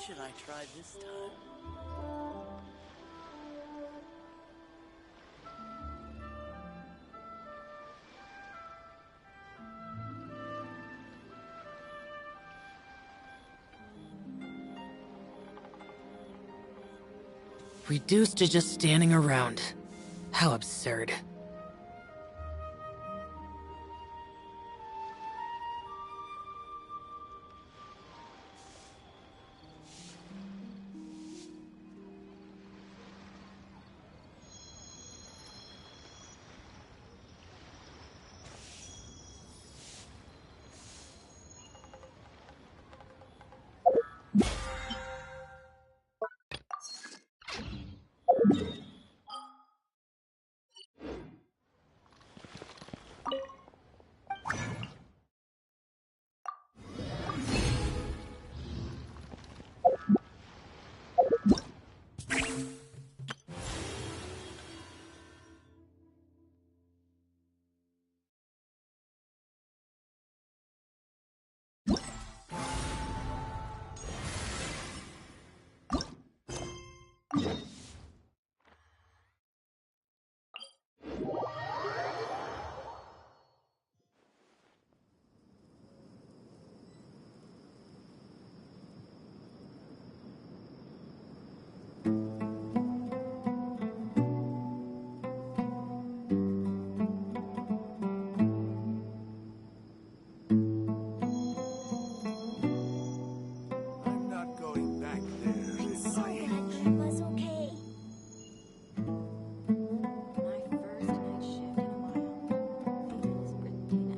should I try this time? Reduced to just standing around. How absurd. I'm not going back there. I'm so glad Grandpa's okay. My first night shift in a while. Feels pretty nice.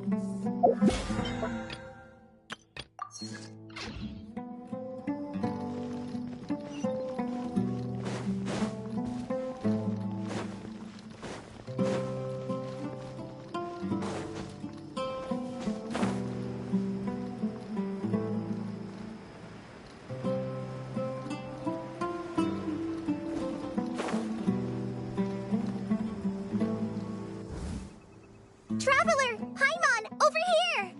Traveler! Paimon! Over here!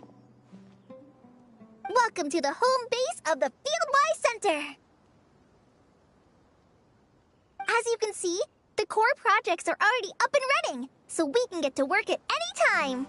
Welcome to the home base of the Fieldwise Center! As you can see, the core projects are already up and running, so we can get to work at any time!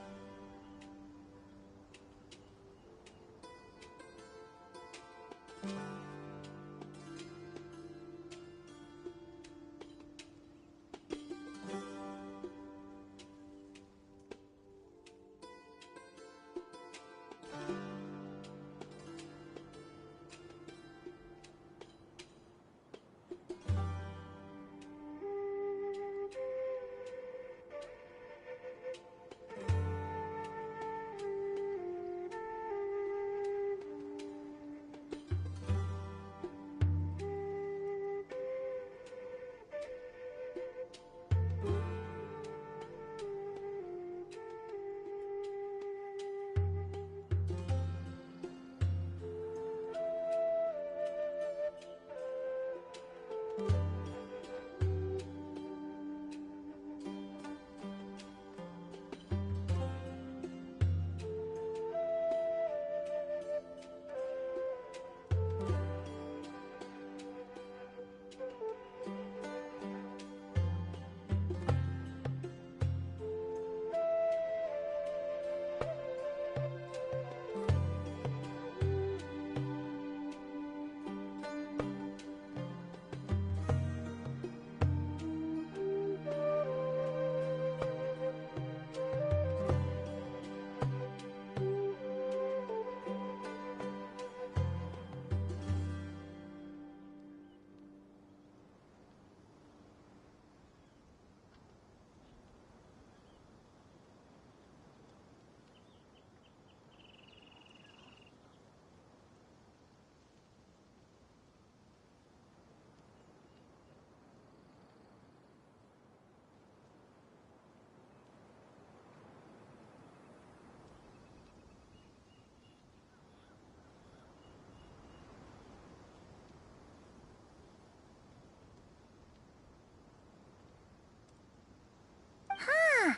Huh.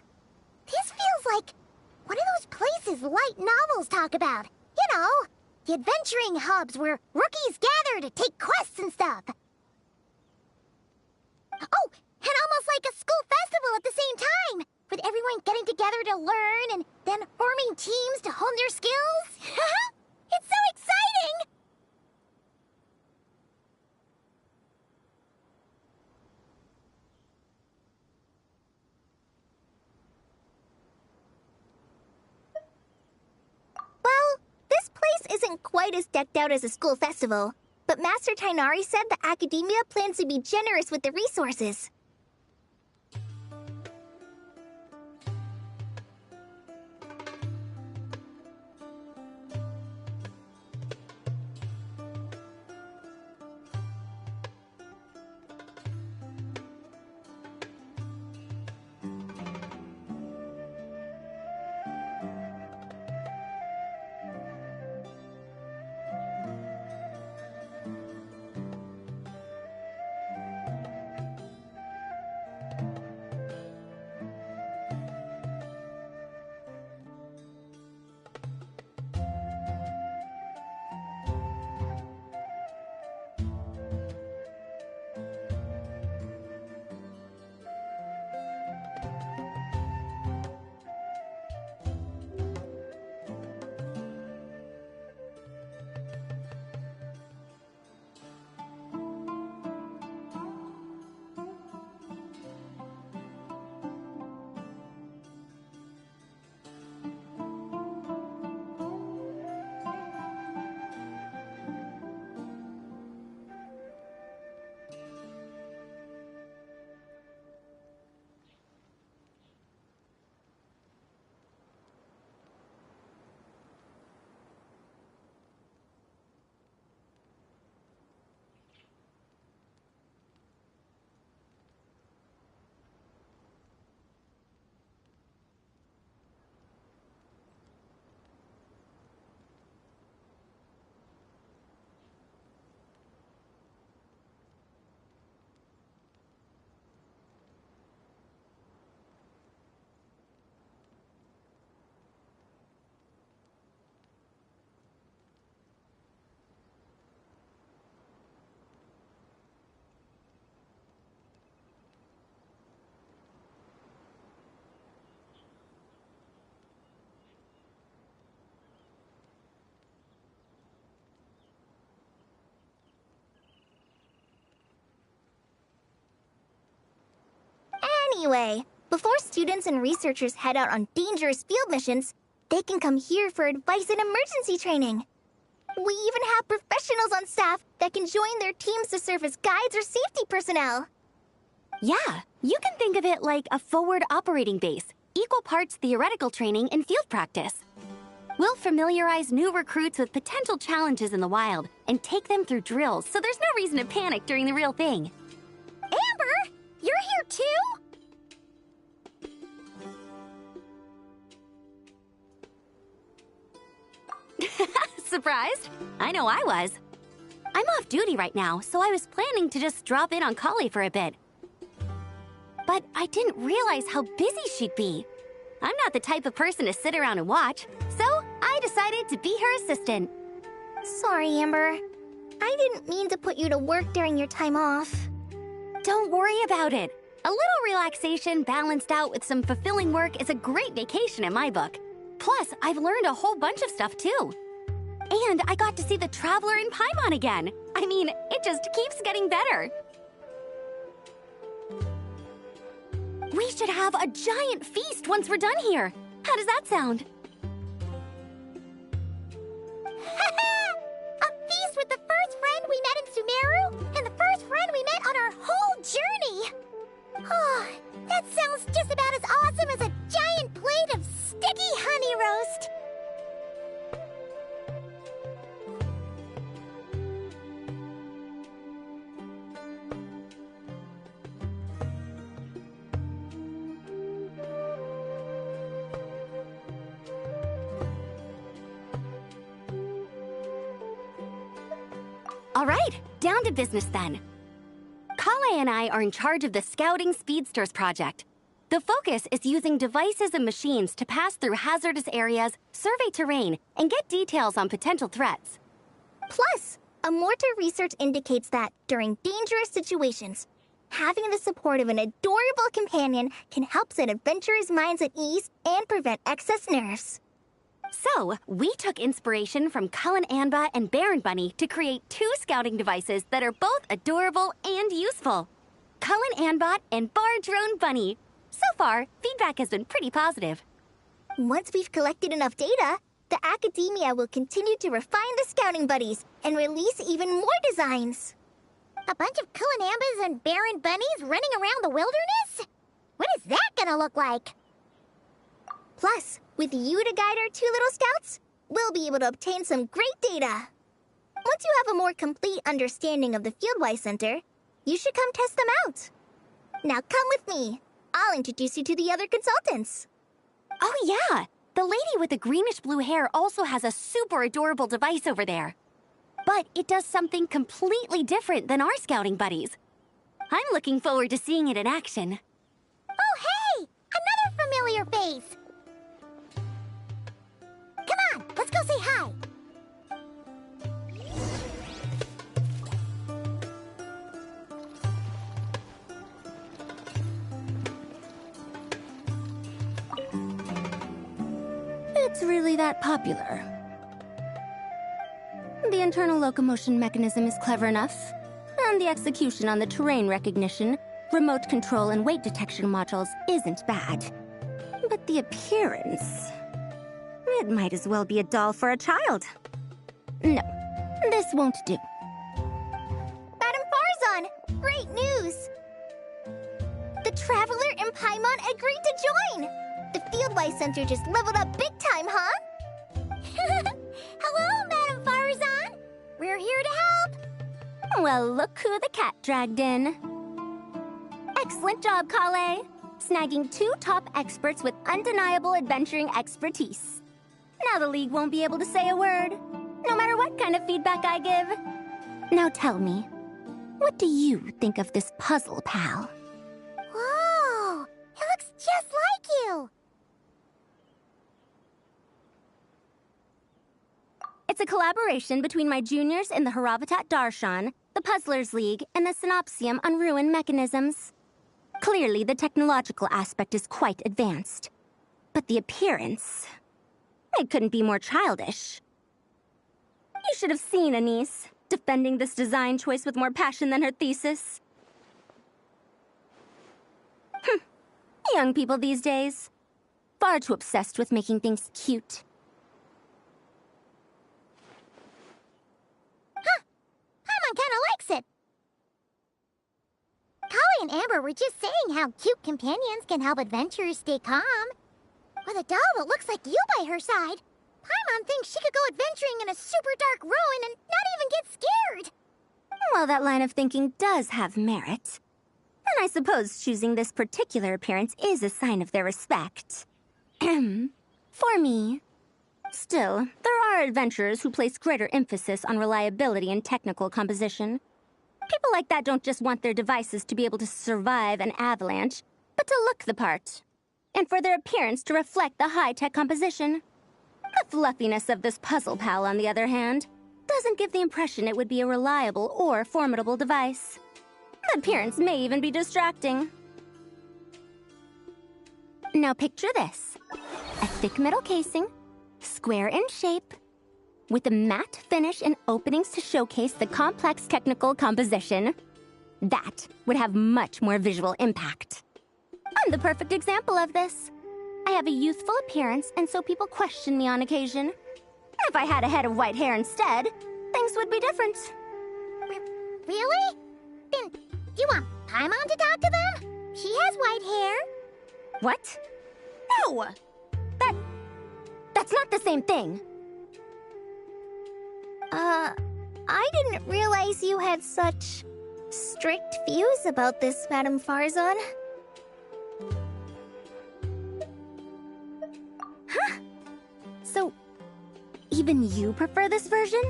This feels like one of those places light novels talk about. You know, the adventuring hubs where rookies gather to take quests and stuff. Oh, and almost like a school festival at the same time, with everyone getting together to learn and then forming teams to hone their skills. It's so exciting! Well, this place isn't quite as decked out as a school festival, but Master Tainari said the Academia plans to be generous with the resources. Anyway, before students and researchers head out on dangerous field missions, they can come here for advice and emergency training. We even have professionals on staff that can join their teams to serve as guides or safety personnel. Yeah, you can think of it like a forward operating base, equal parts theoretical training and field practice. We'll familiarize new recruits with potential challenges in the wild and take them through drills so there's no reason to panic during the real thing. Amber, you're here too? Surprised? I know I was. I'm off duty right now, so I was planning to just drop in on Kali for a bit. But I didn't realize how busy she'd be. I'm not the type of person to sit around and watch, so I decided to be her assistant. Sorry, Amber. I didn't mean to put you to work during your time off. Don't worry about it. A little relaxation balanced out with some fulfilling work is a great vacation in my book. Plus, I've learned a whole bunch of stuff too. And I got to see the Traveler in Paimon again. I mean, it just keeps getting better. We should have a giant feast once we're done here. How does that sound? A feast with the first friend we met in Sumeru and the first friend we met on our whole journey. Oh, that sounds just about as awesome as a giant plate of sticky honey roast. All right, down to business then. Kale and I are in charge of the Scouting Speedsters project. The focus is using devices and machines to pass through hazardous areas, survey terrain, and get details on potential threats. Plus, a mortar research indicates that during dangerous situations, having the support of an adorable companion can help set adventurers' minds at ease and prevent excess nerves. So, we took inspiration from Cullen Anba and Baron Bunny to create 2 scouting devices that are both adorable and useful. Cullen Anbot and Bar Drone Bunny. So far, feedback has been pretty positive. Once we've collected enough data, the academia will continue to refine the scouting buddies and release even more designs. A bunch of Kulanambas and Baron Bunnies running around the wilderness? What is that gonna look like? Plus, with you to guide our 2 little scouts, we'll be able to obtain some great data. Once you have a more complete understanding of the Fieldwise Center, you should come test them out. Now come with me. I'll introduce you to the other consultants. Oh yeah, the lady with the greenish-blue hair also has a super adorable device over there. But it does something completely different than our scouting buddies. I'm looking forward to seeing it in action. Oh, hey! Another familiar face! Come on, let's go say hi! It's really that popular. The internal locomotion mechanism is clever enough, and the execution on the terrain recognition, remote control, and weight detection modules isn't bad. But the appearance... it might as well be a doll for a child. No, this won't do. Madam Farzan, great news! The Traveler and Paimon agreed to join! The Fieldwise Center just leveled up big time, huh? Hello, Madam Farzan! We're here to help! Well, look who the cat dragged in. Excellent job, Kale. Snagging 2 top experts with undeniable adventuring expertise. Now the League won't be able to say a word, no matter what kind of feedback I give. Now tell me, what do you think of this puzzle, pal? Whoa! It looks just like you! It's a collaboration between my juniors in the Haravatat Darshan, the Puzzlers League, and the Synopsium on Ruin Mechanisms. Clearly, the technological aspect is quite advanced. But the appearance... it couldn't be more childish. You should have seen Anise, defending this design choice with more passion than her thesis. Young people these days. Far too obsessed with making things cute. Paimon kinda likes it! Kali and Amber were just saying how cute companions can help adventurers stay calm. With a doll that looks like you by her side, Paimon thinks she could go adventuring in a super dark ruin and not even get scared! Well, that line of thinking does have merit. And I suppose choosing this particular appearance is a sign of their respect. For me. Still, there are adventurers who place greater emphasis on reliability and technical composition. People like that don't just want their devices to be able to survive an avalanche, but to look the part. And for their appearance to reflect the high-tech composition. The fluffiness of this puzzle pal, on the other hand, doesn't give the impression it would be a reliable or formidable device. The appearance may even be distracting. Now picture this. A thick metal casing, square in shape, with a matte finish and openings to showcase the complex technical composition. That would have much more visual impact. I'm the perfect example of this. I have a youthful appearance, and so people question me on occasion. If I had a head of white hair instead, things would be different. Really? Then, do you want Paimon to talk to them? She has white hair. What? No! That's not the same thing. I didn't realize you had such strict views about this, Madam Farzan. Huh? So, even you prefer this version?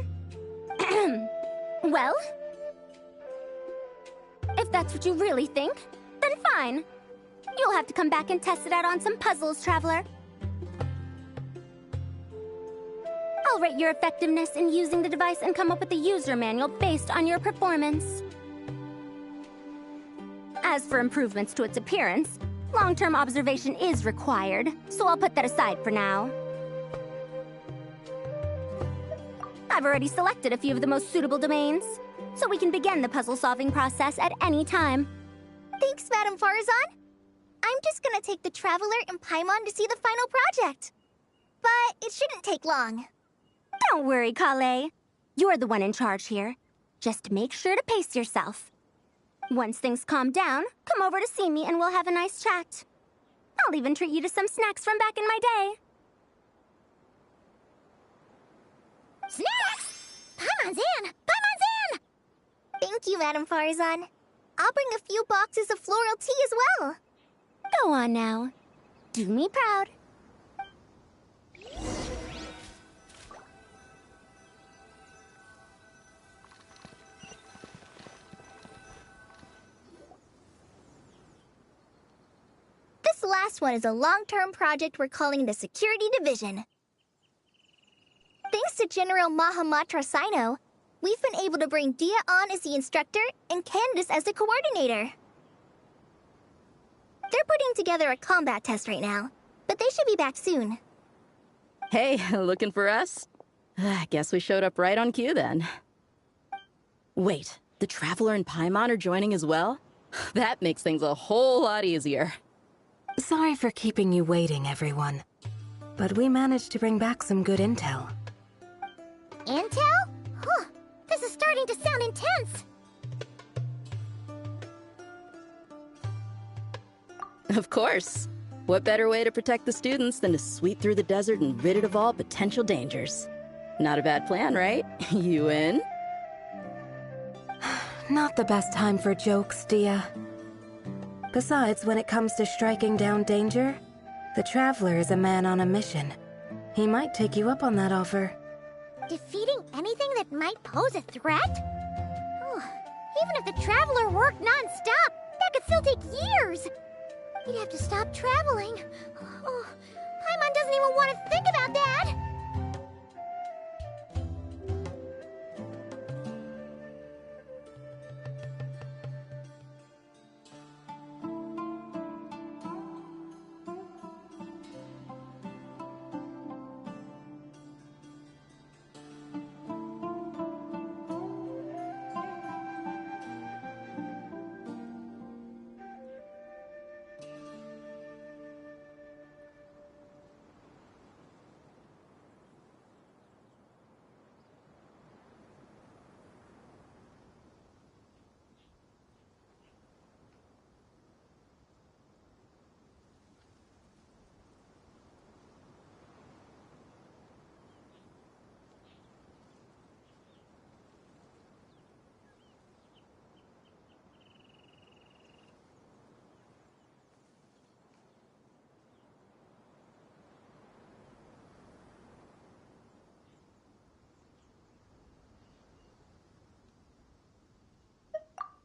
Well, if that's what you really think, then fine. You'll You'll have to come back and test it out on some puzzles, Traveler. I'll rate your effectiveness in using the device and come up with a user manual based on your performance. As for improvements to its appearance, long-term observation is required, so I'll put that aside for now. I've already selected a few of the most suitable domains, so we can begin the puzzle-solving process at any time. Thanks, Madam Farazan. I'm just gonna take the Traveler and Paimon to see the final project. But it shouldn't take long. Don't worry, Kale. You're the one in charge here. Just make sure to pace yourself. Once things calm down, come over to see me and we'll have a nice chat. I'll even treat you to some snacks from back in my day. Snacks! Paimon's in! Paimon's in! Thank you, Madam Farazan. I'll bring a few boxes of floral tea as well. Go on now. Do me proud. This last one is a long-term project we're calling the Security Division. Thanks to General Mahamatra Sino, we've been able to bring Dia on as the instructor and Candace as the coordinator. They're putting together a combat test right now, but they should be back soon. Hey, looking for us? Guess we showed up right on cue then. Wait, the Traveler and Paimon are joining as well? That makes things a whole lot easier. Sorry for keeping you waiting, everyone. But we managed to bring back some good intel. Intel? Huh. This is starting to sound intense. Of course. What better way to protect the students than to sweep through the desert and rid it of all potential dangers? Not a bad plan, right? You in? Not the best time for jokes, Dia. Besides, when it comes to striking down danger, the Traveler is a man on a mission. He might take you up on that offer. Defeating anything that might pose a threat? Oh, even if the Traveler worked non-stop, that could still take years. He'd have to stop traveling. Oh, Paimon doesn't even want to think about that.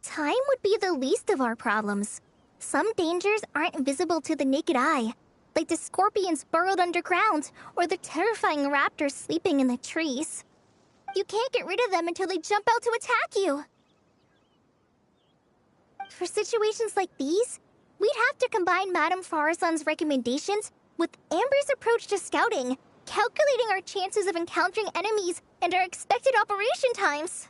Time would be the least of our problems. Some dangers aren't visible to the naked eye, like the scorpions burrowed underground or the terrifying raptors sleeping in the trees. You can't get rid of them until they jump out to attack you. For situations like these, we'd have to combine Madame Farazan's recommendations with Amber's approach to scouting, calculating our chances of encountering enemies and our expected operation times.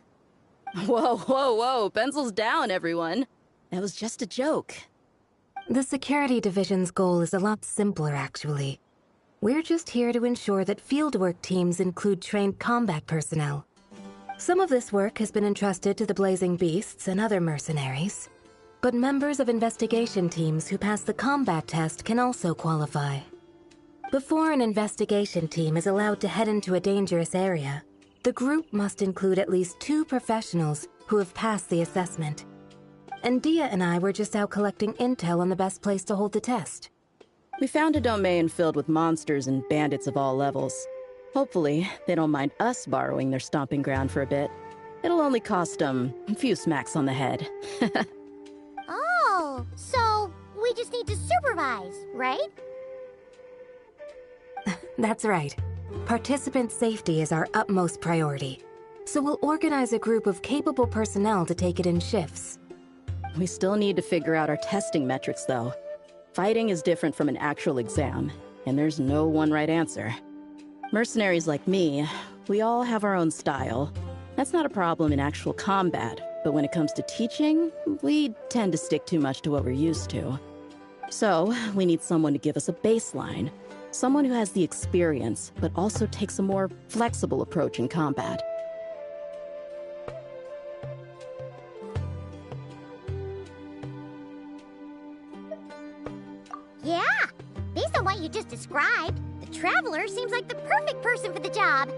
Whoa, whoa, whoa, pencils down, everyone. That was just a joke. The Security Division's goal is a lot simpler, actually. We're just here to ensure that fieldwork teams include trained combat personnel. Some of this work has been entrusted to the Blazing Beasts and other mercenaries, but members of investigation teams who pass the combat test can also qualify. Before an investigation team is allowed to head into a dangerous area, the group must include at least 2 professionals who have passed the assessment. And Dia and I were just out collecting intel on the best place to hold the test. We found a domain filled with monsters and bandits of all levels. Hopefully, they don't mind us borrowing their stomping ground for a bit. It'll only cost them a few smacks on the head. Oh, so we just need to supervise, right? That's right. Participant safety is our utmost priority. So we'll organize a group of capable personnel to take it in shifts. We still need to figure out our testing metrics, though. Fighting is different from an actual exam, and there's no one right answer. Mercenaries like me, we all have our own style. That's not a problem in actual combat, but when it comes to teaching, we tend to stick too much to what we're used to. So, we need someone to give us a baseline. Someone who has the experience, but also takes a more flexible approach in combat. Yeah, based on what you just described, the Traveler seems like the perfect person for the job.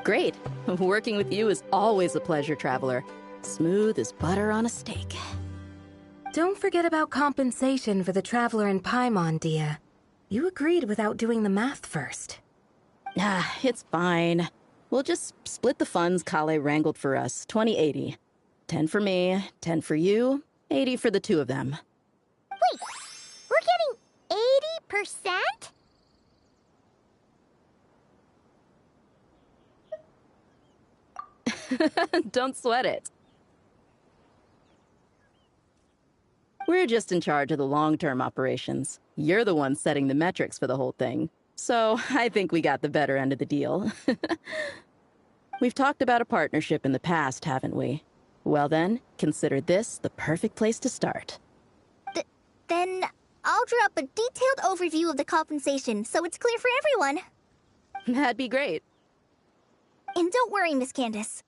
Great. Working with you is always a pleasure, Traveler. Smooth as butter on a steak. Don't forget about compensation for the Traveler in Paimon, Dia. You agreed without doing the math first. Ah, it's fine. We'll just split the funds Kale wrangled for us, 20-80. 10 for me, 10 for you, 80 for the two of them. Wait, we're getting 80%? Don't sweat it. We're just in charge of the long-term operations. You're the one setting the metrics for the whole thing. So I think we got the better end of the deal. We've talked about a partnership in the past, haven't we? Well then, consider this the perfect place to start. Then I'll draw up a detailed overview of the compensation so it's clear for everyone. That'd be great. And don't worry, Miss Candace.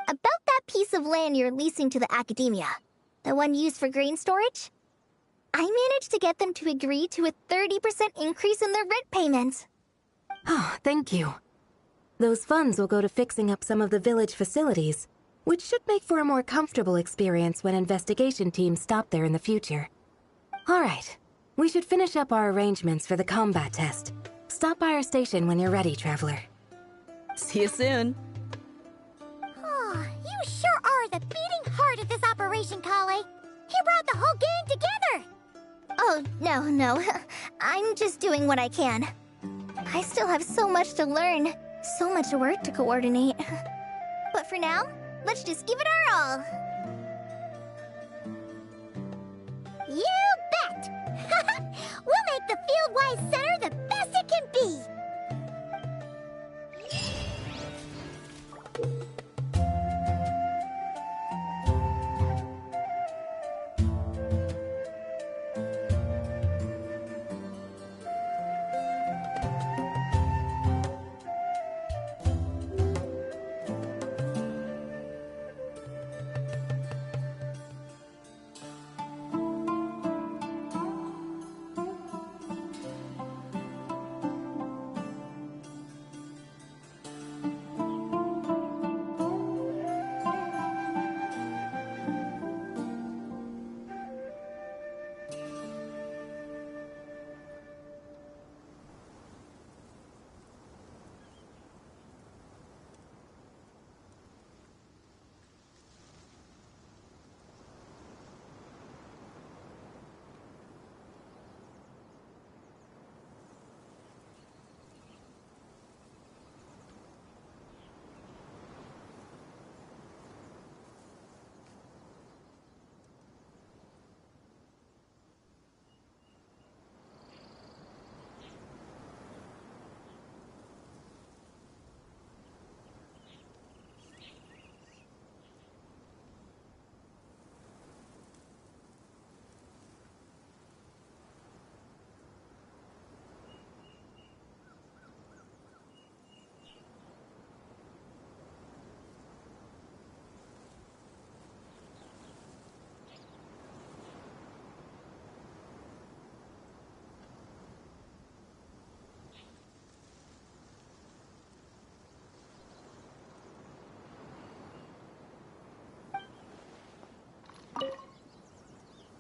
About that piece of land you're leasing to the academia, the one used for grain storage, I managed to get them to agree to a 30% increase in their rent payments. Oh, thank you. Those funds will go to fixing up some of the village facilities, which should make for a more comfortable experience when investigation teams stop there in the future. All right, we should finish up our arrangements for the combat test. Stop by our station when you're ready, Traveler. See you soon. Oh, you sure are the beating heart of this operation, Kale. He brought the whole gang together. Oh, no. I'm just doing what I can. I still have so much to learn, so much work to coordinate. But for now, let's just give it our all. You bet! We'll make the Fieldwise Center the best it can be!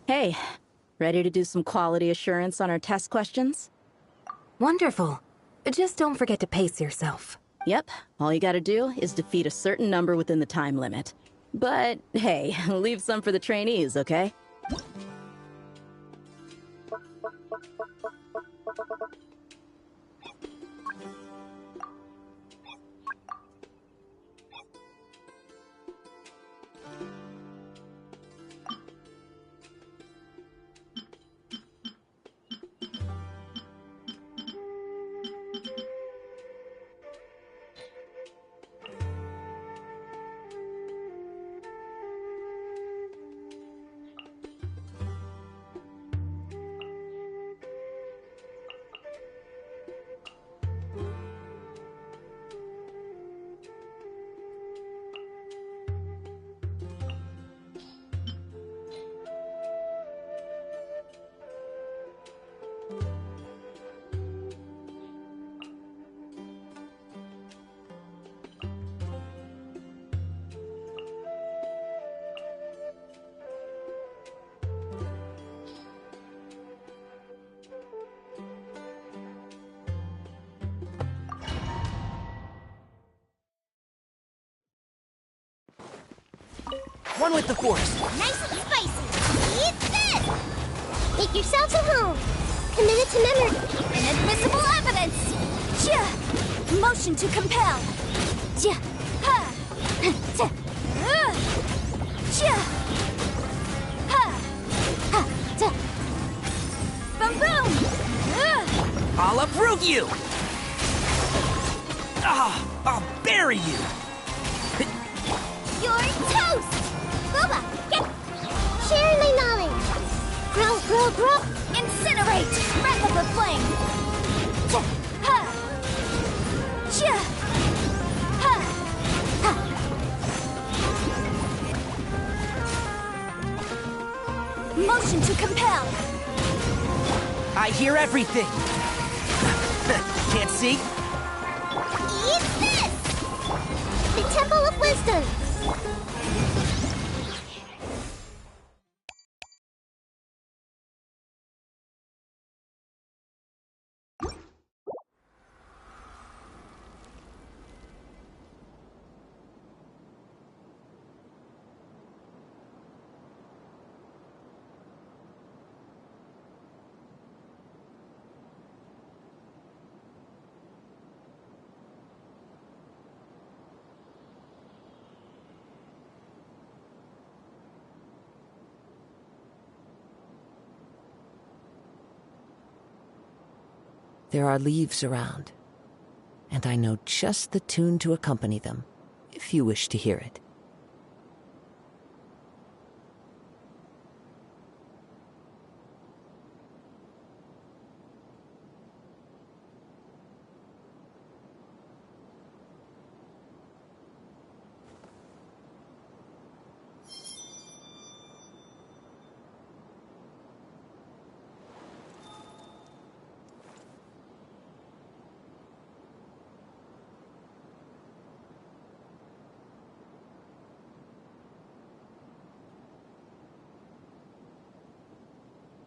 Hey, ready to do some quality assurance on our test questions? Wonderful. Just don't forget to pace yourself. Yep, all you gotta do is defeat a certain number within the time limit. But hey, leave some for the trainees, okay? One with the Force. Nice and spicy. Eat this! Make yourself at home. Commit it to memory. Inadmissible evidence! Chia! Motion to compel! Chia! Ha! Chia! Chia! Ha! Ha! Chia! Boom boom! I'll uproot you! Ah, I'll bury you! You're toast! Boba, get... Share my knowledge. Grow, grow, grow. Incinerate! Breath of the flame! Chia! Ha! Chia! Ha! Ha! Motion to compel! I hear everything! Can't see? Eat this! The Temple of Wisdom. There are leaves around, and I know just the tune to accompany them, if you wish to hear it.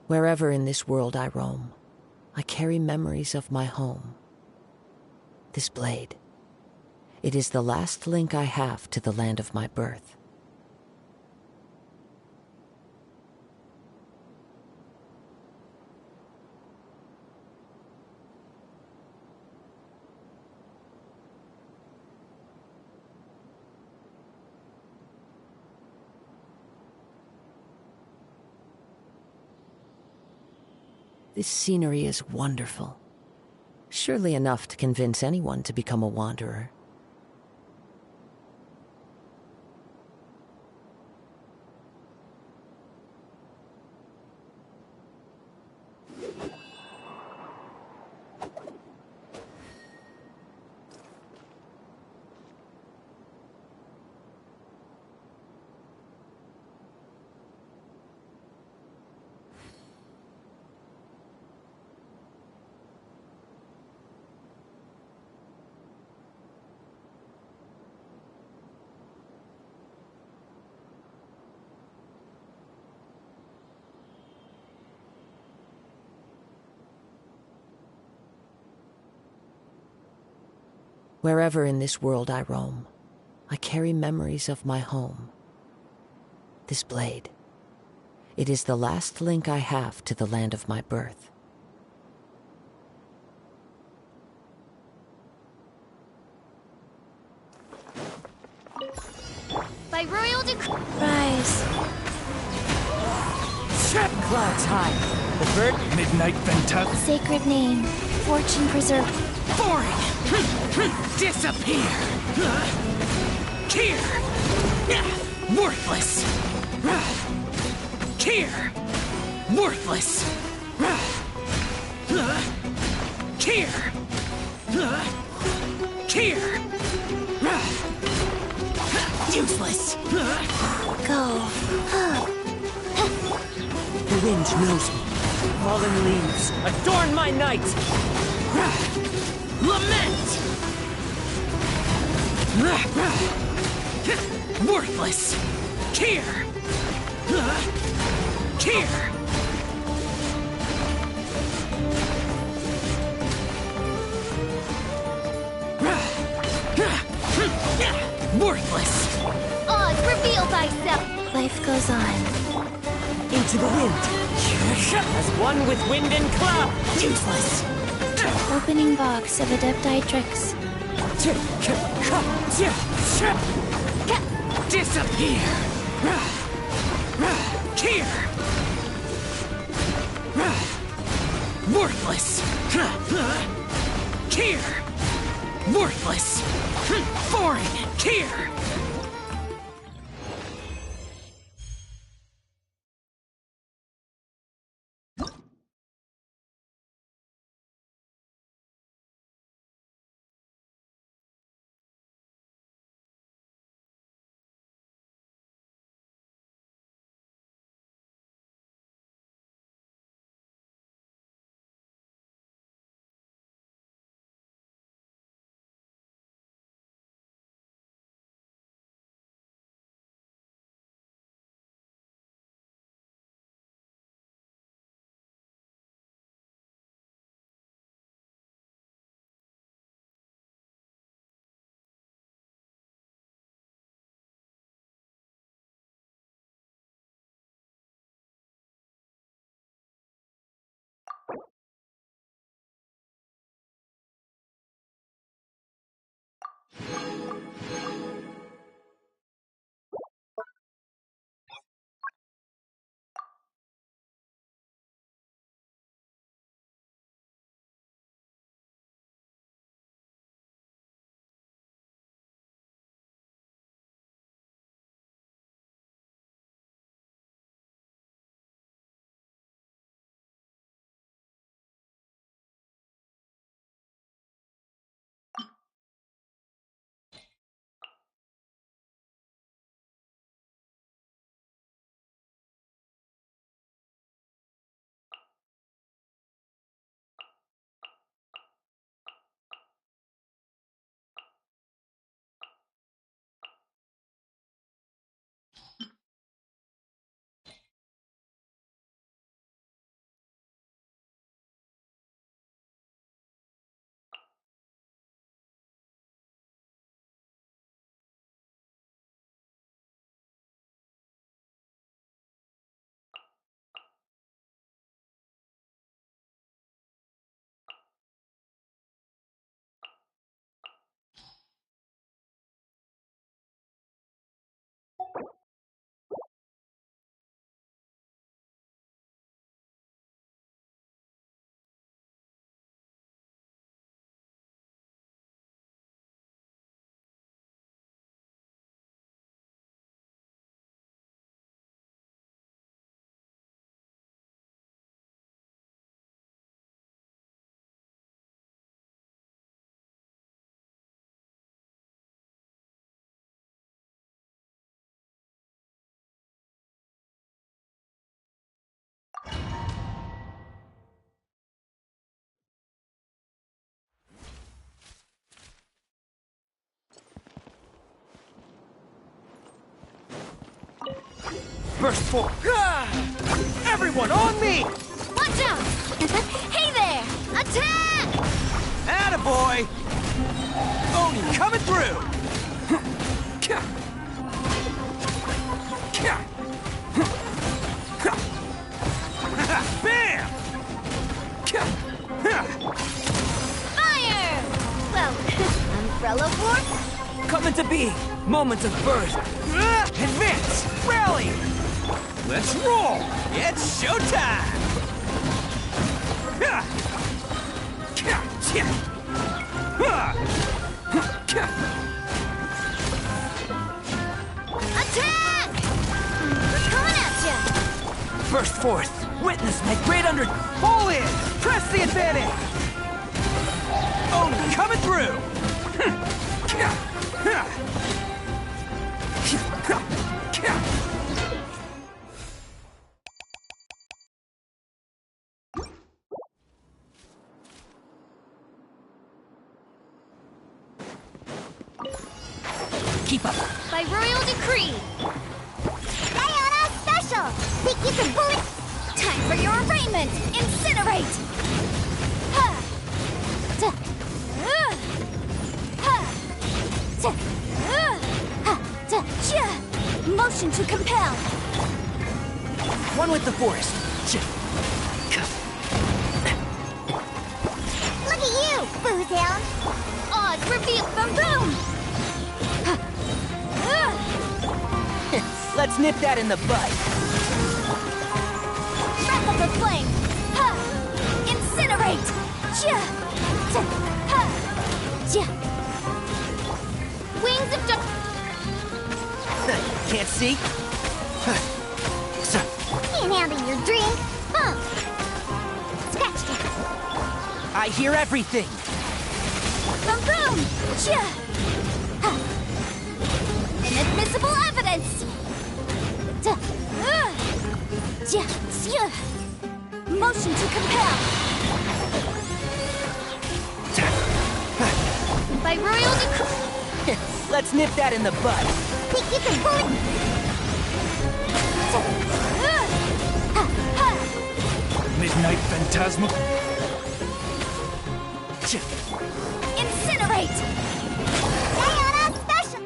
Wherever in this world I roam, I carry memories of my home. This blade, it is the last link I have to the land of my birth. This scenery is wonderful. Surely enough to convince anyone to become a wanderer. Wherever in this world I roam, I carry memories of my home. This blade, it is the last link I have to the land of my birth. by royal decree. Rise. Clouds high. The bird. Midnight Venta. Sacred name. Fortune preserve. Boring! Disappear! Here! Worthless! Here! Worthless! Here! Here! Useless! Go. The wind knows me. Fallen leaves adorn my night. Lament! Worthless! Here! Here! Worthless! Oz, reveal thyself. Life goes on. Into the wind. As one with wind and cloud. Useless! Opening box of Adepti tricks. Disappear! Here! Worthless! Here! Worthless! Boring! Here! Burst forth! Everyone on me! Watch out! Hey there! Attack! Attaboy! Oni coming through! Bam! Fire! Well, umbrella force? Come into being. Moment of birth. Advance. Rally. Let's roll. It's showtime. Attack! We're coming at ya! Burst forth. Witness my great under... Pull in. Press the advantage. Oni coming through. Keep up. By royal decree! Diana Special! Think you can bullet... Time for your arraignment! Incinerate! Ha! Ta! Ha! Ta! Ha! Ta! Cha! Motion to compel! One with the forest. Look at you, Boozound! Odds reveal them boom! Let's nip that in the bud. Wrap up the flame! Ha! Incinerate! Cha! Ta! Ha! Cha! Wings of Can't see? Can't handle your drink, huh? Scratched it. I hear everything. Boom boom! Cha! Ha! Inadmissible evidence! Ta! Ja! Sia! Motion to compel! By royal decree! Let's nip that in the bud. Think you can bullet... Midnight Phantasmal. Incinerate! Diana Special!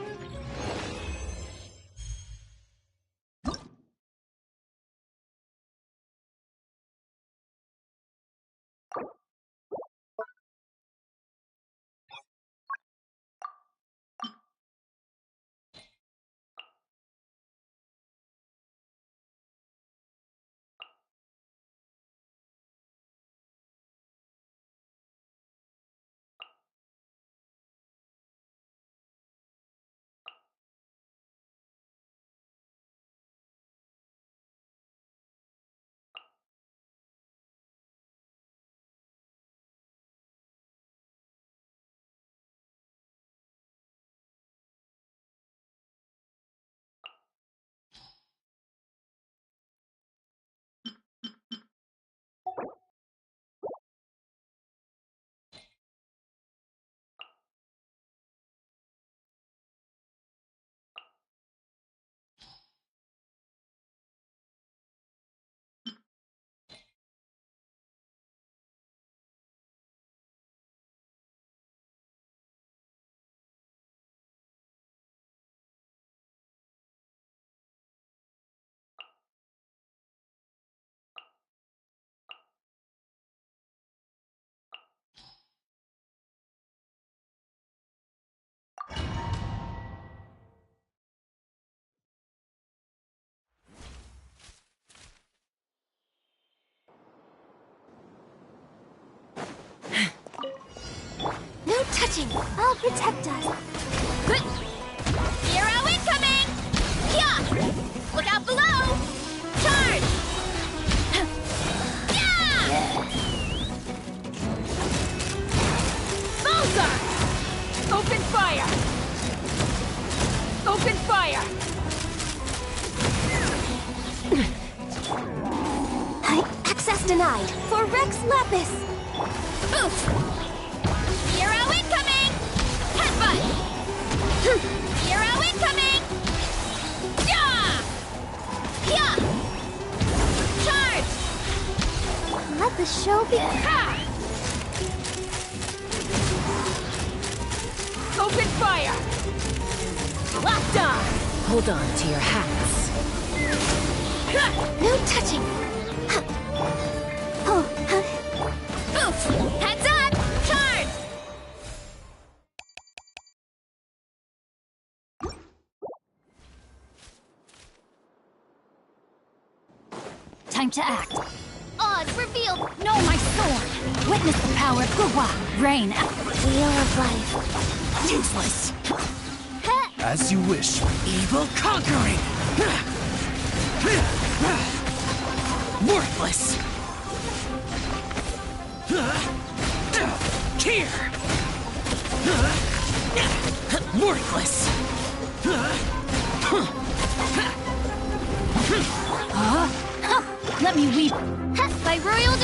No touching! I'll protect us! Hero incoming! Yeah! Look out below! Charge! Yeah! Bullseye! Open fire! Open fire! Access denied! For Rex Lapis! Boost! Hero incoming! Headbutt! Hero incoming! Yeah! Yeah! Charge! Let the show begin! Ha! Open fire! Locked on! Hold on to your hats. No touching! Oh, Boost! Heads up! time to act. Odds revealed. Know my sword. Witness the power of Gugwa. Reign. Wheel of life. Useless. As you wish. Evil conquering! Worthless! Here! Worthless! Let me weep. By royal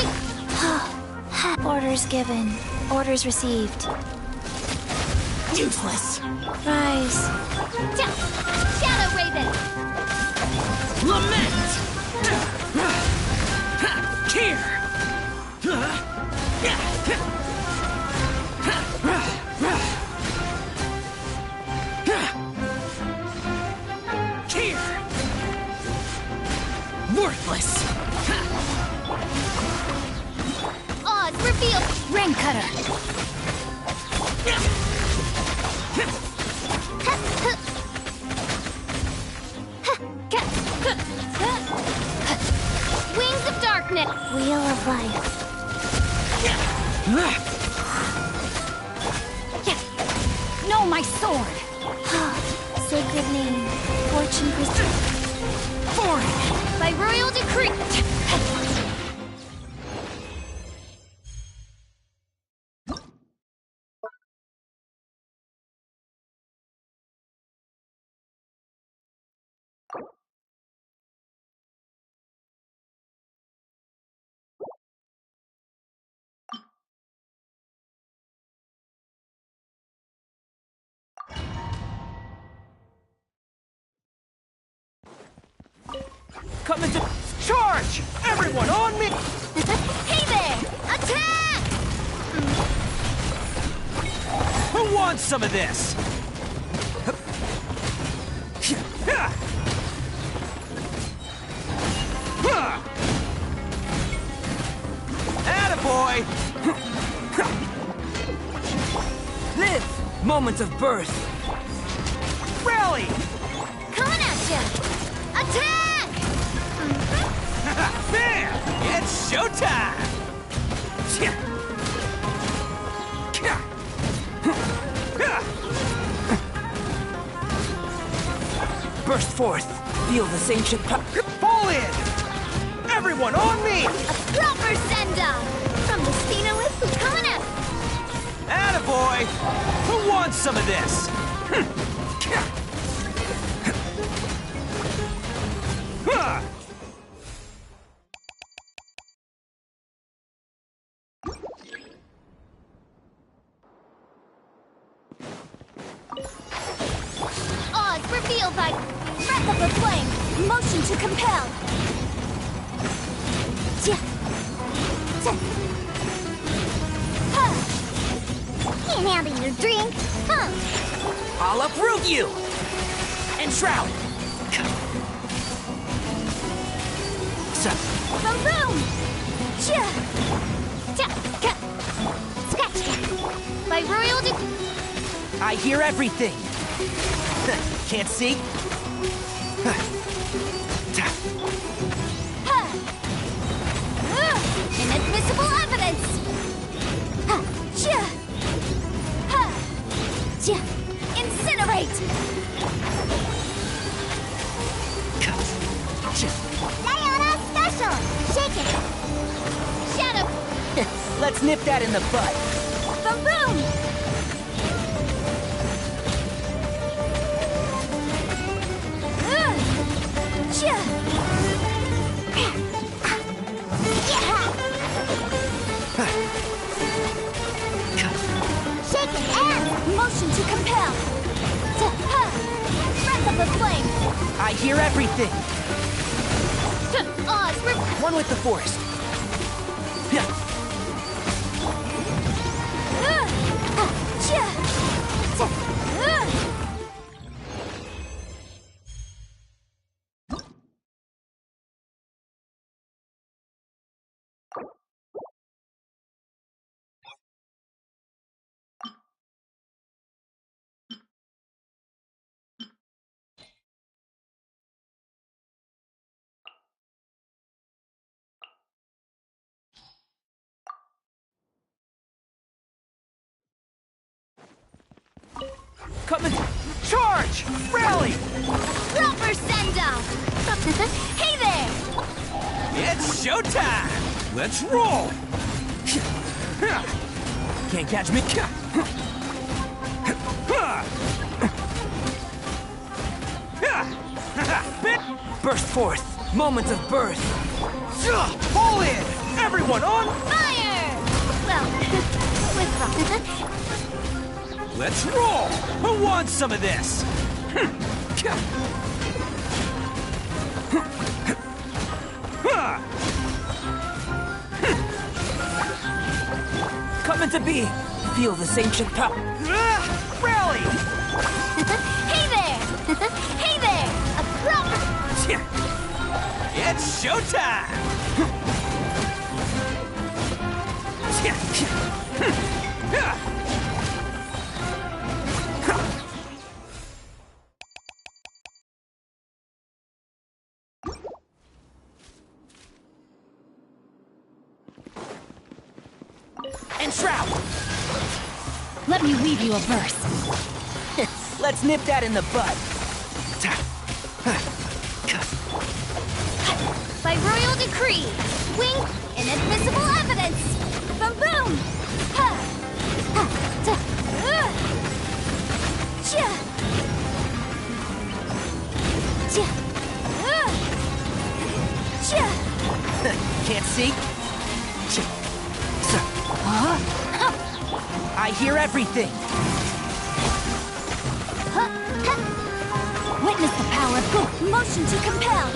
Orders given. Orders received. Useless! Rise. Shadow Raven. Lament! Here! Here! Worthless! Odds revealed. Ring cutter. Wings of darkness. Wheel of life. Know my sword. Sacred name. Fortune preserved. Foreign. By royal decree. Come into charge! Everyone on me! Hey there! Attack! Who wants some of this? Attaboy! Live! Moments of birth! Rally! Coming at ya! Attack! Bam! It's showtime! Burst forth! Feel this ancient fall in! Everyone on me! A proper send-off! From the Stenolith, coming at. Attaboy! Who wants some of this? Odds revealed by breath of the flame. Motion to compel. Can't handle your drink. Huh. I'll uproot you! Enshroud! Boom boom! Scratch that. By royal I hear everything! Can't see? Inadmissible evidence! Incinerate! Diana special. Shake it. Shadow! Let's nip that in the bud. Boom boom! Shake it and Motion to compel! Breath of the flame! I hear everything! Odds One with the forest. Come and charge! Rally! Proper send-off! Hey there! It's showtime! Let's roll! Can't catch me. Burst forth! Moment of birth! All in! Everyone on! Fire! Well, with Let's roll! Who wants some of this? Coming to be! Feel this ancient power! Rally! Hey there! Hey there! A proper... It's showtime! And Shroud! Let me weave you a verse. Let's nip that in the bud. By royal decree, wink, inadmissible evidence. Boom boom! Ha! Ha! Ta! Chia! Chia! Chia! Can't see? I hear everything. Witness the power of good. Motion to compel.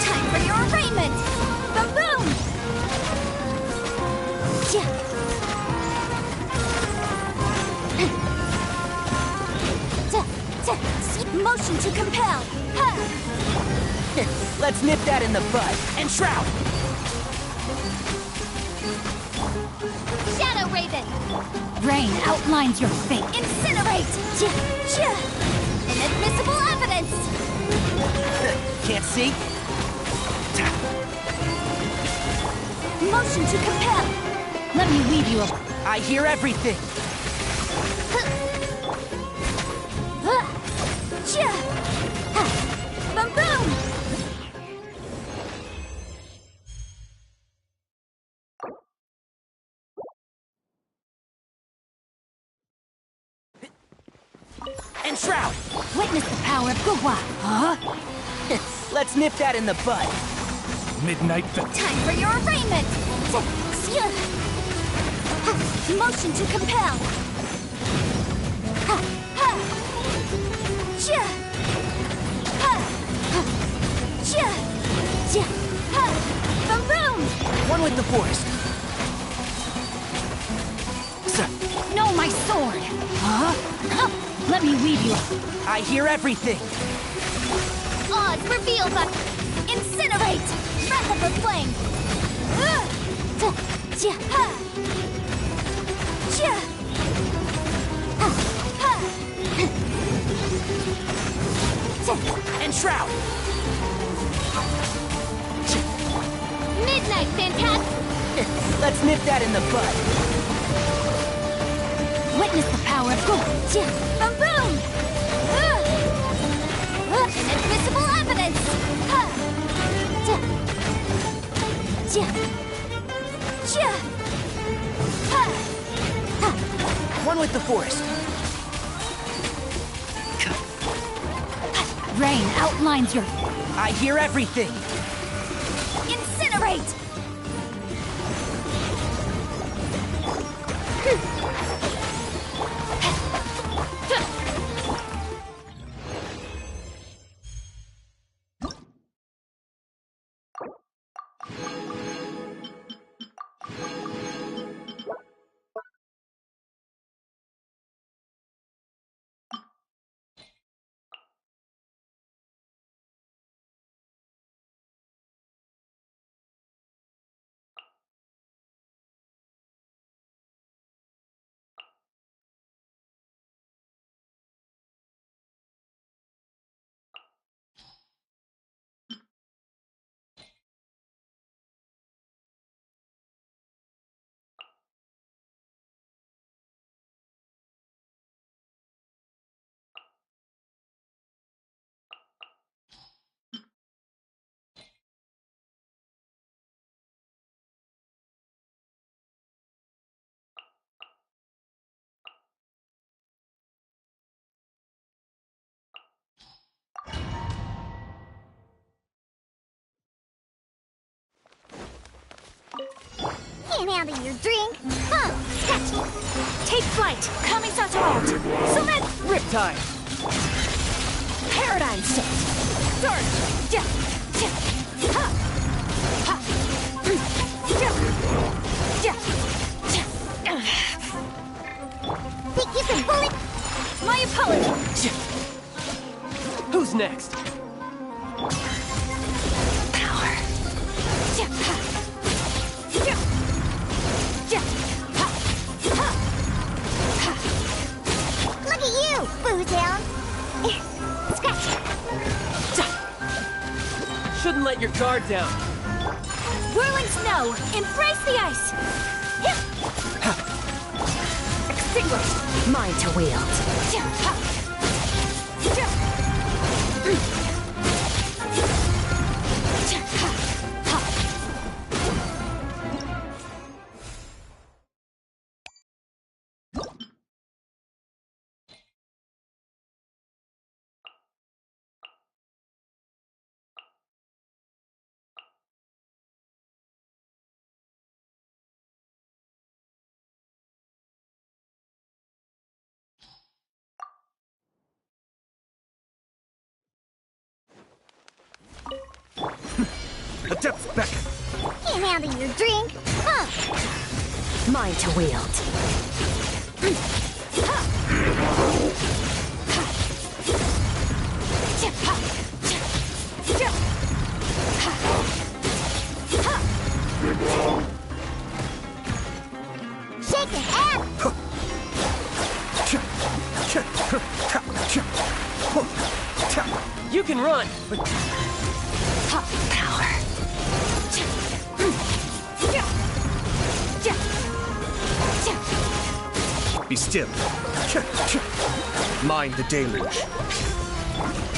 Time for your arraignment. Boom boom. Motion to compel. Let's nip that in the bud. And Shroud! Shadow Raven. Rain outlines your fate. Incinerate. Inadmissible evidence. Can't see? Motion to compel. Let me weave you a... I hear everything. Boom boom. And Shroud! Witness the power of Gugwa. Huh? Let's nip that in the bud. Midnight Time for your arraignment. Motion to compel. Boom boom. One with the forest. No, my sword. Huh? Let me weave you. I hear everything. Oz reveal the incinerate. Breath of the flame. And Shroud! Midnight Phantasm. Let's nip that in the bud. Witness the power of Gugwa. Boom boom. Inadmissible evidence. One with the forest. Rain outlines your... I hear everything. Incinerate. Can't handle your drink. Huh, sketchy. Take flight. Coming out out. Summit. Riptide. Paradigm shift. Surge. Ja. Ja. Ha. Ha. Ja. Ja. Ja. Think you can pull it? My apology. Who's next? Power. Ja. Ha. Ja. Ja. Ha. Ha. Ha. Look at you, Bootown. Scratch. Shouldn't let your guard down. Whirling snow. Embrace the ice. Hip. Extinguished. Mine to wield. Ja. Ha. Ja. Ja. Ha. Ha. Adept's beckon. Can't handle your drink. Huh. Mine to wield. Ha. Ha. Ja. Ha. Ja. Ja. Ha. Ha. Shake your ass. You can run, but Ha. Power. Ja. Ja. Ja. Ja. Be still. Mind the deluge.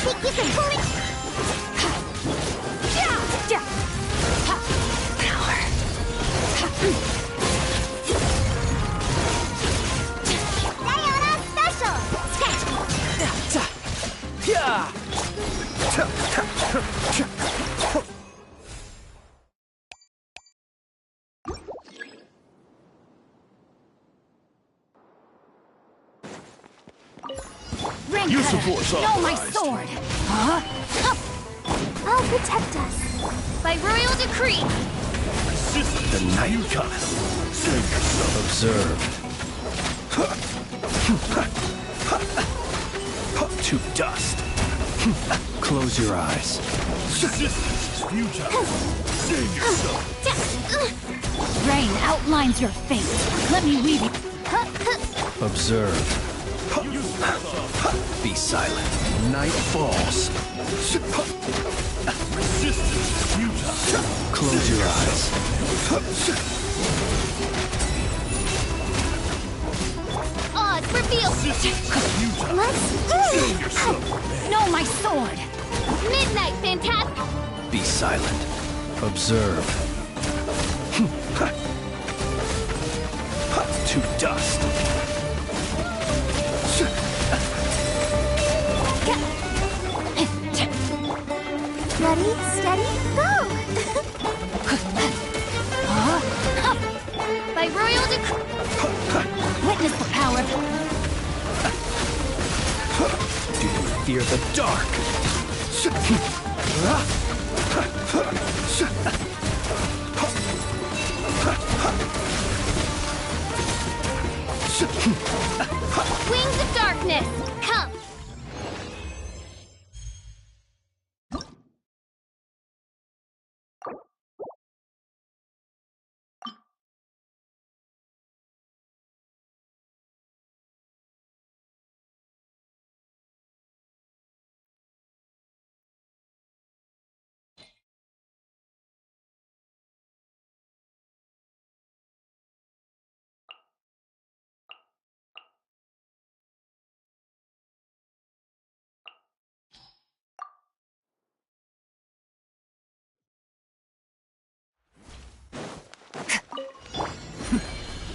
Think you can pull it? Ja. Ja. Ha. Power. Ha. Diana Special. Sketch. yeah. Ring Use cutter. of force No, my authorized. sword. Huh? Hup. I'll protect us. By royal decree. The night comes. Observe. To dust. Close your eyes. Resistance is futile. Save yourself. Rain outlines your fate. Let me weave you. Observe. Be silent. Night falls. Resistance is futile. Close your eyes. Odds reveal. Let's Save yourself. No, my sword. Midnight, fantastic. Be silent. Observe. To dust. ready, steady, go! By royal decree. Witness the power. Do you fear the dark? Wings of darkness. Come.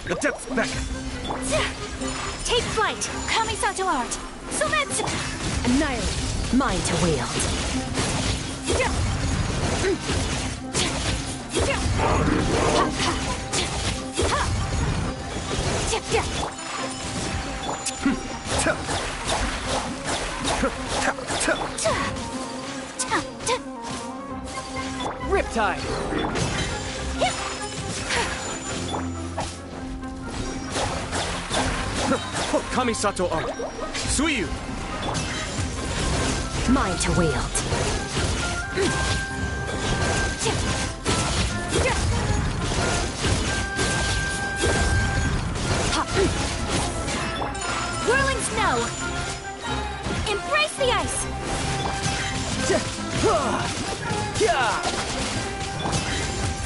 The depths beckon. Take flight. Coming out to art. Summit. Annihilate. Mine to wield. Riptide! Kamisato up! Suiyu! Mine to wield. Whirling snow! Embrace the ice!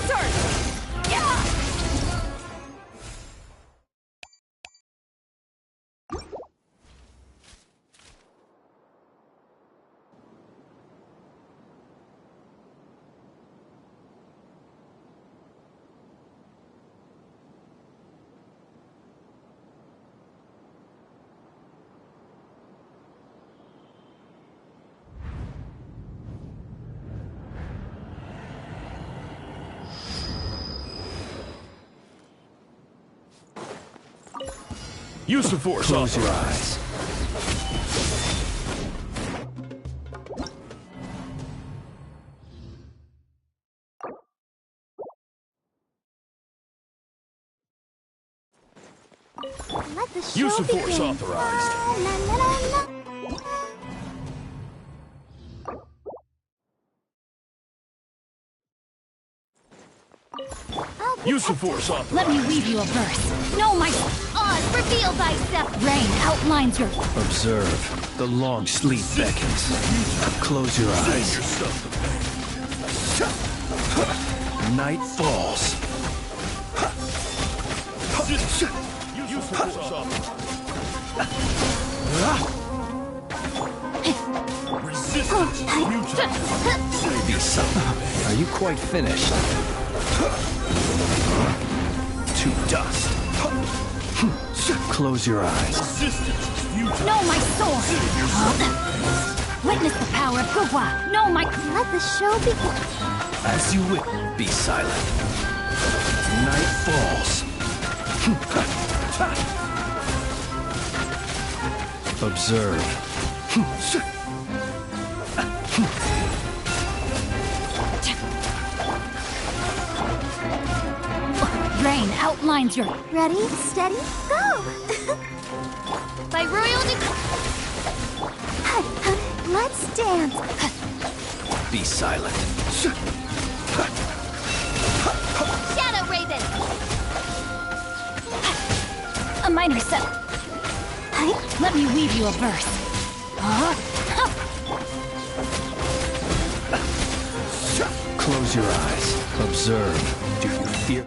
Surge! Yeah! Use the force. Close your eyes. Let the show Use the force begin. authorized. La, la, la, la. Use the force authorized. Let me weave you a verse. Know my Oz, reveal thyself. Rain outlines your Observe. The long sleep beckons. Close your eyes. Night falls. Use the force authorized. Resistance futile. Be something. Are you quite finished? To dust. Close your eyes. Resistance is futile. know my sword. Witness the power of Gugwa. Know my Let the show begin. As you will, be silent. Night falls. Observe. rain outlines your Ready, steady, go! by royal Let's dance. Be silent. Shadow Raven. A minor settle. Let me weave you a verse. Close your eyes. Observe. Do you fear?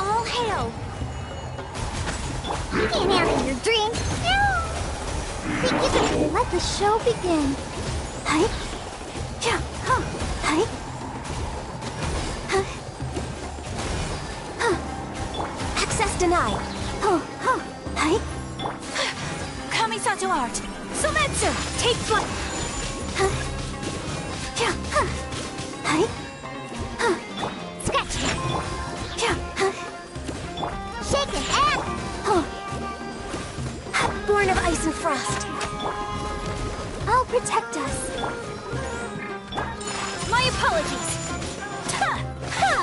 All hail! I can't handle your dream. Think you can let the show begin. Hi. Yeah. Huh. Hi. Huh. Huh. Access denied. Huh. Huh. Hi. Kamisato art! Sumetsu! Take flight! Huh. Yeah. Huh. Hi. Huh. Scratch. Yeah. Huh. Shake it and. Huh. Born of ice and frost. I'll protect us. My apologies! Ha! Ha!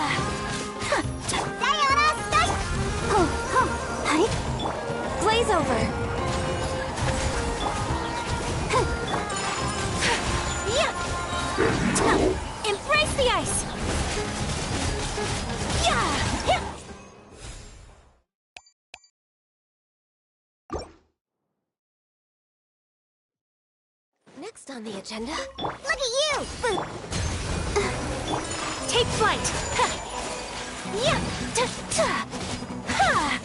Sayonara, Sky! Huh. Huh. Hi. Blaze over. Yeah! Embrace the ice! Yeah! Yeah! Next on the agenda. Look at you! Take flight! Ha! Yeah! Ta! Ta! Ha!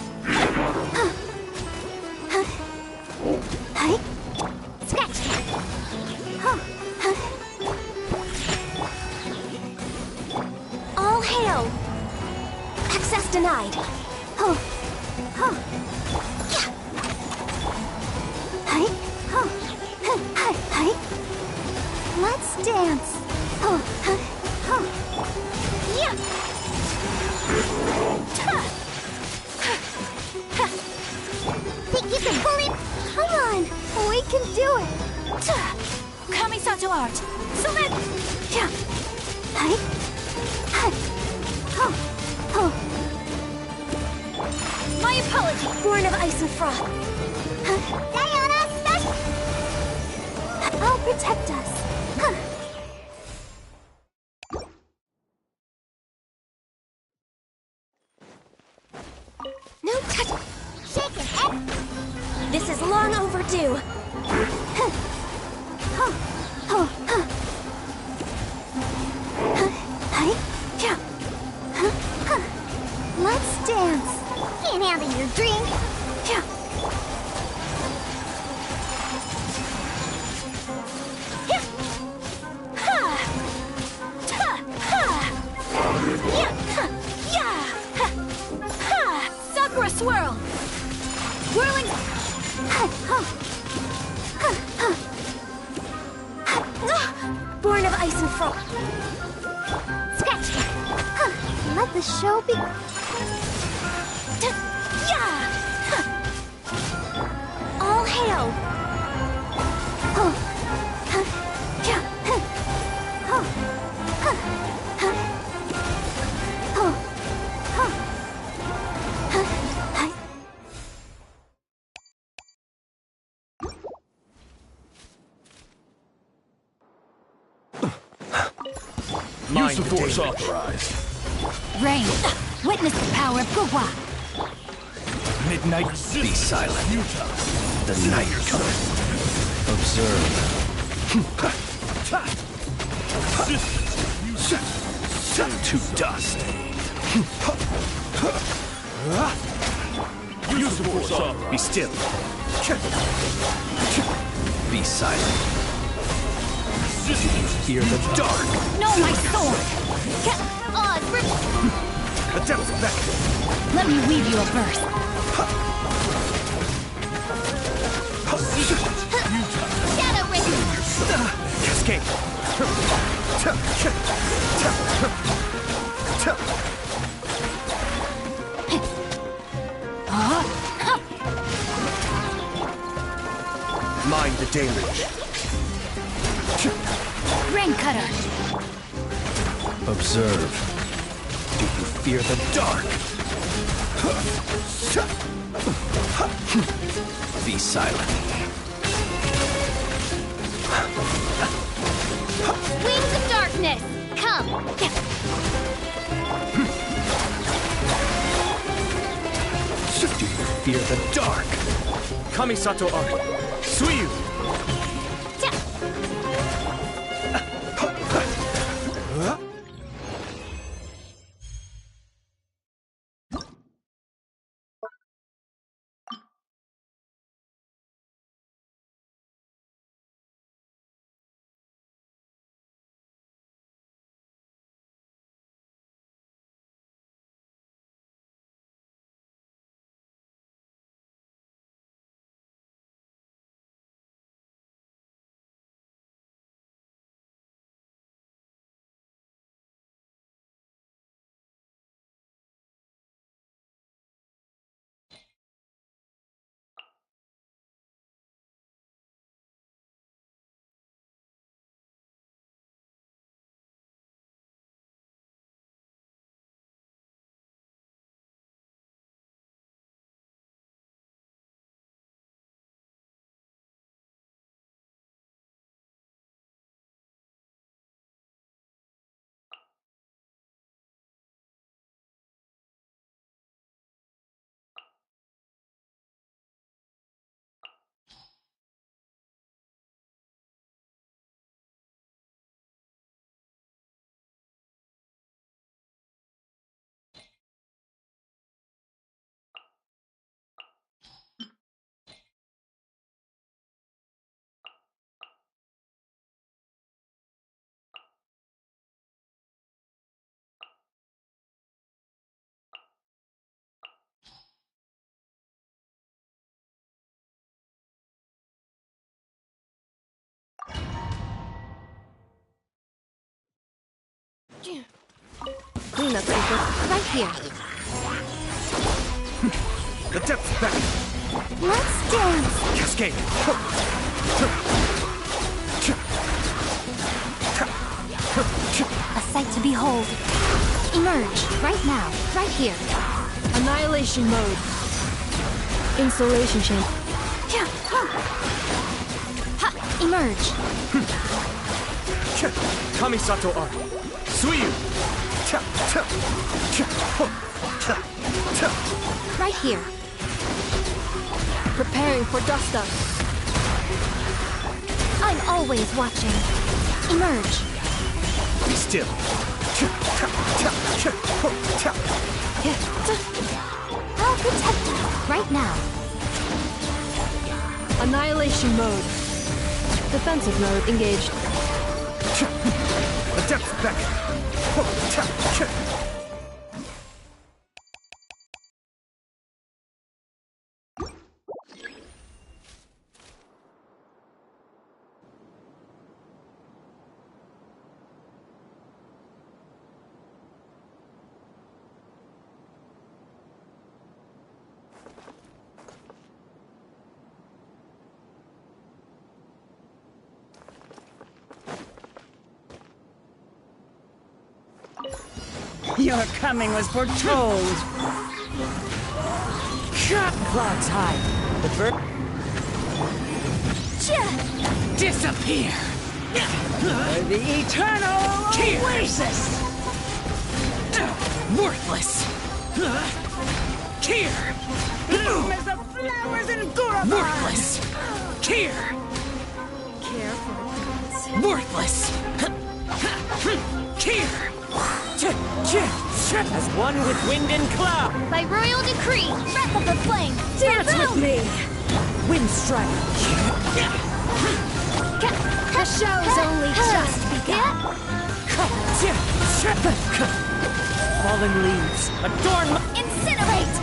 Hi. Scratch. Huh. All hail. Access denied. Huh. Huh. Yeah. Hi. Huh. Hi. Hi. Let's dance. Huh. Huh. Yeah! Ta! Think you can pull it? Come on. We can do it. Ta! Kamisato art! Sumet! Yeah. Hi. Hi. Huh. Huh. My apologies! Born of ice and frost. Sayonara, Sky! I'll protect us. Huh. No touch. Shake it. This is long overdue. Huh. Huh. Huh. Huh. Huh. Hi. Yeah. Huh. Huh. Let's dance. Can't handle your dream. Yeah. Yeah! Ha! Ta! Ha! Yeah! Ha! Yeah! Ha! Ha! Sakura swirl! Whirling! Huh. Huh. Huh. Huh. Huh. Born of ice and frost. Scratch. Huh. Let the show be. Yeah! All hail. Huh. Huh. Yeah. Huh. Huh. Huh. Huh. Huh. Huh. Huh. Hi. Use the force authorized. Rain! Witness the power of Gugwa! Midnight, be silent. The night comes. Observe. To dust. Use the force authorized. Be still. Be silent. Fear the dark. No, my sword! Adept back. Let me weave you a verse. Shadow Rain. Cascade. Mind the deluge. Rain cutter! Observe. Do you fear the dark? Be silent. Wings of darkness! Come! Do you fear the dark? Kamisato art. Suiyu! Cleanup secret right here. The depths back. Let's dance. Cascade. A sight to behold. Emerge right now, right here. Annihilation mode. Insulation chamber. Emerge. Kamisato art. Suiyu. Right here. Preparing for dust up. I'm always watching. Emerge. Be still. I'll protect you right now. Annihilation mode. Defensive mode engaged. The depths back. Your coming was foretold. Clouds high. The bird. Disappear. For the eternal oasis. Worthless. Here. Bloom as the flowers in Guraban. Worthless. Here. Worthless. Here. As one with wind and cloud. By royal decree, breath of the flame. Dance with me. Wind strike. The show's only just begun. Fallen leaves. Adorn my... Incinerate!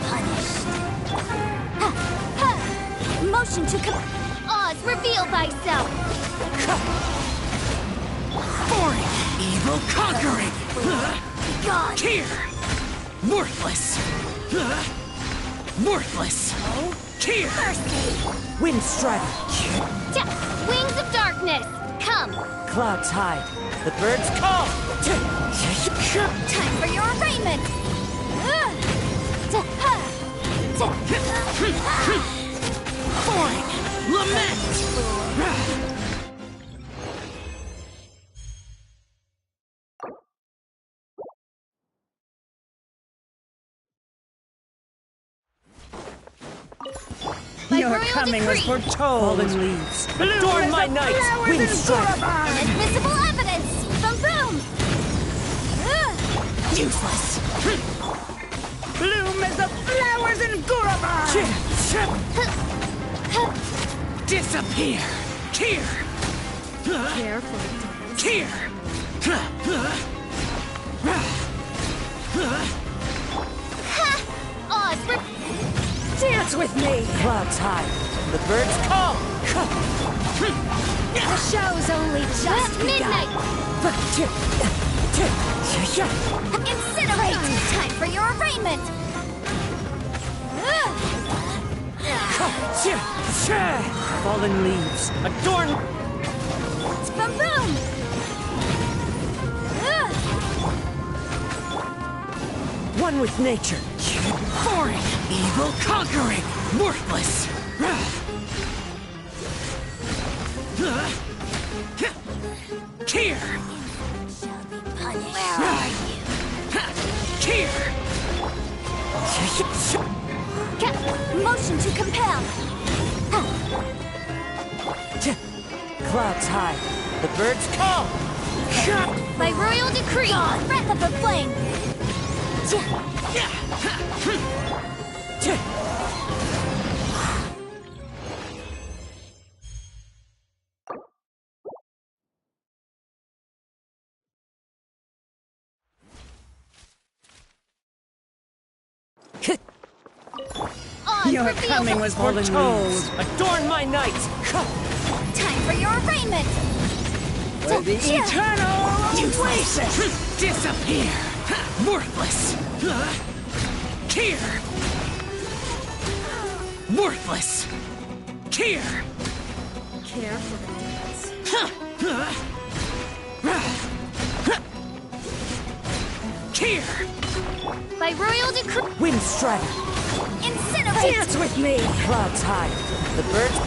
Punished. Motion to Oz, reveal thyself! Boring. Evil conquering. God! Here. Worthless. Worthless. Here. Wind strike. Wings of darkness, come! Clouds hide. The birds call. Time for your arraignment! Boring. Lament. Your coming was foretold. Fallen leaves. Bloom Adorn as my the night. flowers Wind in strike. Guraban. Invisible evidence! From boom! Useless. Bloom as the flowers in Guraban. Disappear. Here. Careful. Here. Oz, Dance with me. Clouds hide. The birds call. the show's only just midnight! Incinerate! Time for your arraignment! Fallen leaves. Adorn. From boom! One with nature. Boring. Evil conquering. Worthless. Here. Where are you? Here. Motion to compel! Clouds hide. The birds call. By royal decree, breath of the flame! Your coming was foretold. Adorn my night. Time for your arraignment! For the eternal Useless! Disappear! Worthless! Here! Worthless! Here! Care for the dance. Here! By royal decree, Wind Strider! incinerate! Dance with me! Clouds high! The birds...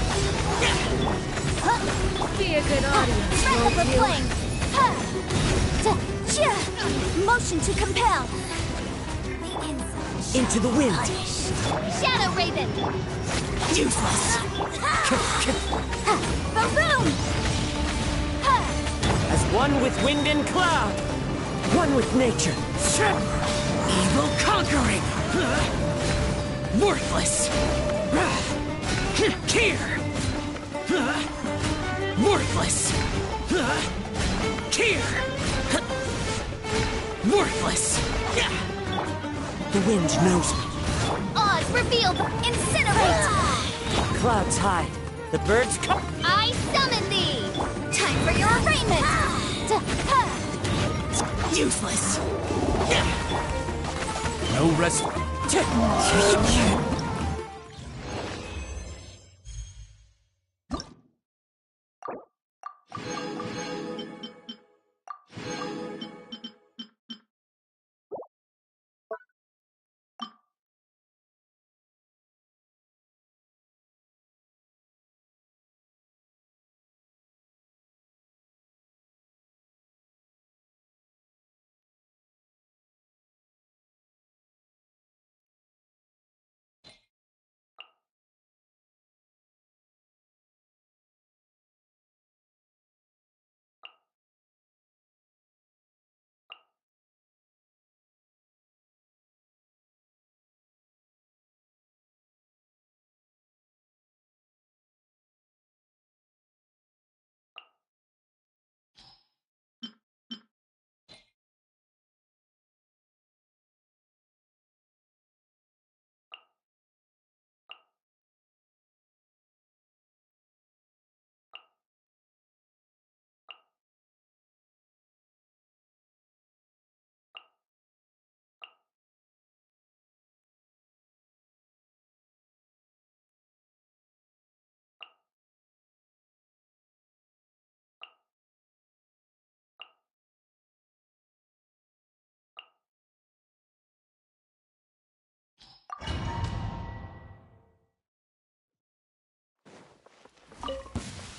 Be a good audience. Breath of the flame! Motion to compel! The inside Into the wind! Shadow Raven! Useless! Baboom! As one with wind and cloud! One with nature! Evil conquering! Worthless! Here! Worthless! Here! Worthless! The wind knows me. Oz revealed! Incinerate! Clouds hide. The birds come. I summon thee! Time for your arraignment! Useless! No rest.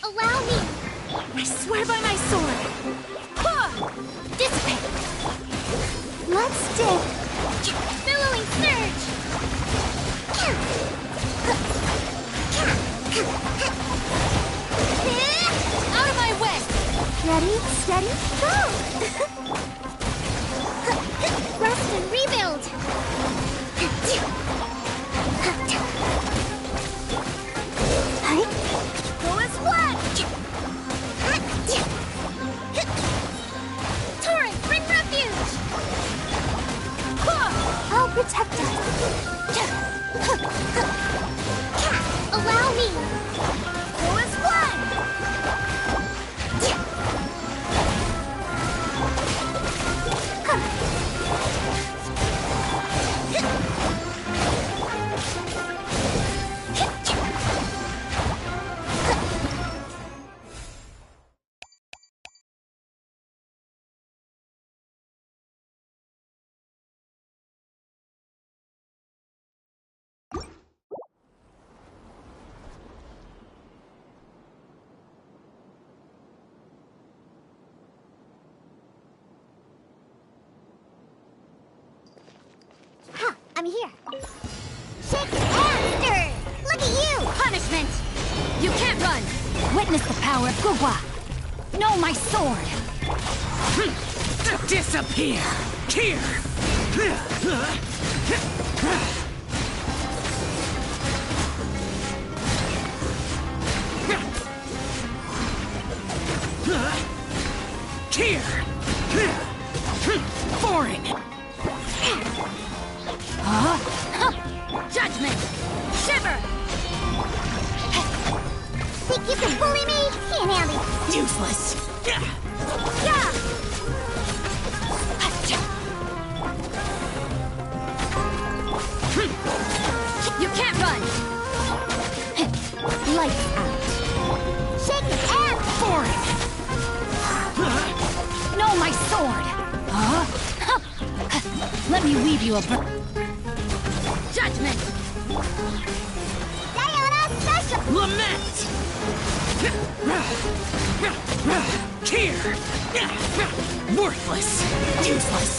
Allow me! I swear by my sword! Dissipate! Let's dig! Billowing surge! Out of my way! Ready, steady, go! Rest and rebuild! Go as one! Torrent, bring refuge! I'll protect us. Allow me! Go as one! I'm here. Shake after! Look at you! Punishment! You can't run! Witness the power of Gugwa! Know my sword! Disappear! Here! Here! Foreign! Judgment! Shiver! Think you can bully me? Useless! Yeah! You can't run! Lights out. Shake his ass! Boring! No, my sword! Huh? Let me weave you a judgment! Diana special! Lament! Here! Worthless! Useless!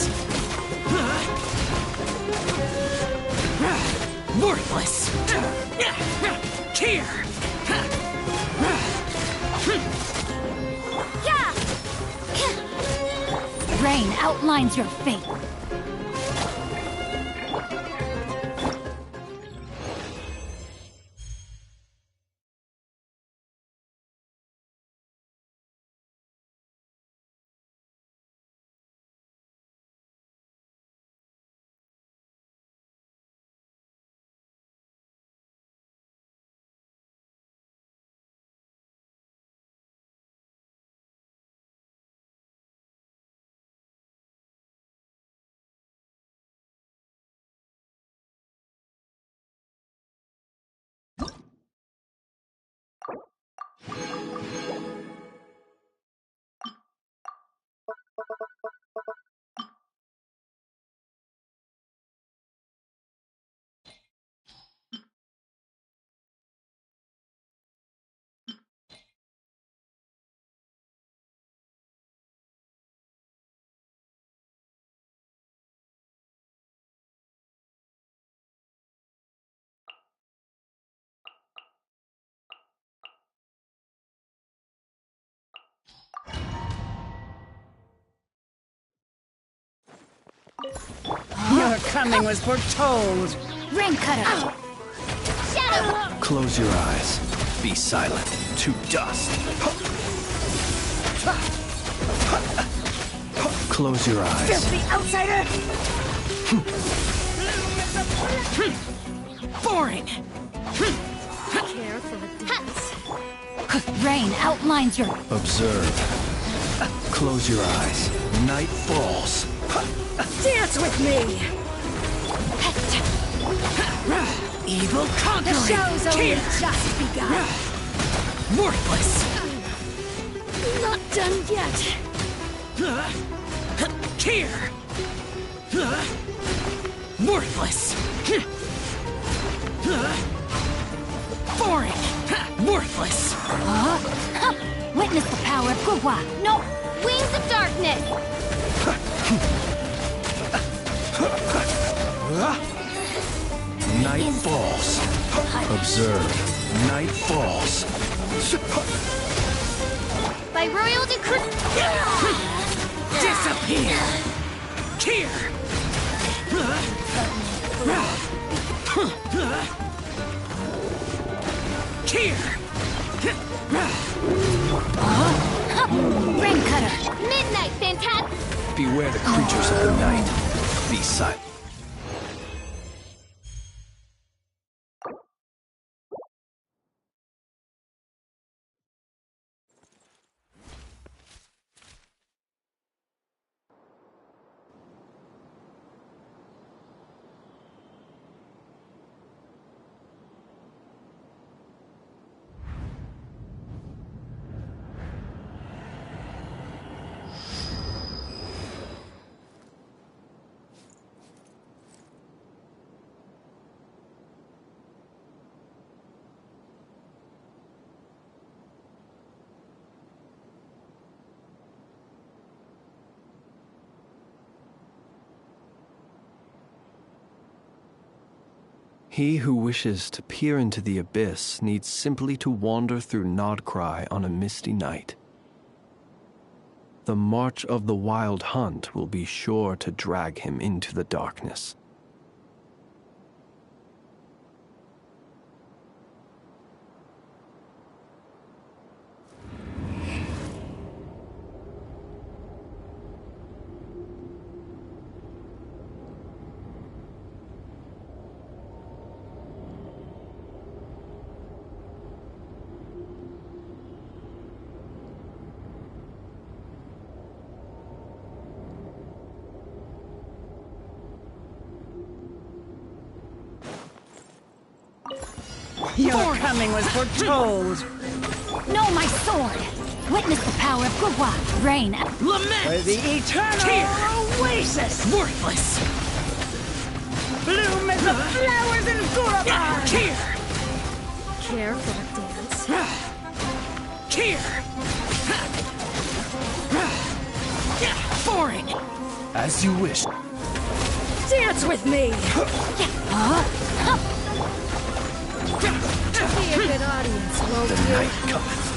Worthless! Here! Yeah! Rain outlines your fate. Your coming was foretold. Rain cutter! Shadow! Close your eyes. Be silent. To dust. Close your eyes. Filthy outsider! Boring! Care for the dance. Rain outlines your... Observe. Close your eyes. Night falls. Dance with me! Evil conquering! The show's only Here! just begun. Worthless! Not done yet. Here! Worthless! Boring! Worthless! Witness the power of Gugwa. No! Wings of darkness! Night falls. Observe. Night falls. By royal decree... Disappear! Here! Here! Rain cutter! Midnight, fantastic! Beware the creatures of the night. Be silent. He who wishes to peer into the abyss needs simply to wander through Nodcry on a misty night. The march of the wild hunt will be sure to drag him into the darkness. Your coming was foretold. No, my sword! Witness the power of Gugwa, Rain, Lament! For the eternal Tear! oasis! Worthless! Bloom as the flowers in Gulabar! Tear! Care for a dance? Tear! Foreign! As you wish. Dance with me! Be a good audience, won't The you? night cometh.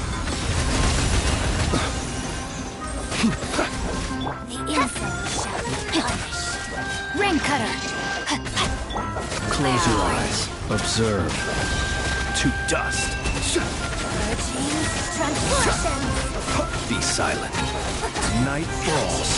The insult shall be punished. Rain cutter! Close your eyes. Observe. To dust. Transformation! Be silent. Night falls.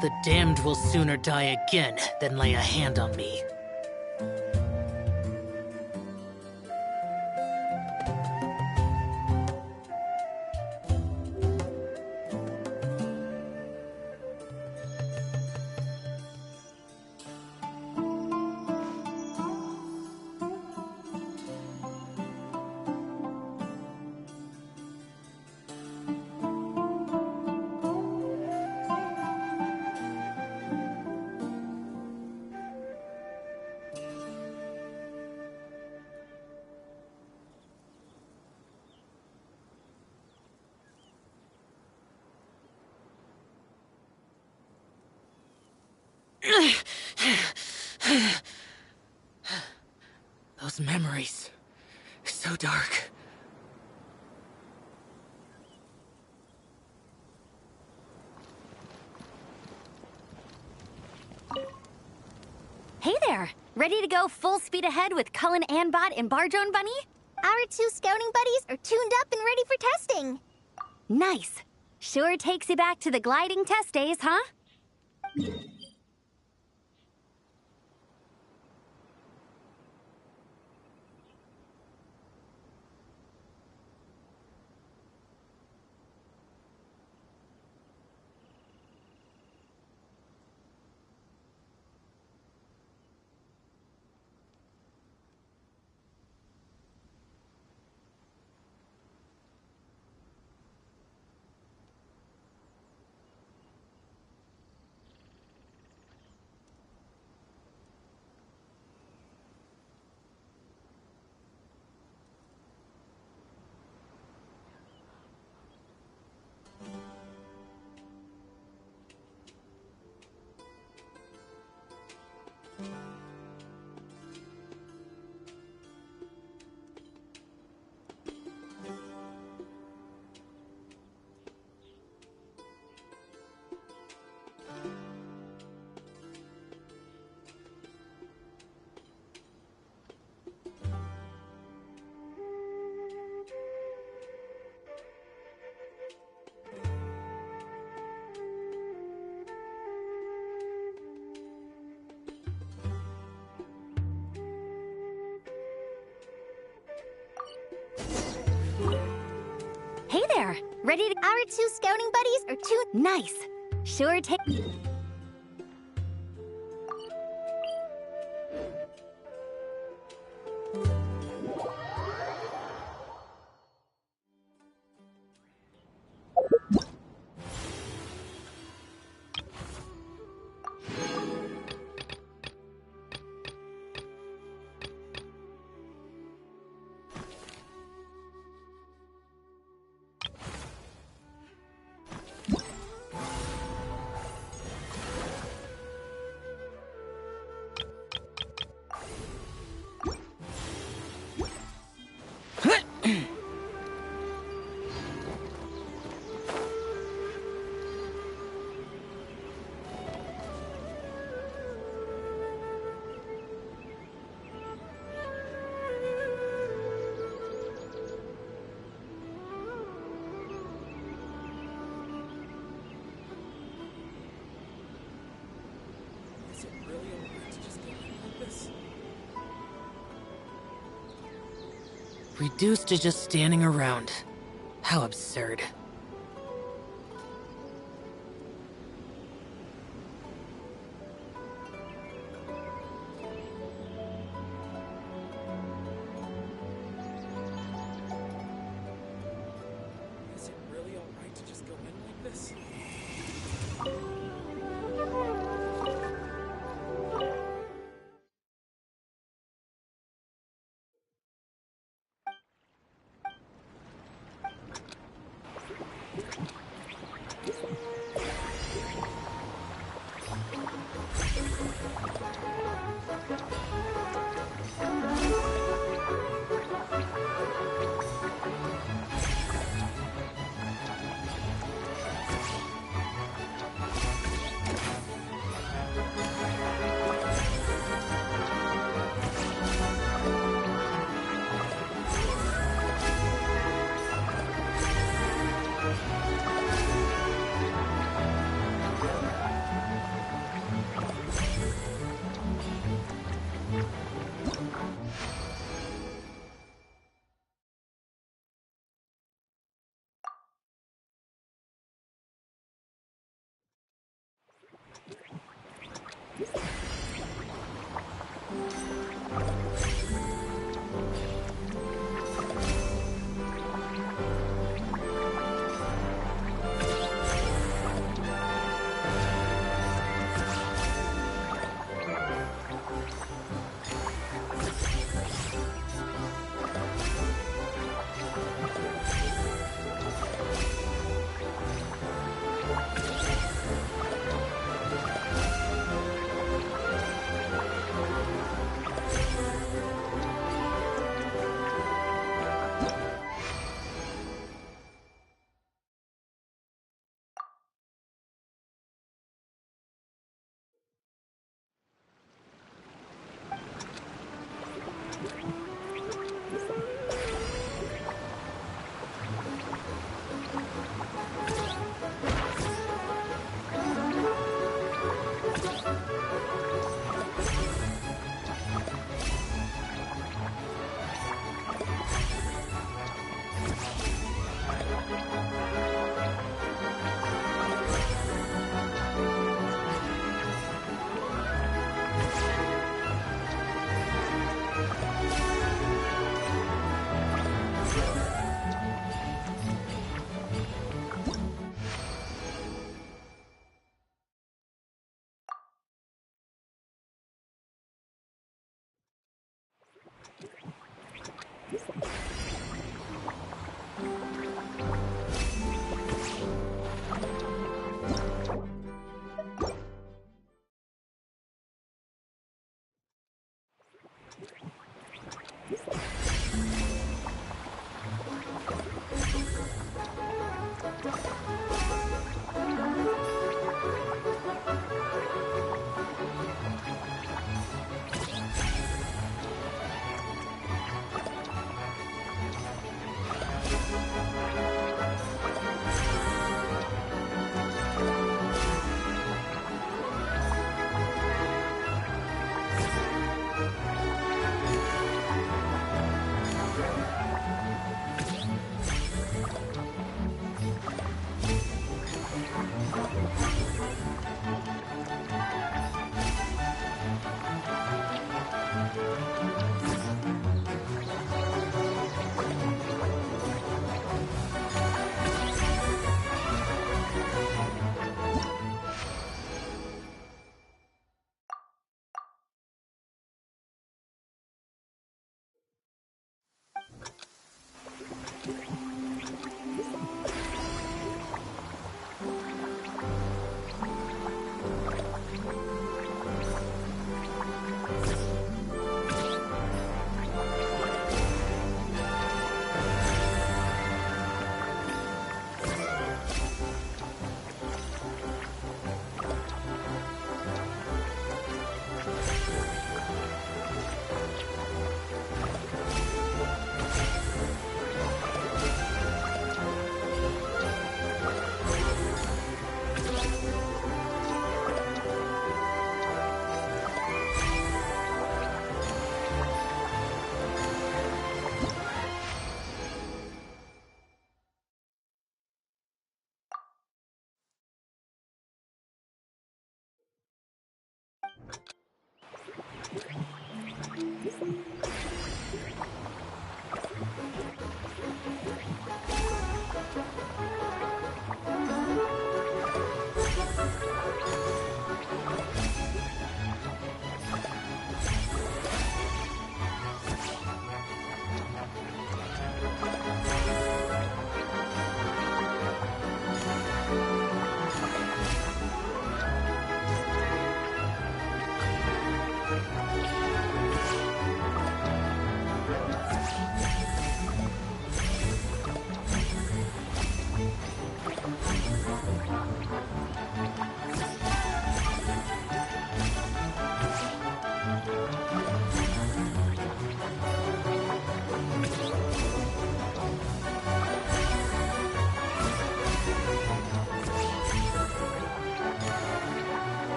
The damned will sooner die again than lay a hand on me. Those memories. So dark. Hey there! Ready to go full speed ahead with Cullen Anbot and Bardrone Bunny? Our 2 scouting buddies are tuned up and ready for testing. Nice. Sure takes you back to the gliding test days, huh? Hey there! Ready to... Our 2 scouting buddies are tuned... Nice. Sure take... this? Reduced to just standing around. How absurd. Is it really alright to just go in like this?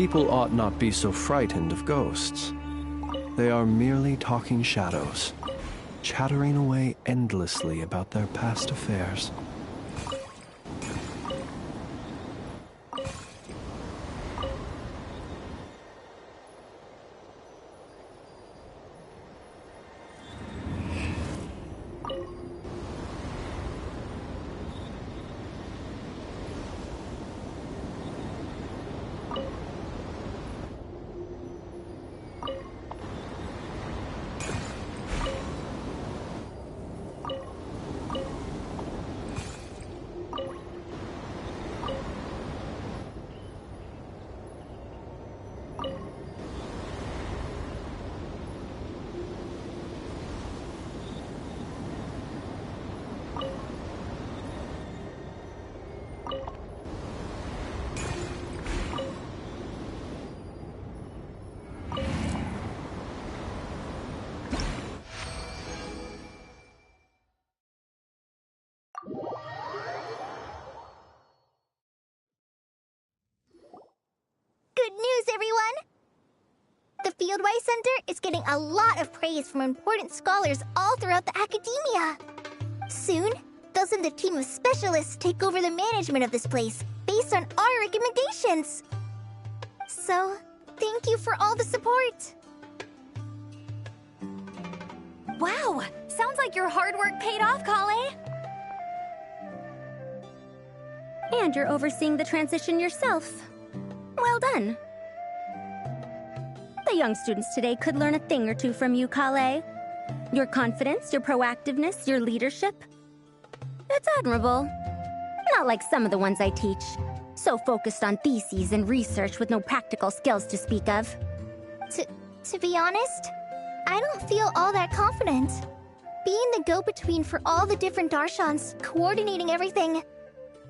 People ought not be so frightened of ghosts. They are merely talking shadows, chattering away endlessly about their past affairs. Fieldwise Center is getting a lot of praise from important scholars all throughout the academia. Soon, they'll send a team of specialists to take over the management of this place based on our recommendations. So, thank you for all the support. Wow, sounds like your hard work paid off, Kale. And you're overseeing the transition yourself. Well done. The young students today could learn a thing or two from you, Kale. Your confidence, your proactiveness, your leadership. It's admirable. Not like some of the ones I teach. So focused on theses and research with no practical skills to speak of. To be honest, I don't feel all that confident. Being the go-between for all the different Darshans, coordinating everything,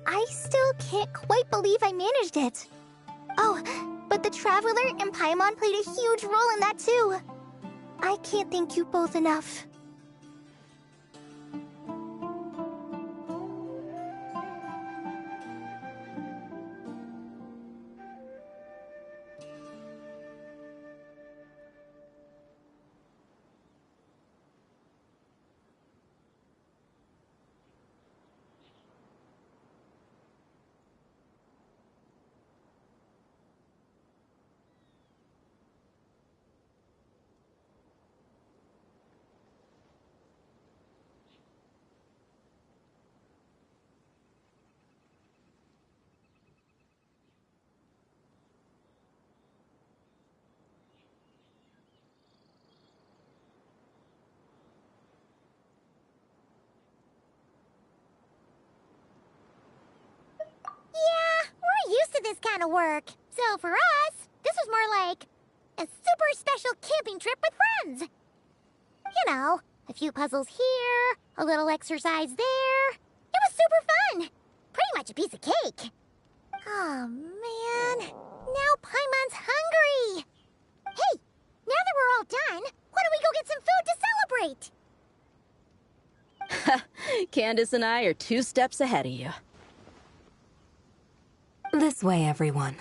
I still can't quite believe I managed it. Oh, but the Traveler and Paimon played a huge role in that too. I can't thank you both enough. Yeah, we're used to this kind of work. So for us, this was more like a super special camping trip with friends. You know, a few puzzles here, a little exercise there. It was super fun. Pretty much a piece of cake. Oh, man. Now Paimon's hungry. Hey, now that we're all done, why don't we go get some food to celebrate? Candace and I are 2 steps ahead of you. This way, everyone.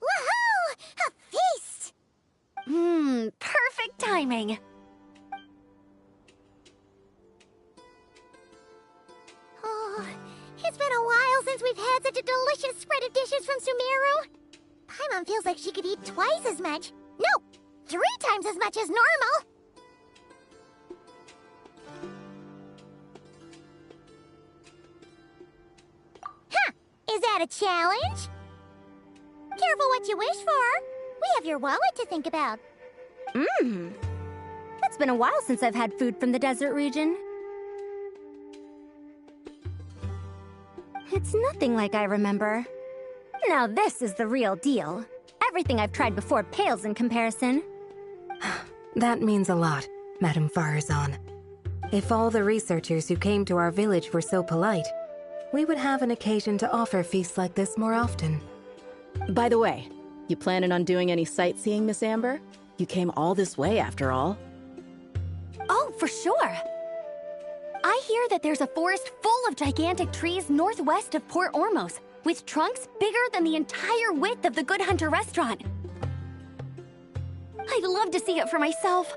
Woohoo! A feast! Perfect timing. Oh, it's been a while since we've had such a delicious spread of dishes from Sumeru. Paimon feels like she could eat twice as much. No, 3 times as much as normal. Huh, is that a challenge? Careful what you wish for. We have your wallet to think about. It's been a while since I've had food from the desert region. It's nothing like I remember. Now this is the real deal. Everything I've tried before pales in comparison. That means a lot, Madame Farazan. If all the researchers who came to our village were so polite, we would have an occasion to offer feasts like this more often. By the way, you planning on doing any sightseeing, Miss Amber? You came all this way after all. Oh, for sure. I hear that there's a forest full of gigantic trees northwest of Port Ormos, with trunks bigger than the entire width of the Good Hunter restaurant. I'd love to see it for myself.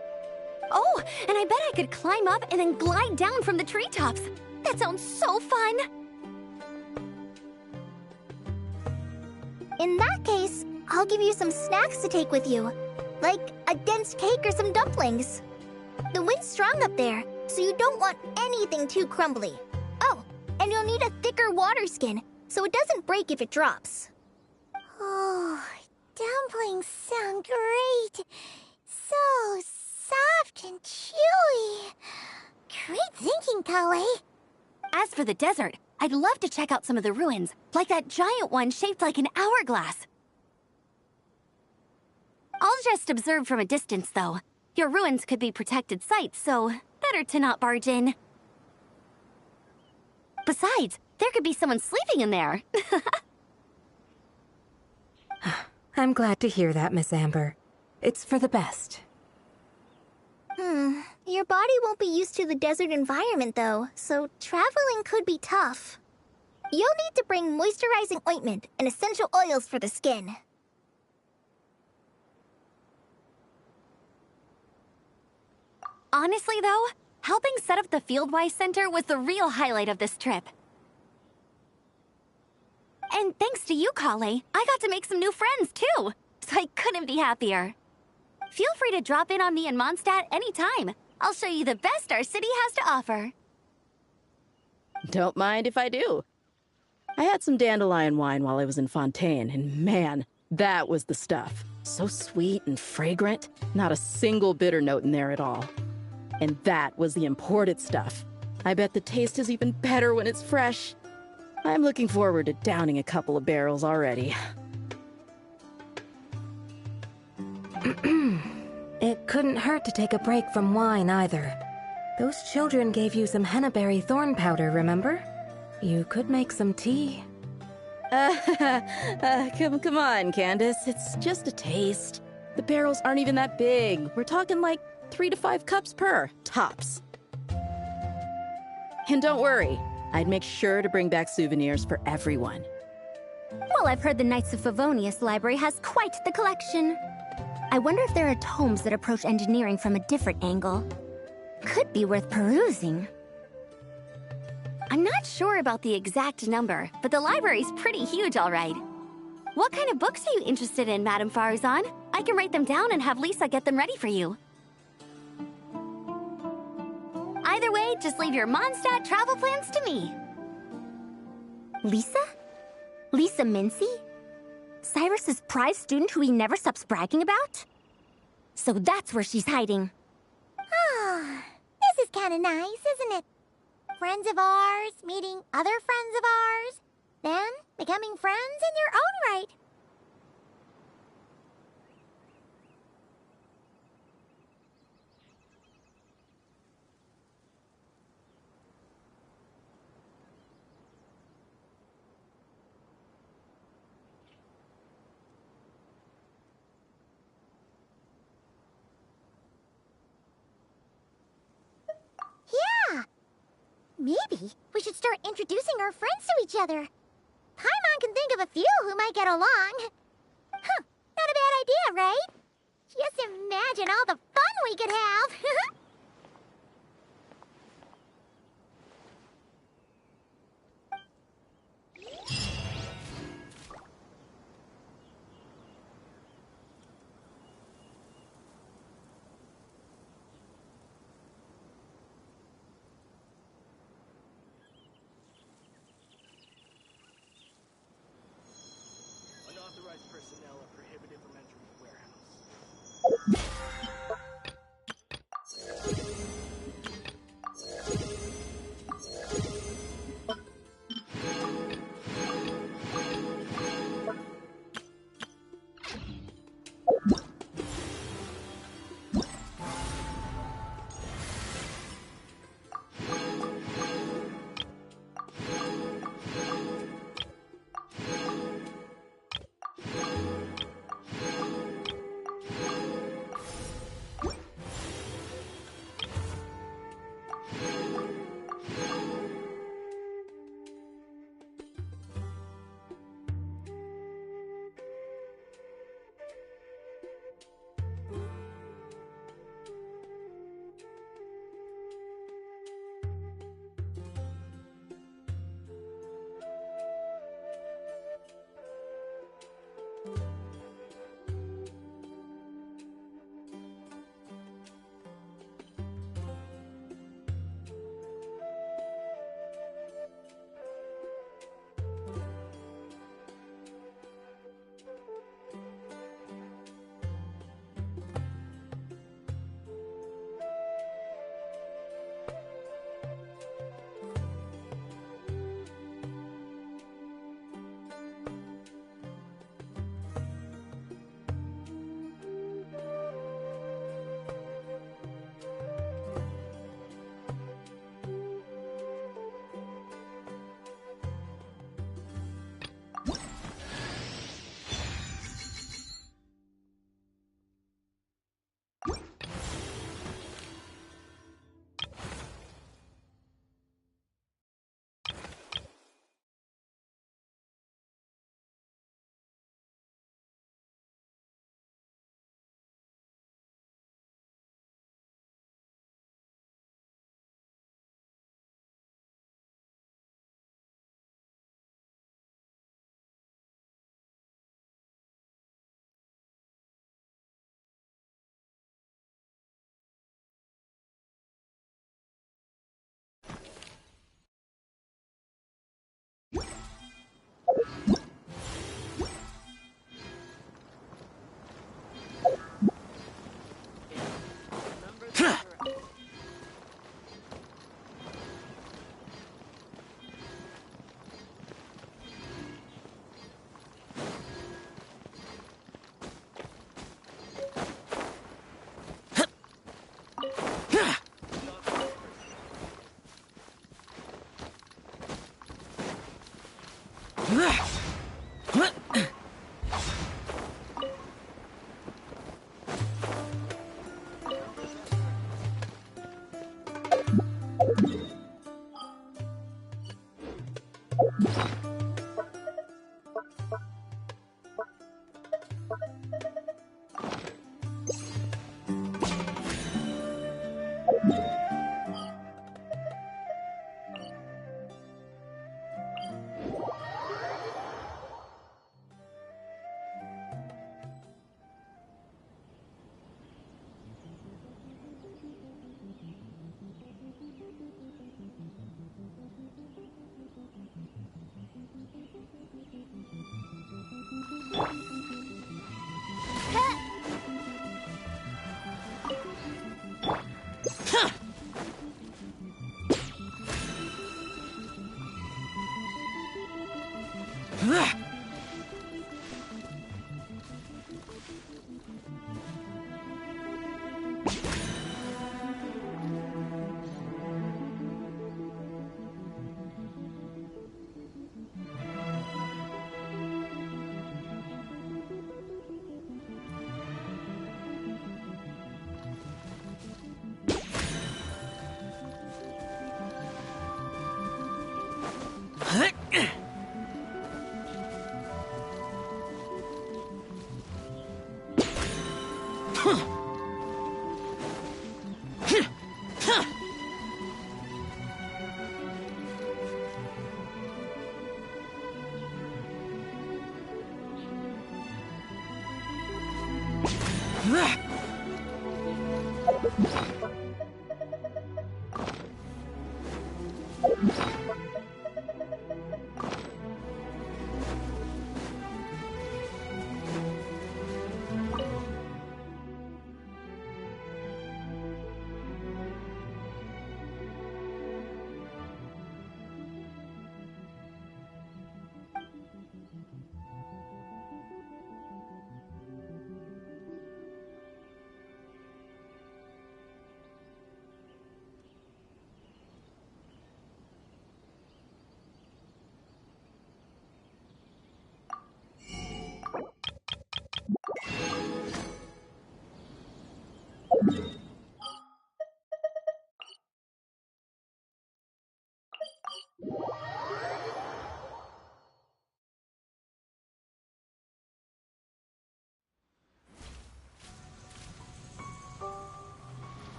Oh, and I bet I could climb up and then glide down from the treetops. That sounds so fun. In that case, I'll give you some snacks to take with you. Like a dense cake or some dumplings. The wind's strong up there, so you don't want anything too crumbly. Oh, and you'll need a thicker water skin, so it doesn't break if it drops. Oh, dumplings sound great. So soft and chewy. Great thinking, Kale. As for the desert, I'd love to check out some of the ruins, like that giant one shaped like an hourglass. I'll just observe from a distance, though. Your ruins could be protected sites, so better to not barge in. Besides, there could be someone sleeping in there. I'm glad to hear that, Miss Amber. It's for the best. Your body won't be used to the desert environment, though, so traveling could be tough. You'll need to bring moisturizing ointment and essential oils for the skin. Honestly, though, helping set up the Fieldwise Center was the real highlight of this trip. And thanks to you, Kale, I got to make some new friends, too. So I couldn't be happier. Feel free to drop in on me in Mondstadt anytime. I'll show you the best our city has to offer. Don't mind if I do. I had some dandelion wine while I was in Fontaine, and man, that was the stuff. So sweet and fragrant, not a single bitter note in there at all. And that was the imported stuff. I bet the taste is even better when it's fresh. I'm looking forward to downing a couple of barrels already. It couldn't hurt to take a break from wine either. Those children gave you some hennaberry thorn powder, remember? You could make some tea. Come on, Candace. It's just a taste. The barrels aren't even that big. We're talking like 3 to 5 cups per, tops. And don't worry, I'd make sure to bring back souvenirs for everyone. Well, I've heard the Knights of Favonius Library has quite the collection. I wonder if there are tomes that approach engineering from a different angle. Could be worth perusing. I'm not sure about the exact number, but the library's pretty huge, all right. What kind of books are you interested in, Madame Faruzan? I can write them down and have Lisa get them ready for you. Either way, just leave your Mondstadt travel plans to me. Lisa? Lisa Mincy? Cyrus's prize student who he never stops bragging about? So that's where she's hiding. Ah, this is kind of nice, isn't it? Friends of ours meeting other friends of ours, then becoming friends in your own right. Yeah! Maybe we should start introducing our friends to each other. Paimon can think of a few who might get along. Huh, not a bad idea, right? Just imagine all the fun we could have. Unauthorized personnel are prohibited from entering the warehouse.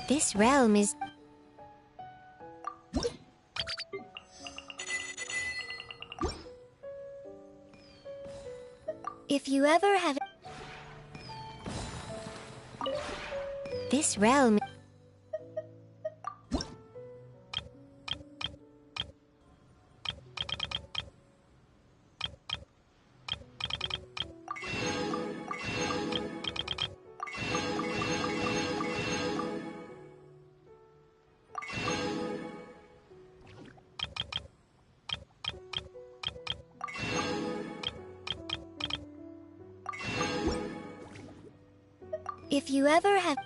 This realm is... If you ever have... This realm... If you ever have...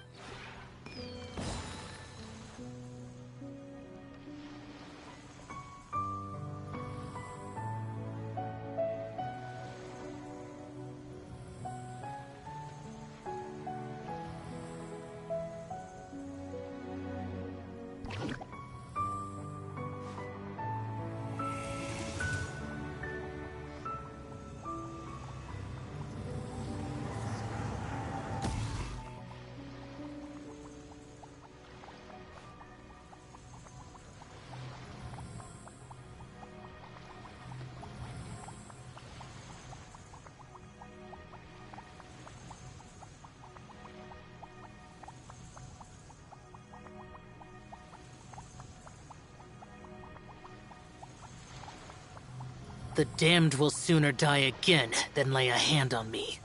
The damned will sooner die again than lay a hand on me.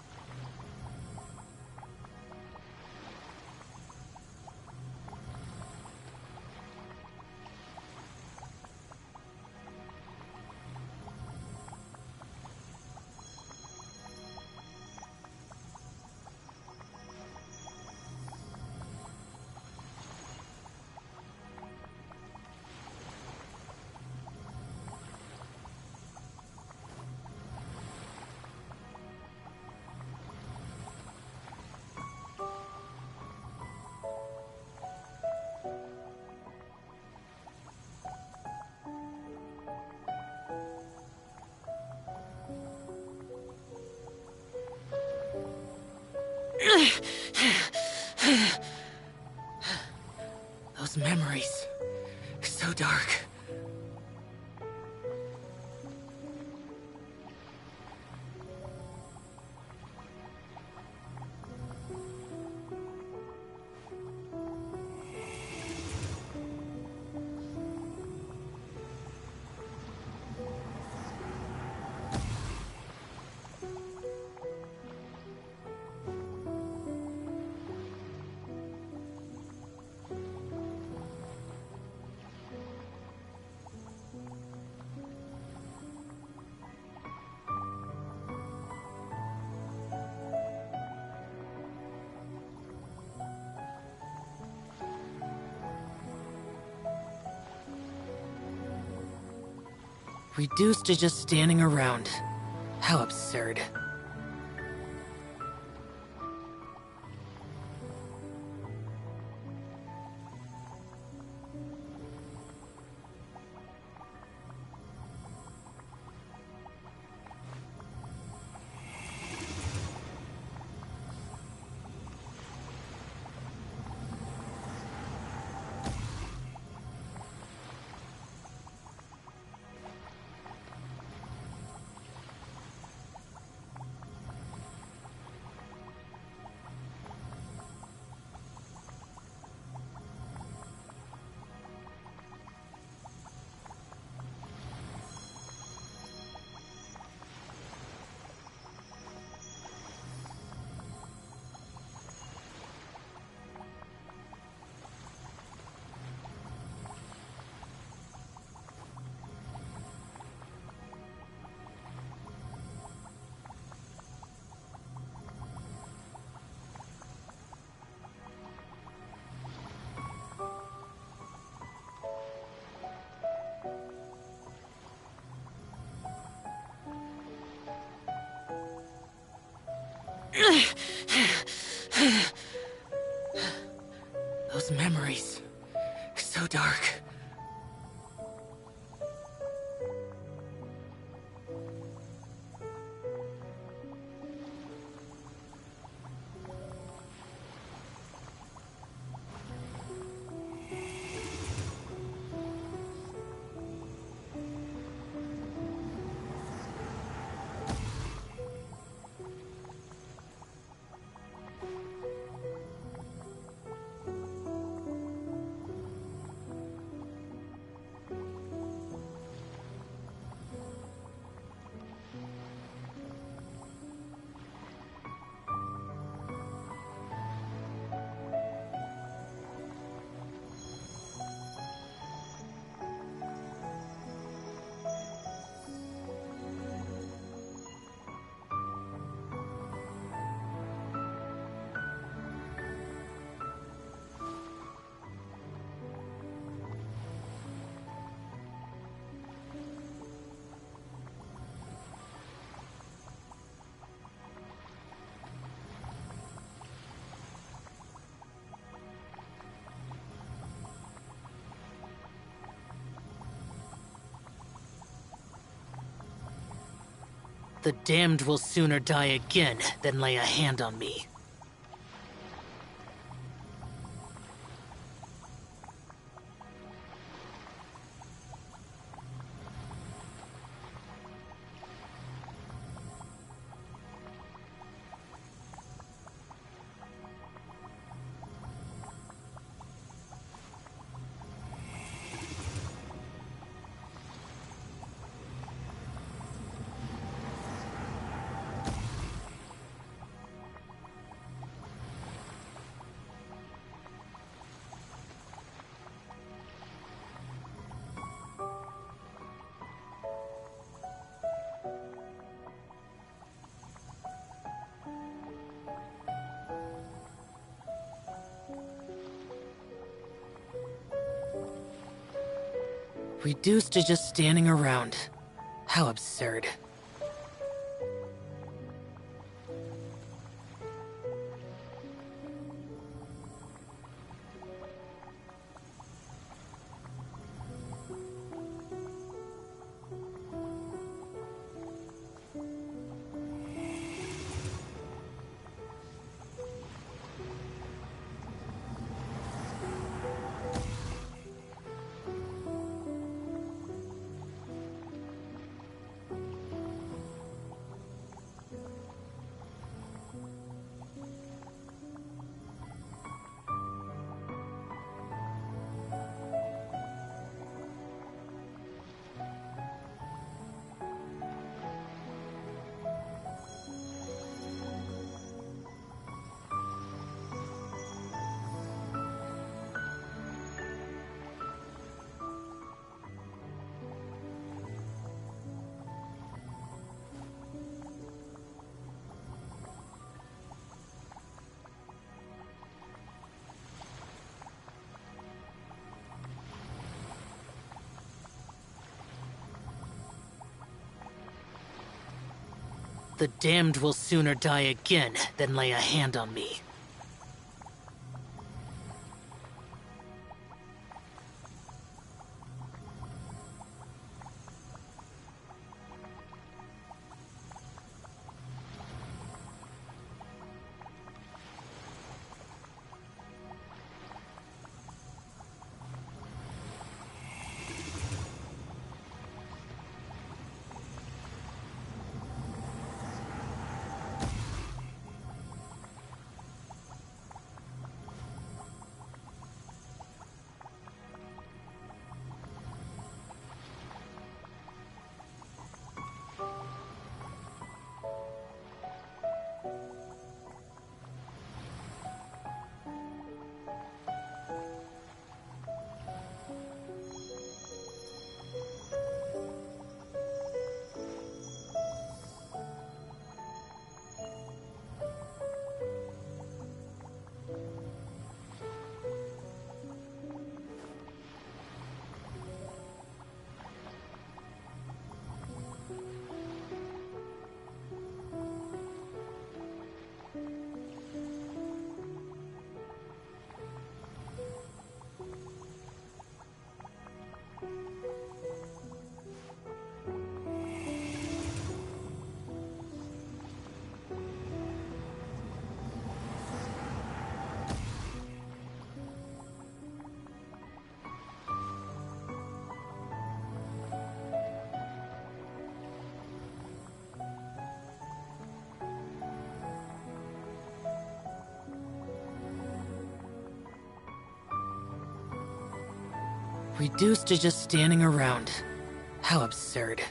Those memories. So dark. Reduced to just standing around. How absurd. Those memories. So dark. The damned will sooner die again than lay a hand on me. Reduced to just standing around. How absurd. The damned will sooner die again than lay a hand on me. Reduced to just standing around. How absurd.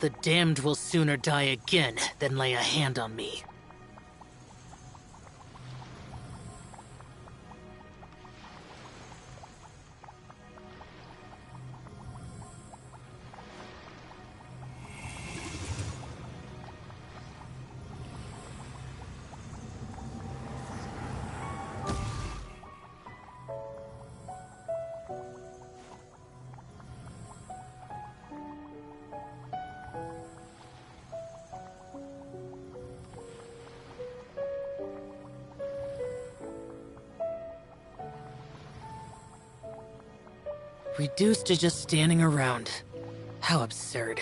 The damned will sooner die again than lay a hand on me. Reduced to just standing around. How absurd.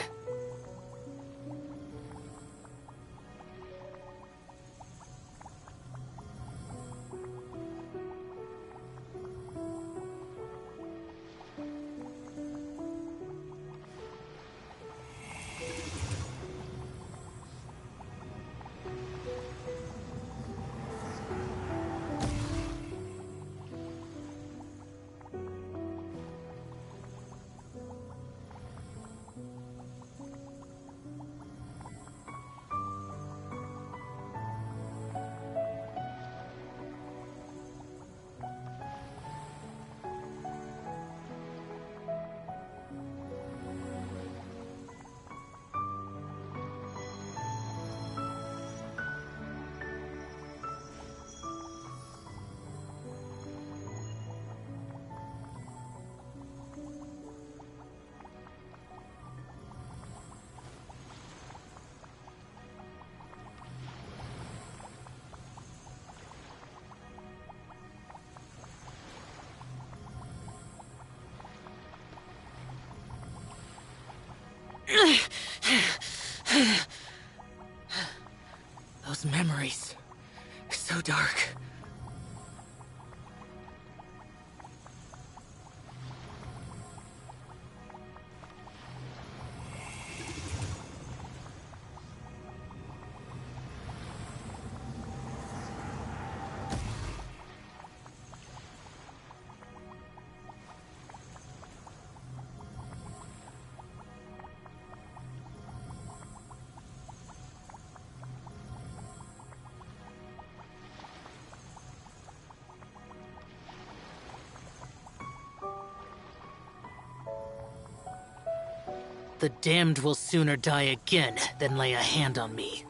Those memories are so dark. The damned will sooner die again than lay a hand on me.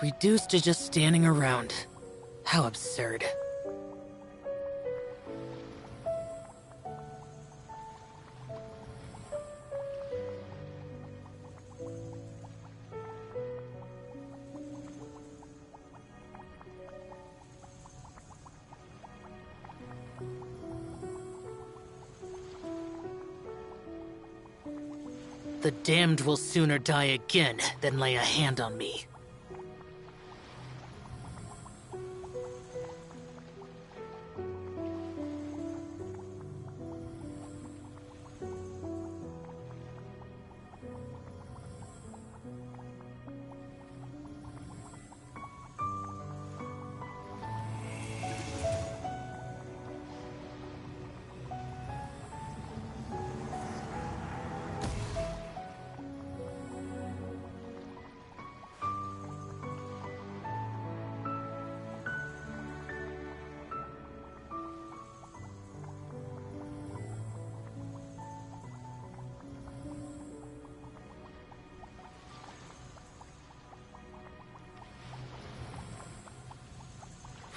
Reduced to just standing around. How absurd. The damned will sooner die again than lay a hand on me.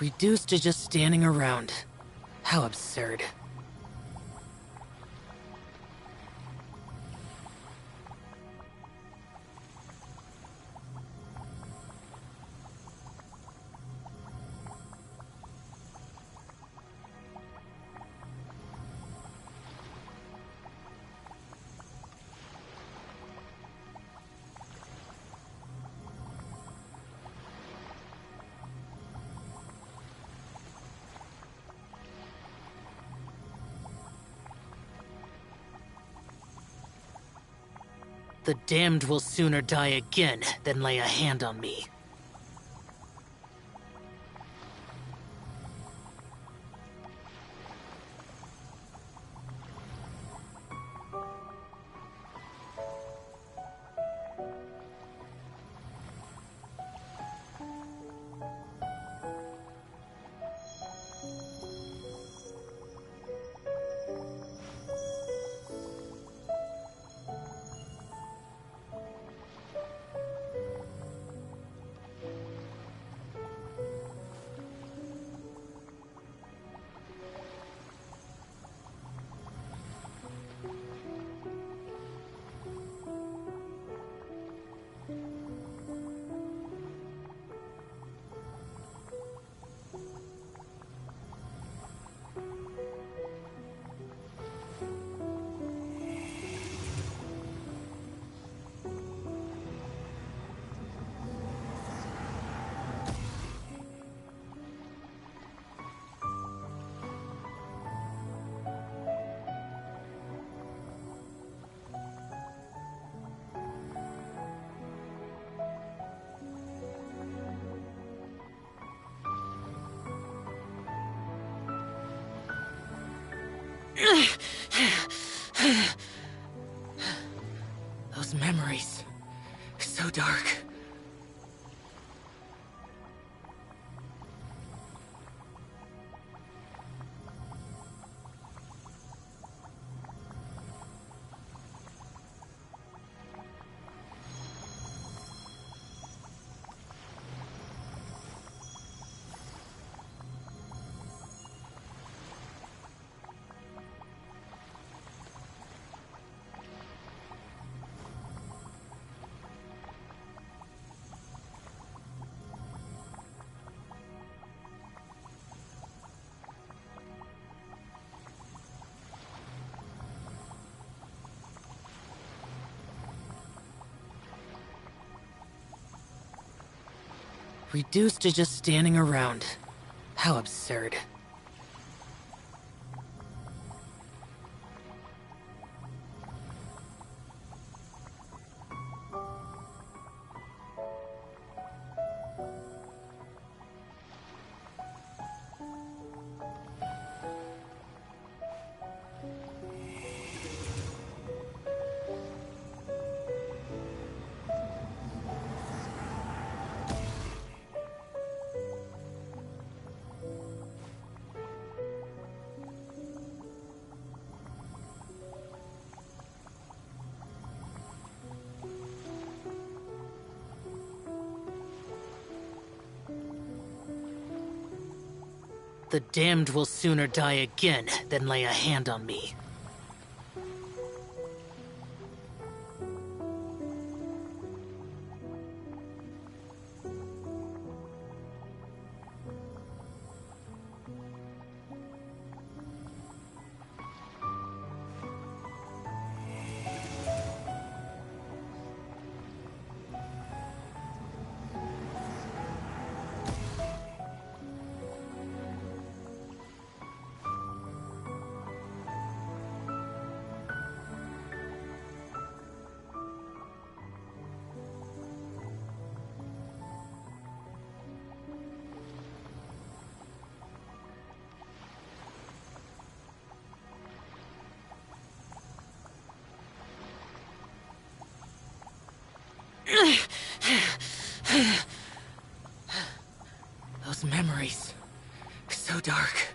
Reduced to just standing around. How absurd. The damned will sooner die again than lay a hand on me. Those memories. So dark. Reduced to just standing around. How absurd. The damned will sooner die again than lay a hand on me. Those memories. So dark.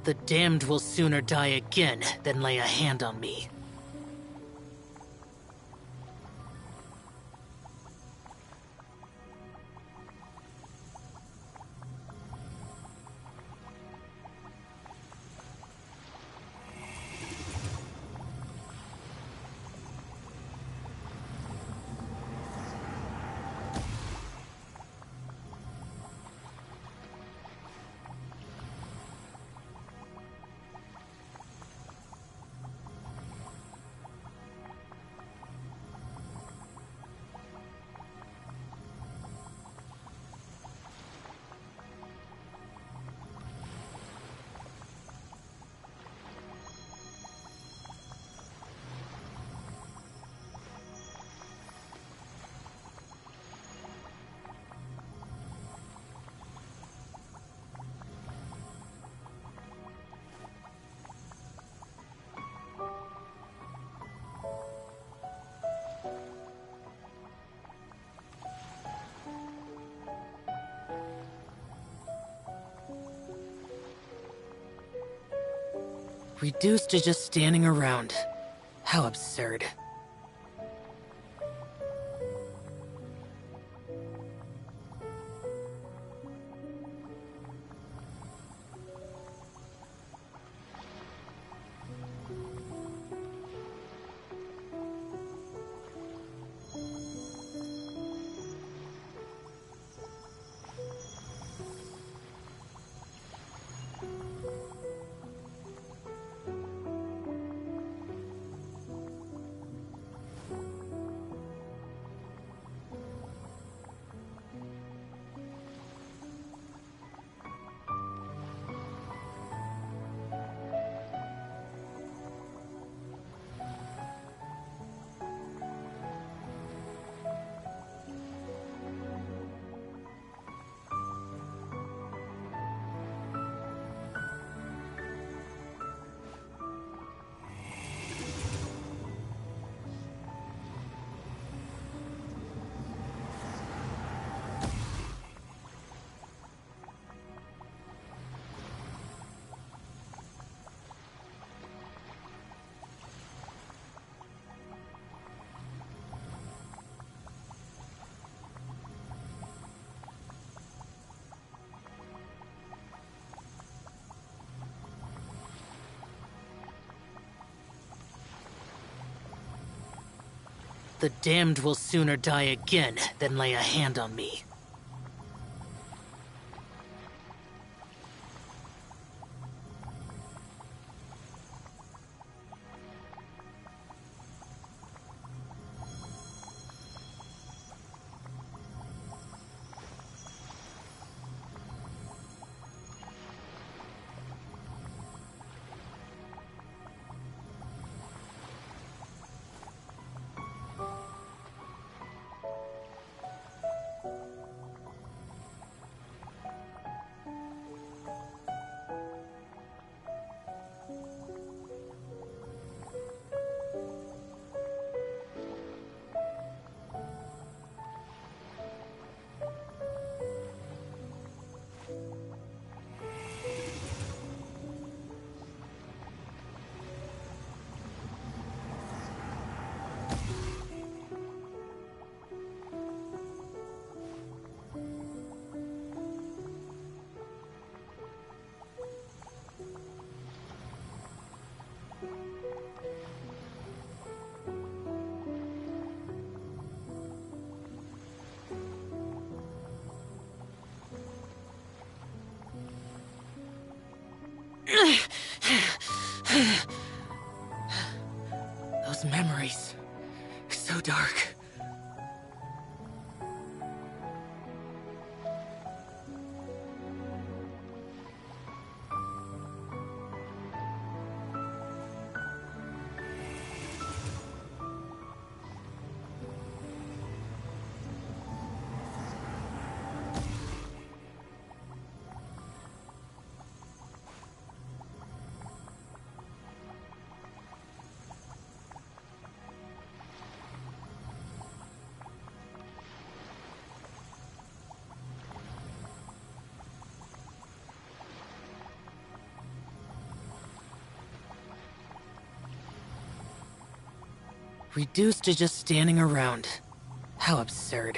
The damned will sooner die again than lay a hand on me. Reduced to just standing around. How absurd. The damned will sooner die again than lay a hand on me. Those memories. So dark. Reduced to just standing around. How absurd.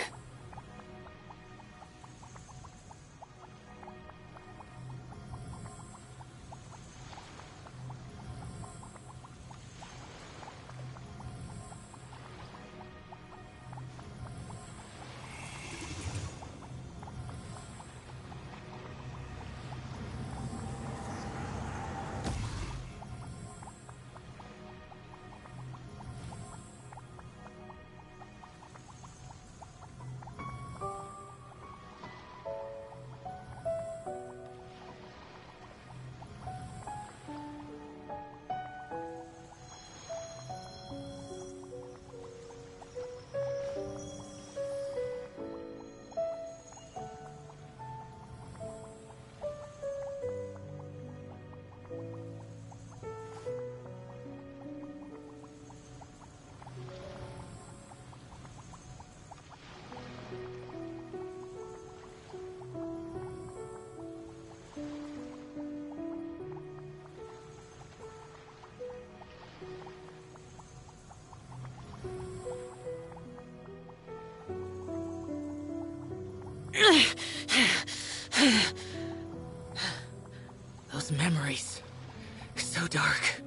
Those memories. So dark.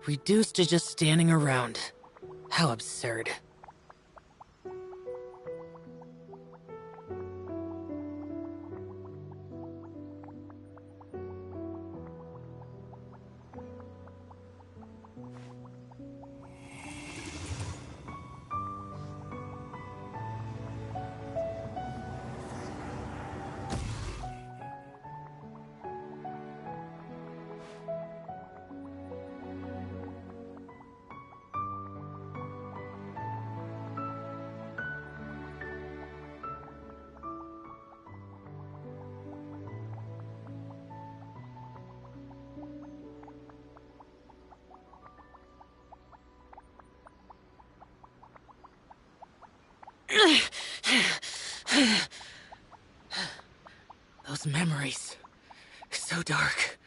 Reduced to just standing around. How absurd. Those memories. So dark.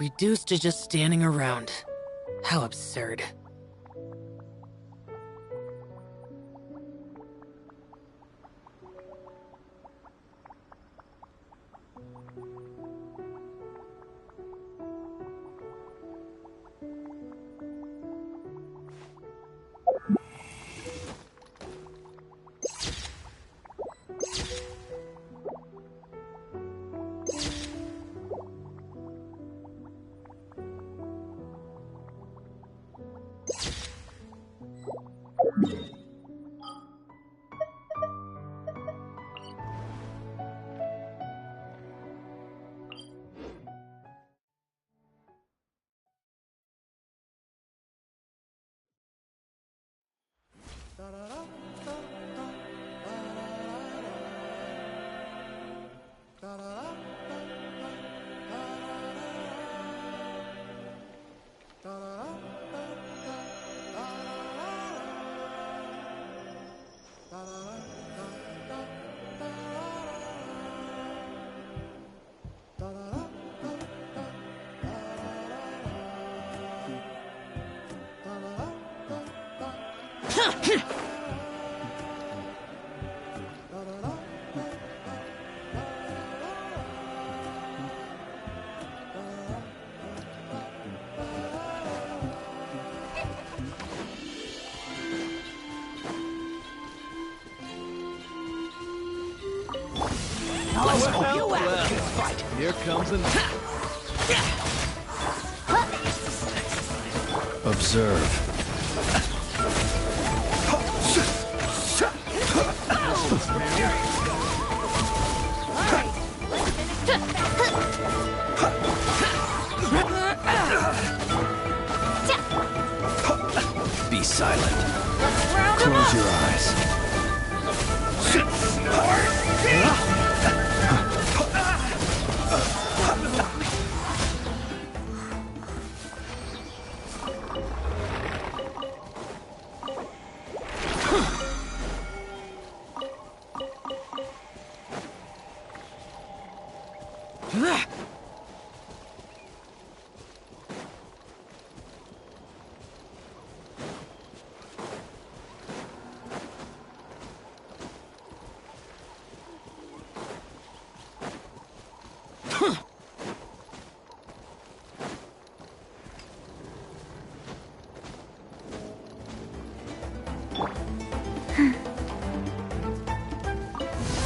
Reduced to just standing around. How absurd. Let's hope you have a good fight. Here comes an... Observe. Be silent. Close your eyes.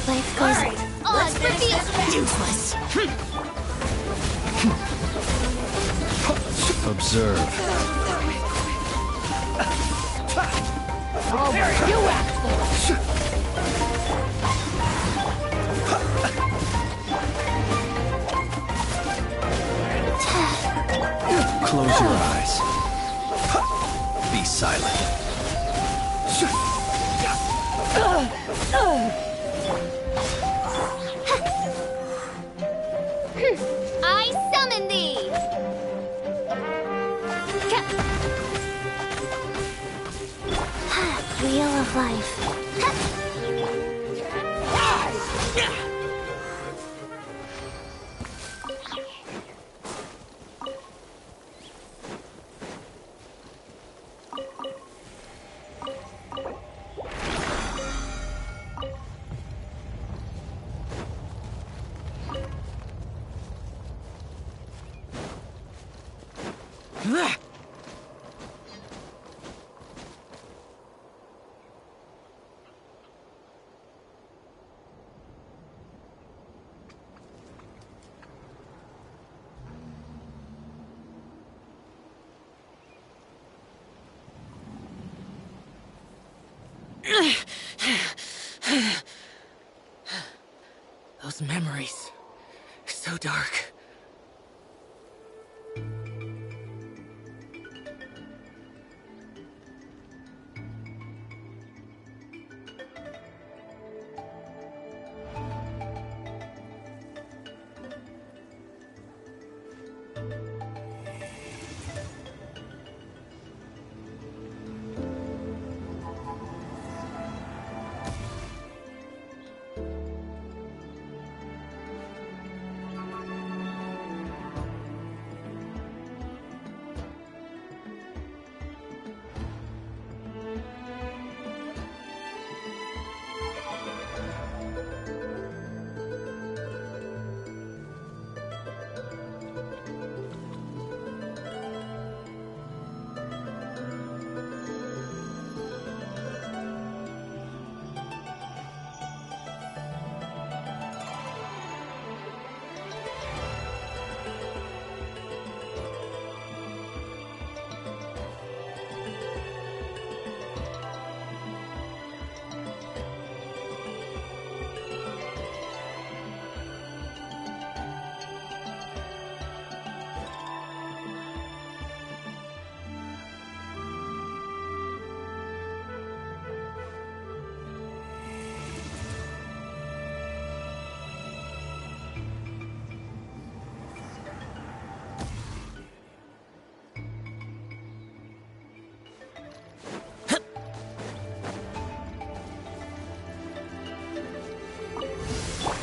Life goes on for the Useless. Observe. You act Close your eyes. Be silent. I summon thee! Wheel of life. Those memories. So dark.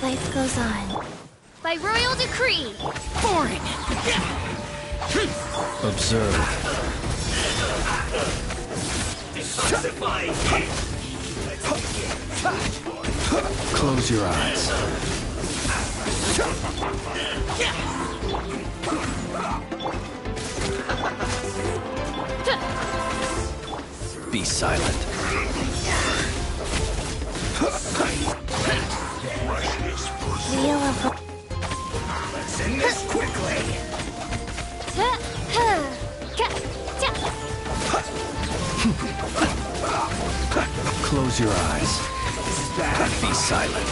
Life goes on. By royal decree! Boring! Observe. Close your eyes. Be silent. Wheel of... Let's end this quickly! Close your eyes. Be silent.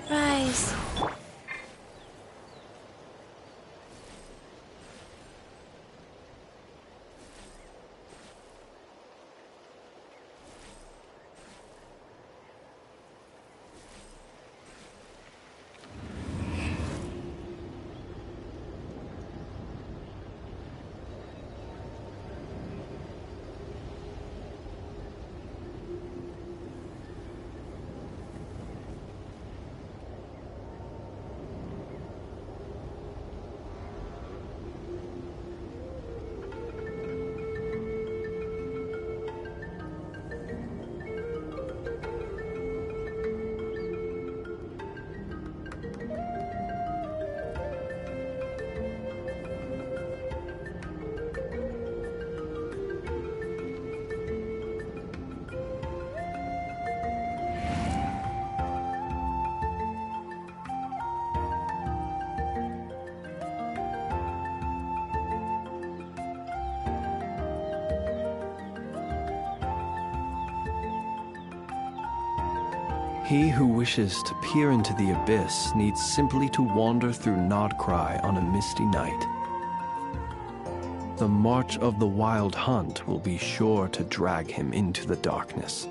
Rise. He who wishes to peer into the abyss needs simply to wander through Nodcry on a misty night. The march of the wild hunt will be sure to drag him into the darkness.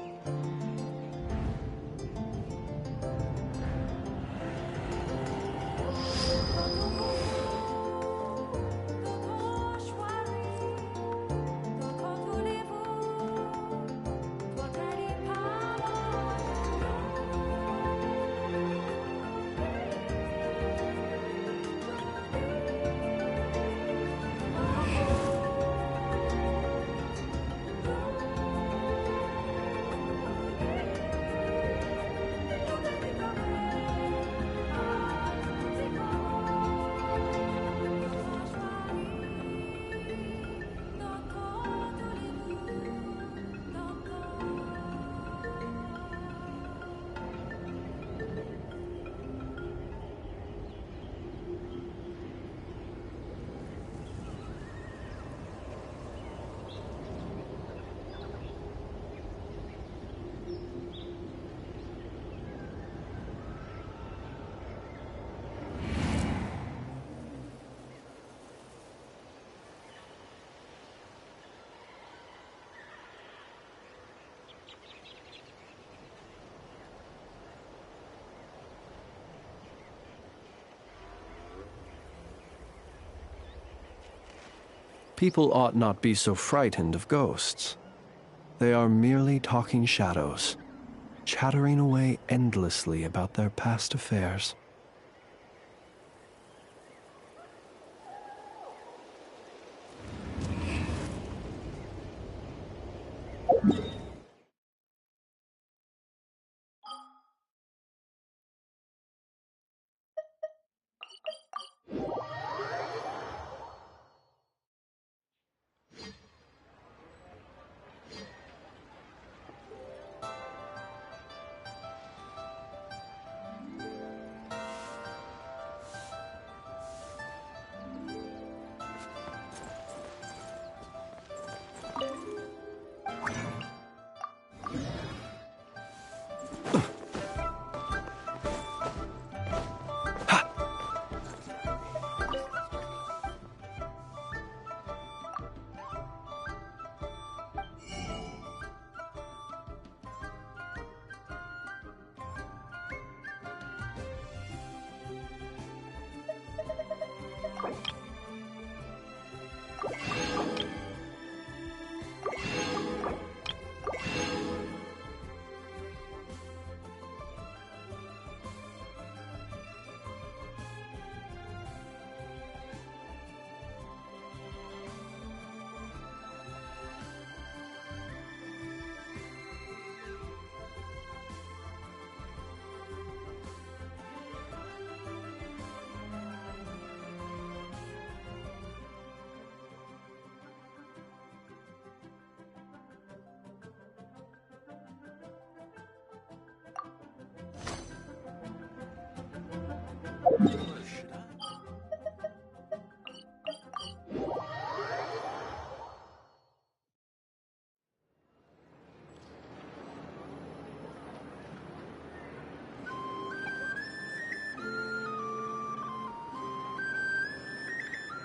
People ought not be so frightened of ghosts. They are merely talking shadows, chattering away endlessly about their past affairs.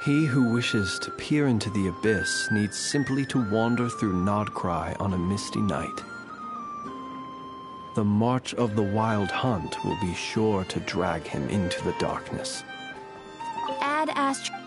He who wishes to peer into the abyss needs simply to wander through Nodcry on a misty night. The march of the wild hunt will be sure to drag him into the darkness. Ad Astra.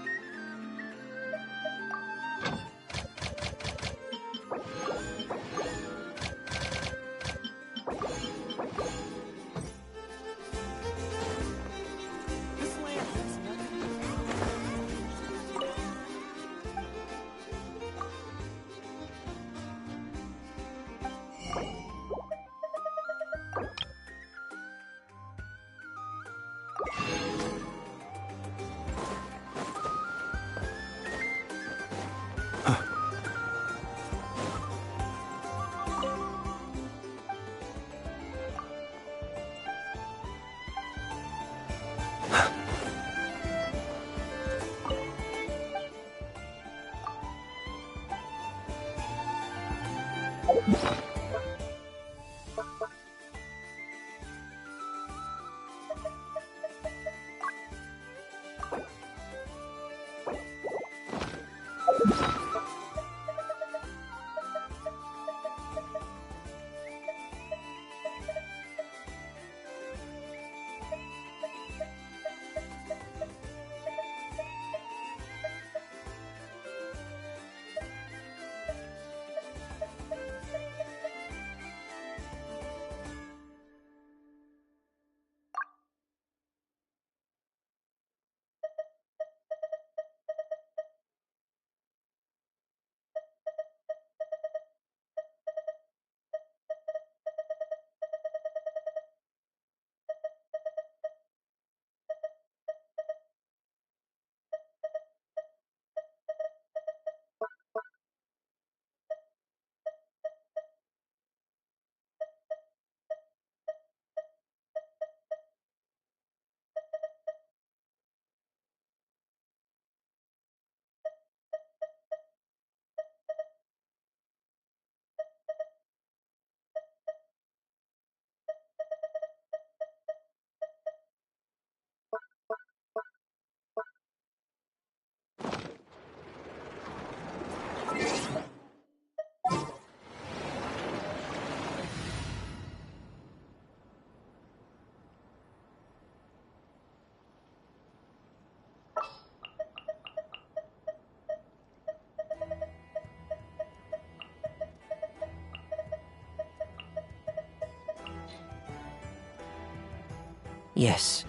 Yes.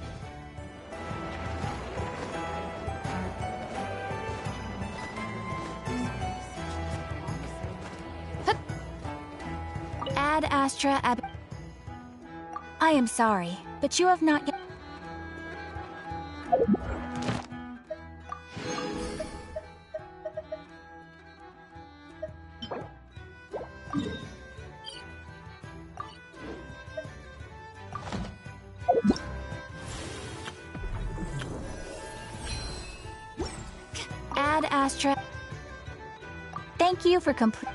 Ad Astra Ab... I am sorry, but you have not yet... Ad Astra... Thank you for complete...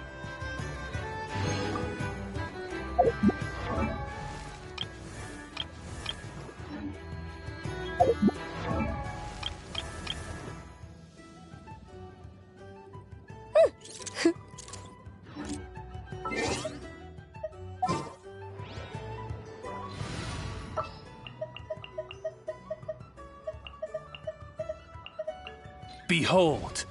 Behold!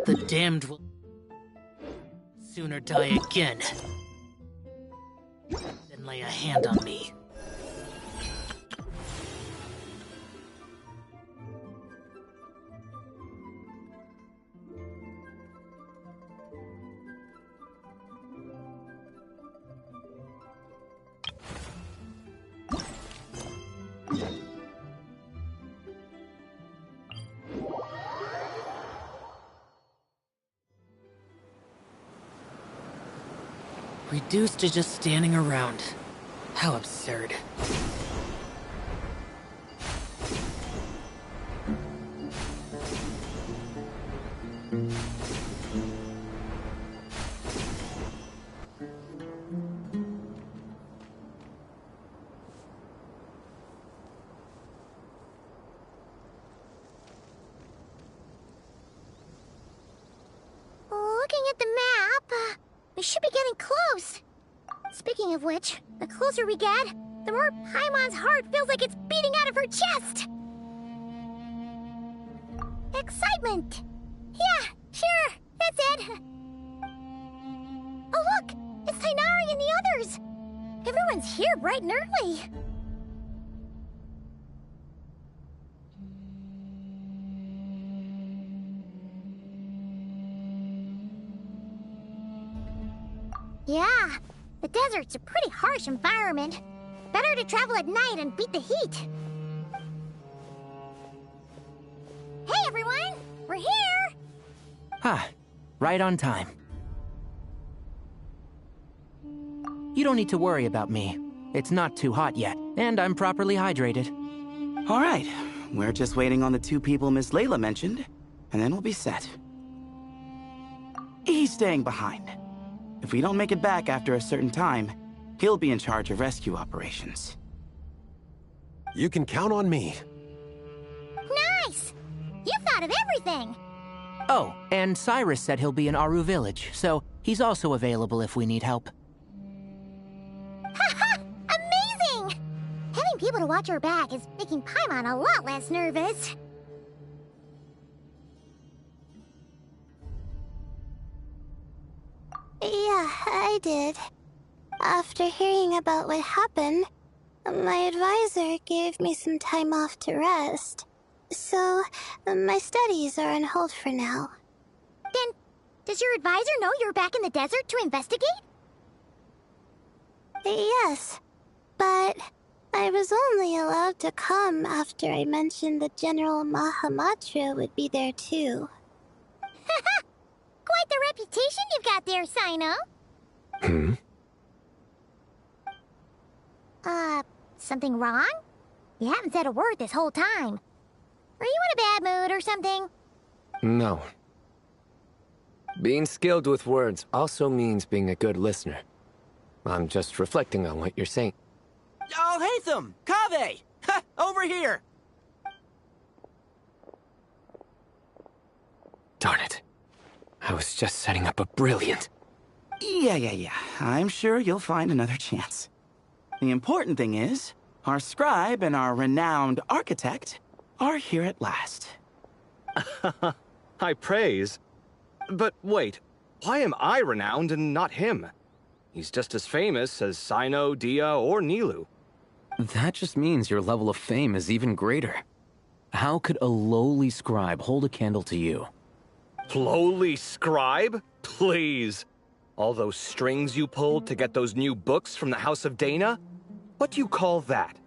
The damned will sooner die again than lay a hand on me. Reduced to just standing around. How absurd. Looking at the map, we should be getting close. Speaking of which, the closer we get, the more Paimon's heart feels like it's beating out of her chest. Excitement! Yeah, sure, that's it. Oh look, it's Tainari and the others. Everyone's here bright and early. Yeah, the desert's a pretty harsh environment. Better to travel at night and beat the heat. Hey everyone, we're here! Ah, right on time. You don't need to worry about me. It's not too hot yet, and I'm properly hydrated. All right, we're just waiting on the 2 people Miss Layla mentioned, and then we'll be set. He's staying behind. If we don't make it back after a certain time, he'll be in charge of rescue operations. You can count on me. Nice! You thought of everything! Oh, and Cyrus said he'll be in Aru Village, so he's also available if we need help. Haha! Amazing! Having people to watch our back is making Paimon a lot less nervous. Yeah, I did. After hearing about what happened, my advisor gave me some time off to rest. So, my studies are on hold for now. Then, does your advisor know you're back in the desert to investigate? Yes, but I was only allowed to come after I mentioned that General Mahamatra would be there too. Haha! Quite the reputation you've got there, Sino. Something wrong? You haven't said a word this whole time. Are you in a bad mood or something? No. Being skilled with words also means being a good listener. I'm just reflecting on what you're saying. Oh, Hatham! Kaveh! Ha! Over here! Darn it. I was just setting up a brilliant... Yeah. I'm sure you'll find another chance. The important thing is, our scribe and our renowned architect are here at last. High praise. But wait, why am I renowned and not him? He's just as famous as Sino, Dia, or Nilu. That just means your level of fame is even greater. How could a lowly scribe hold a candle to you? Lowly scribe? Please. All those strings you pulled to get those new books from the House of Dana? What do you call that?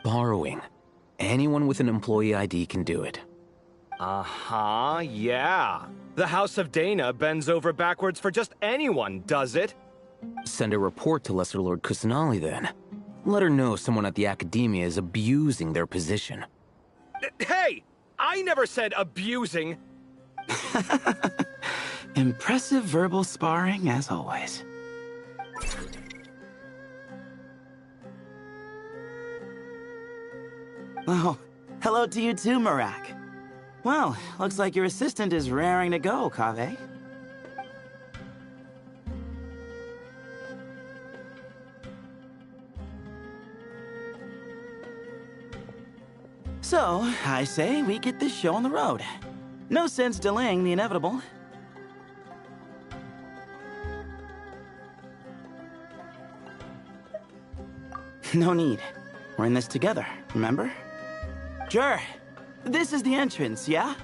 Borrowing. Anyone with an employee ID can do it. Uh-huh, yeah. The House of Dana bends over backwards for just anyone, does it? Send a report to Lesser Lord Kusanali then. Let her know someone at the Academia is abusing their position. Hey! I never said abusing! Impressive verbal sparring, as always. Oh, hello to you too, Marak. Well, looks like your assistant is raring to go, Kaveh. So, I say we get this show on the road. No sense delaying the inevitable. No need. We're in this together, remember? Sure. This is the entrance, yeah?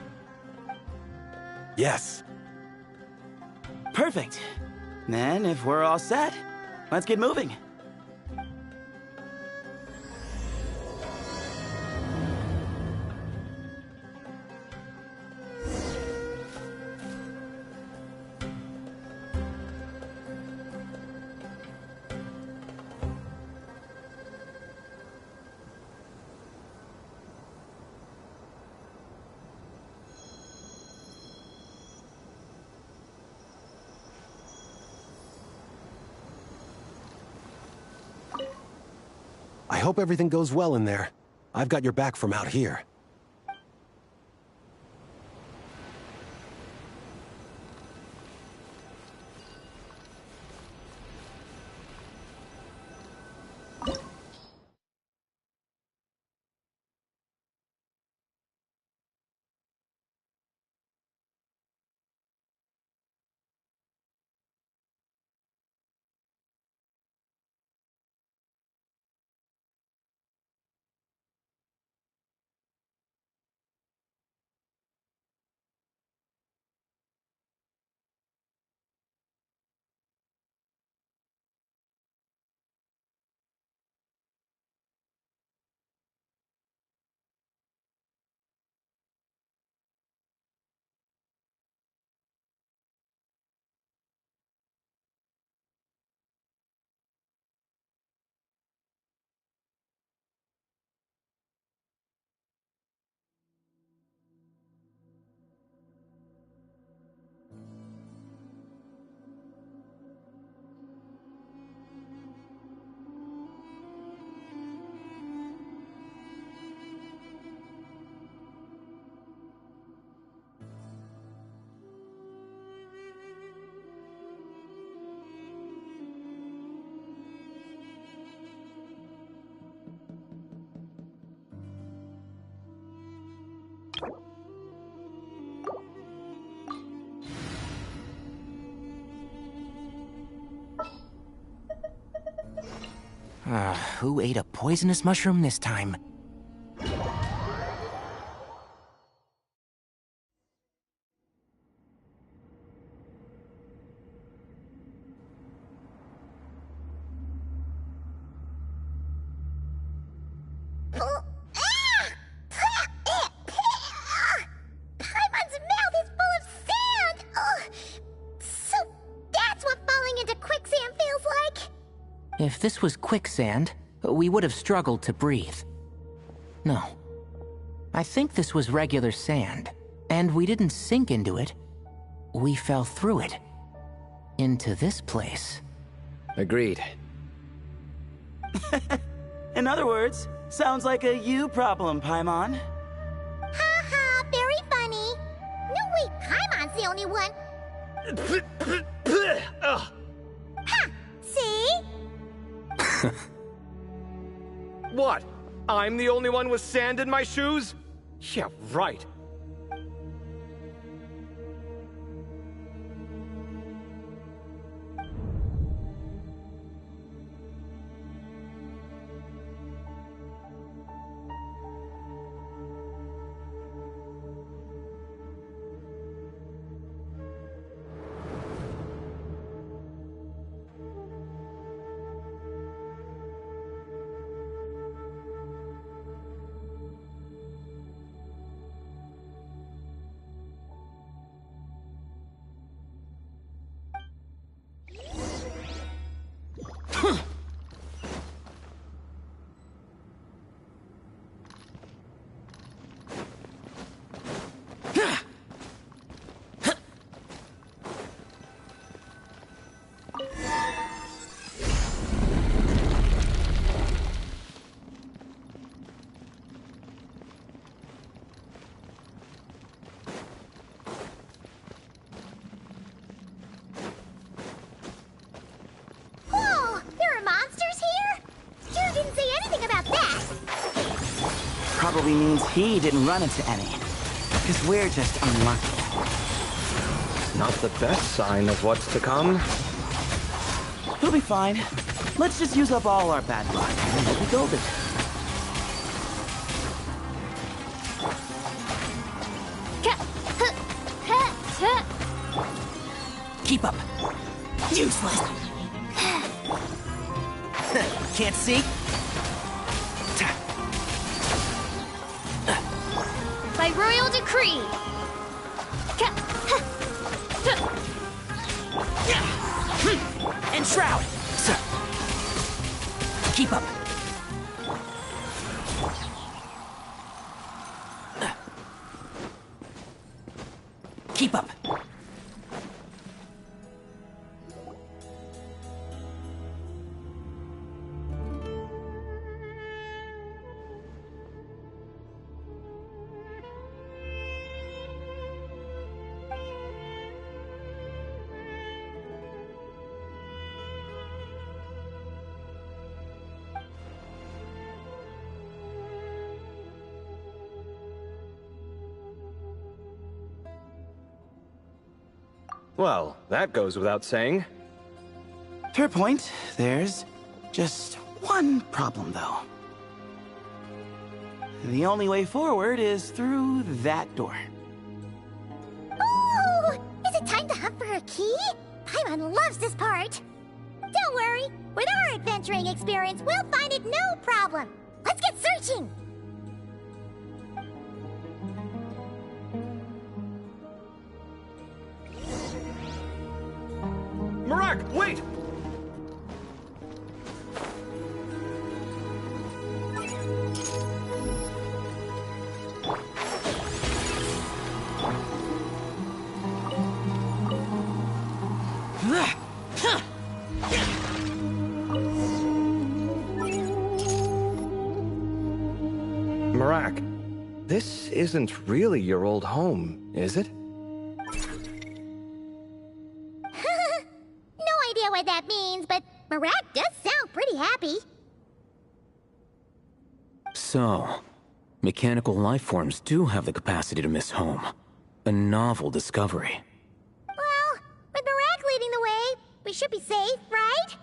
Yes. Perfect. Then, if we're all set, let's get moving. I hope everything goes well in there. I've got your back from out here. Who ate a poisonous mushroom this time? Paimon's mouth is full of sand! Ugh. So that's what falling into quicksand feels like? If this was quicksand, we would have struggled to breathe. No. I think this was regular sand, and we didn't sink into it. We fell through it. Into this place. Agreed. In other words, sounds like a you problem, Paimon. Ha, very funny. No, wait, Paimon's the only one. Ha! See? What? I'm the only one with sand in my shoes? Yeah, right. Whoa, there are monsters here? Stu didn't say anything about that. Probably means he didn't run into any. Because we're just unlucky. Not the best sign of what's to come. He'll be fine. Let's just use up all our bad luck and rebuild it. Keep up. Useless. Can't see? By royal decree. And shroud. Keep up. Keep up. Well, that goes without saying. Fair point. There's just one problem, though. The only way forward is through that door. Oh! Is it time to hunt for a key? Paimon loves this part. Don't worry. With our adventuring experience, we'll find it no problem. Let's get searching. Marak, wait! Marak, this isn't really your old home, is it? No idea what that means, but Marak does sound pretty happy. So, mechanical life forms do have the capacity to miss home. A novel discovery. Well, with Marak leading the way, we should be safe, right?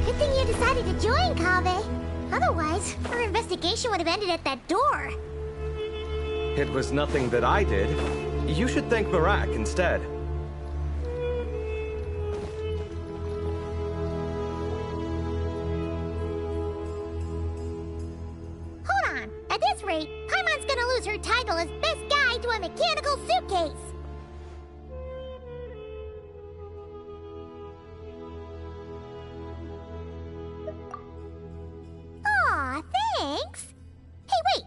Good thing you decided to join, Kaveh. Otherwise, our investigation would have ended at that door. It was nothing that I did. You should thank Marak instead. Hold on. At this rate, Paimon's gonna lose her title as best guide to a mechanical suitcase. Aw, thanks. Hey, wait.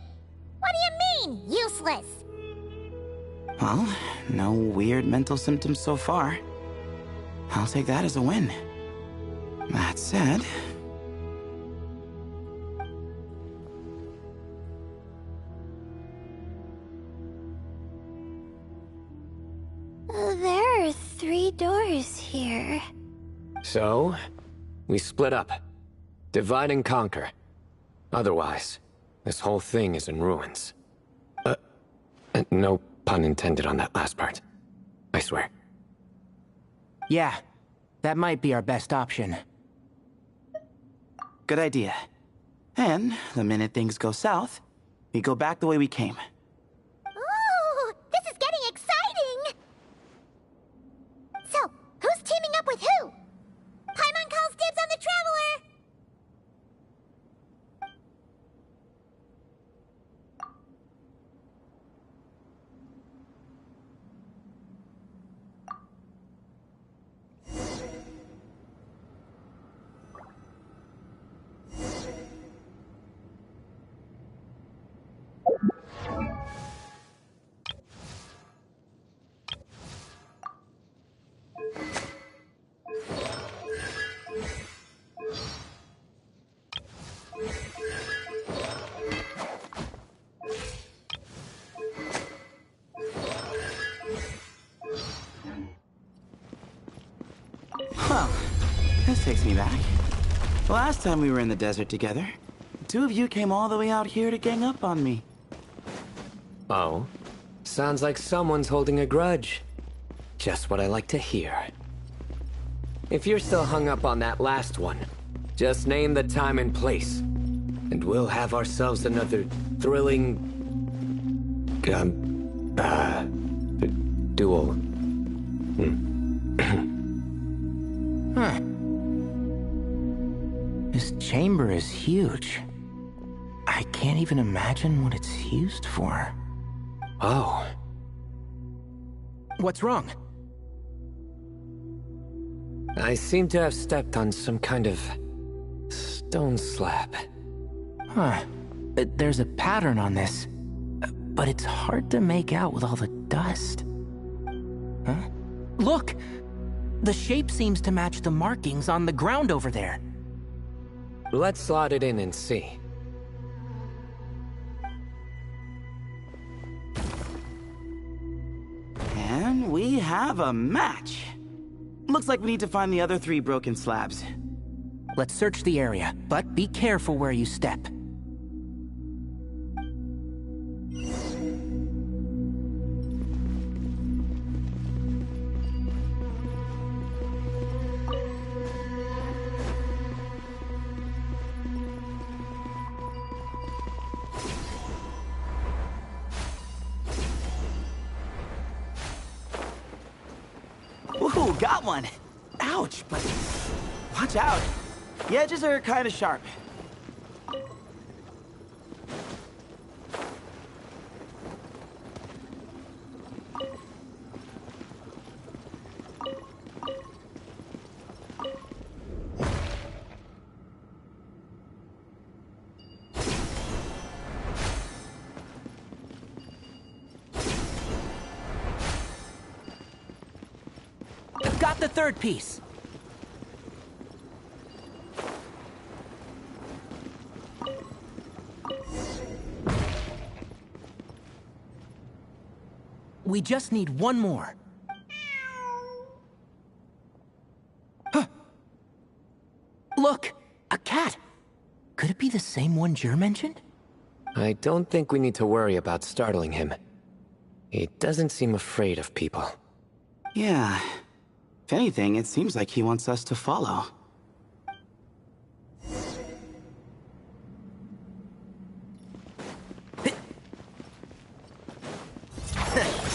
What do you mean, useless? Well, no weird mental symptoms so far. I'll take that as a win. That said... There are 3 doors here. So, we split up. Divide and conquer. Otherwise, this whole thing is in ruins. No pun intended on that last part. I swear. Yeah, that might be our best option. Good idea. And the minute things go south, we go back the way we came. Ooh, this is getting exciting! So, who's teaming up with who? Paimon calls dibs on the Traveler! Well, this takes me back. Last time we were in the desert together, the two of you came all the way out here to gang up on me. Oh? Sounds like someone's holding a grudge. Just what I like to hear. If you're still hung up on that last one, just name the time and place, and we'll have ourselves another thrilling... duel. Huh. This chamber is huge. I can't even imagine what it's used for. Oh. What's wrong? I seem to have stepped on some kind of stone slab. Huh. There's a pattern on this, but it's hard to make out with all the dust. Huh? Look! The shape seems to match the markings on the ground over there. Let's slot it in and see. And we have a match. Looks like we need to find the other 3 broken slabs. Let's search the area, but be careful where you step. Ooh, got one! Ouch, but watch out. The edges are kind of sharp. Got the third piece. We just need one more. Huh. Look, a cat. Could it be the same one Jer mentioned? I don't think we need to worry about startling him. He doesn't seem afraid of people. Yeah. If anything, it seems like he wants us to follow.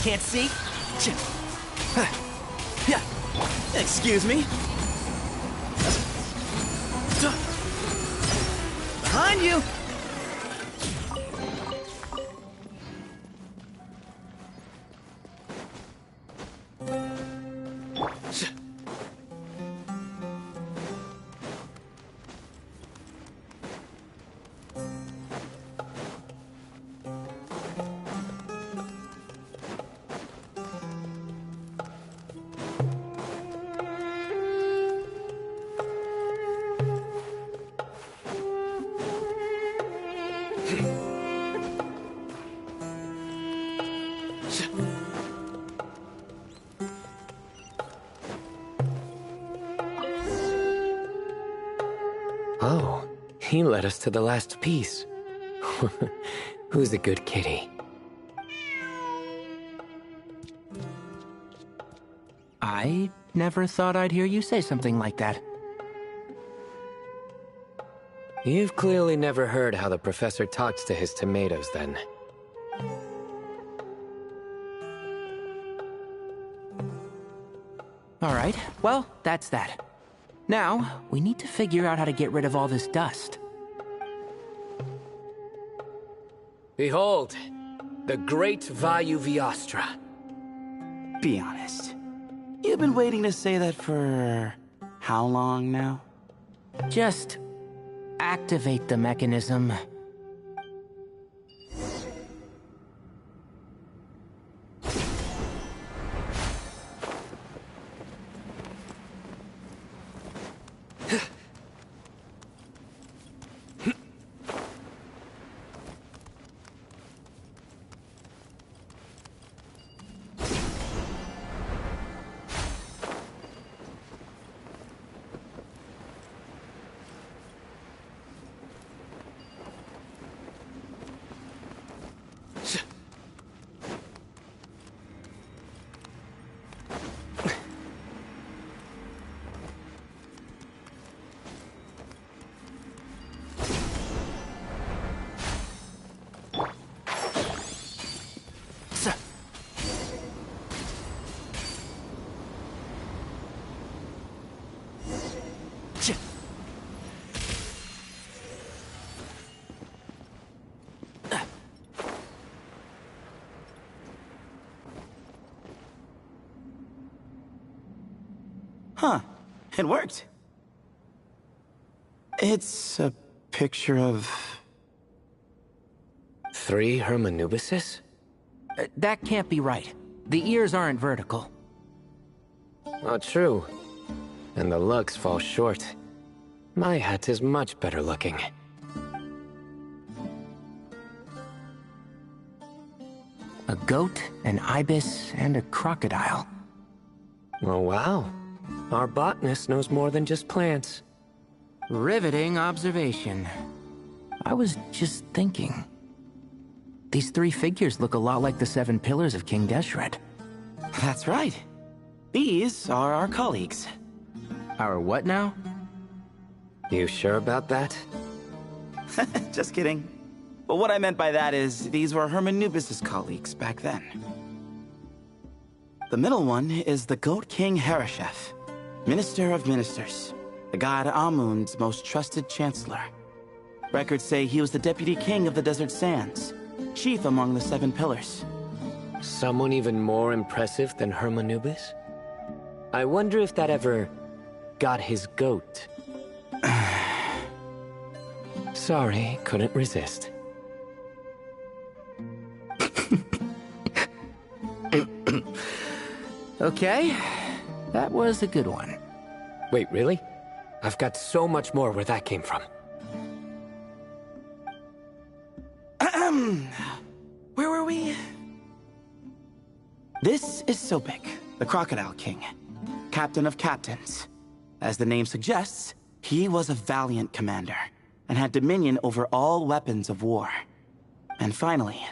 Can't see? Excuse me? Behind you! Oh, he led us to the last piece. Who's a good kitty? I never thought I'd hear you say something like that. You've clearly never heard how the professor talks to his tomatoes, then. Alright, well, that's that. Now, we need to figure out how to get rid of all this dust. Behold, the great Vayu Viastra. Be honest. You've been waiting to say that for how long now? Just activate the mechanism. Huh. It worked. It's a picture of... 3 Hermanubises? That can't be right. The ears aren't vertical. Not true. And the looks fall short. My hat is much better looking. A goat, an ibis, and a crocodile. Oh, wow. Our botanist knows more than just plants. Riveting observation. I was just thinking. These 3 figures look a lot like the 7 pillars of King Deshret. That's right. These are our colleagues. Our what now? You sure about that? Just kidding. But what I meant by that is, these were Hermanubis' colleagues back then. The middle one is the Goat King Harashef, Minister of Ministers, the god Amun's most trusted chancellor. Records say he was the deputy king of the Desert Sands, chief among the 7 pillars. Someone even more impressive than Hermanubis? I wonder if that ever got his goat. Sorry, couldn't resist. Okay, that was a good one. Wait, really? I've got so much more where that came from. Where were we? This is Sopik, the Crocodile King, captain of captains. As the name suggests, he was a valiant commander and had dominion over all weapons of war. And finally,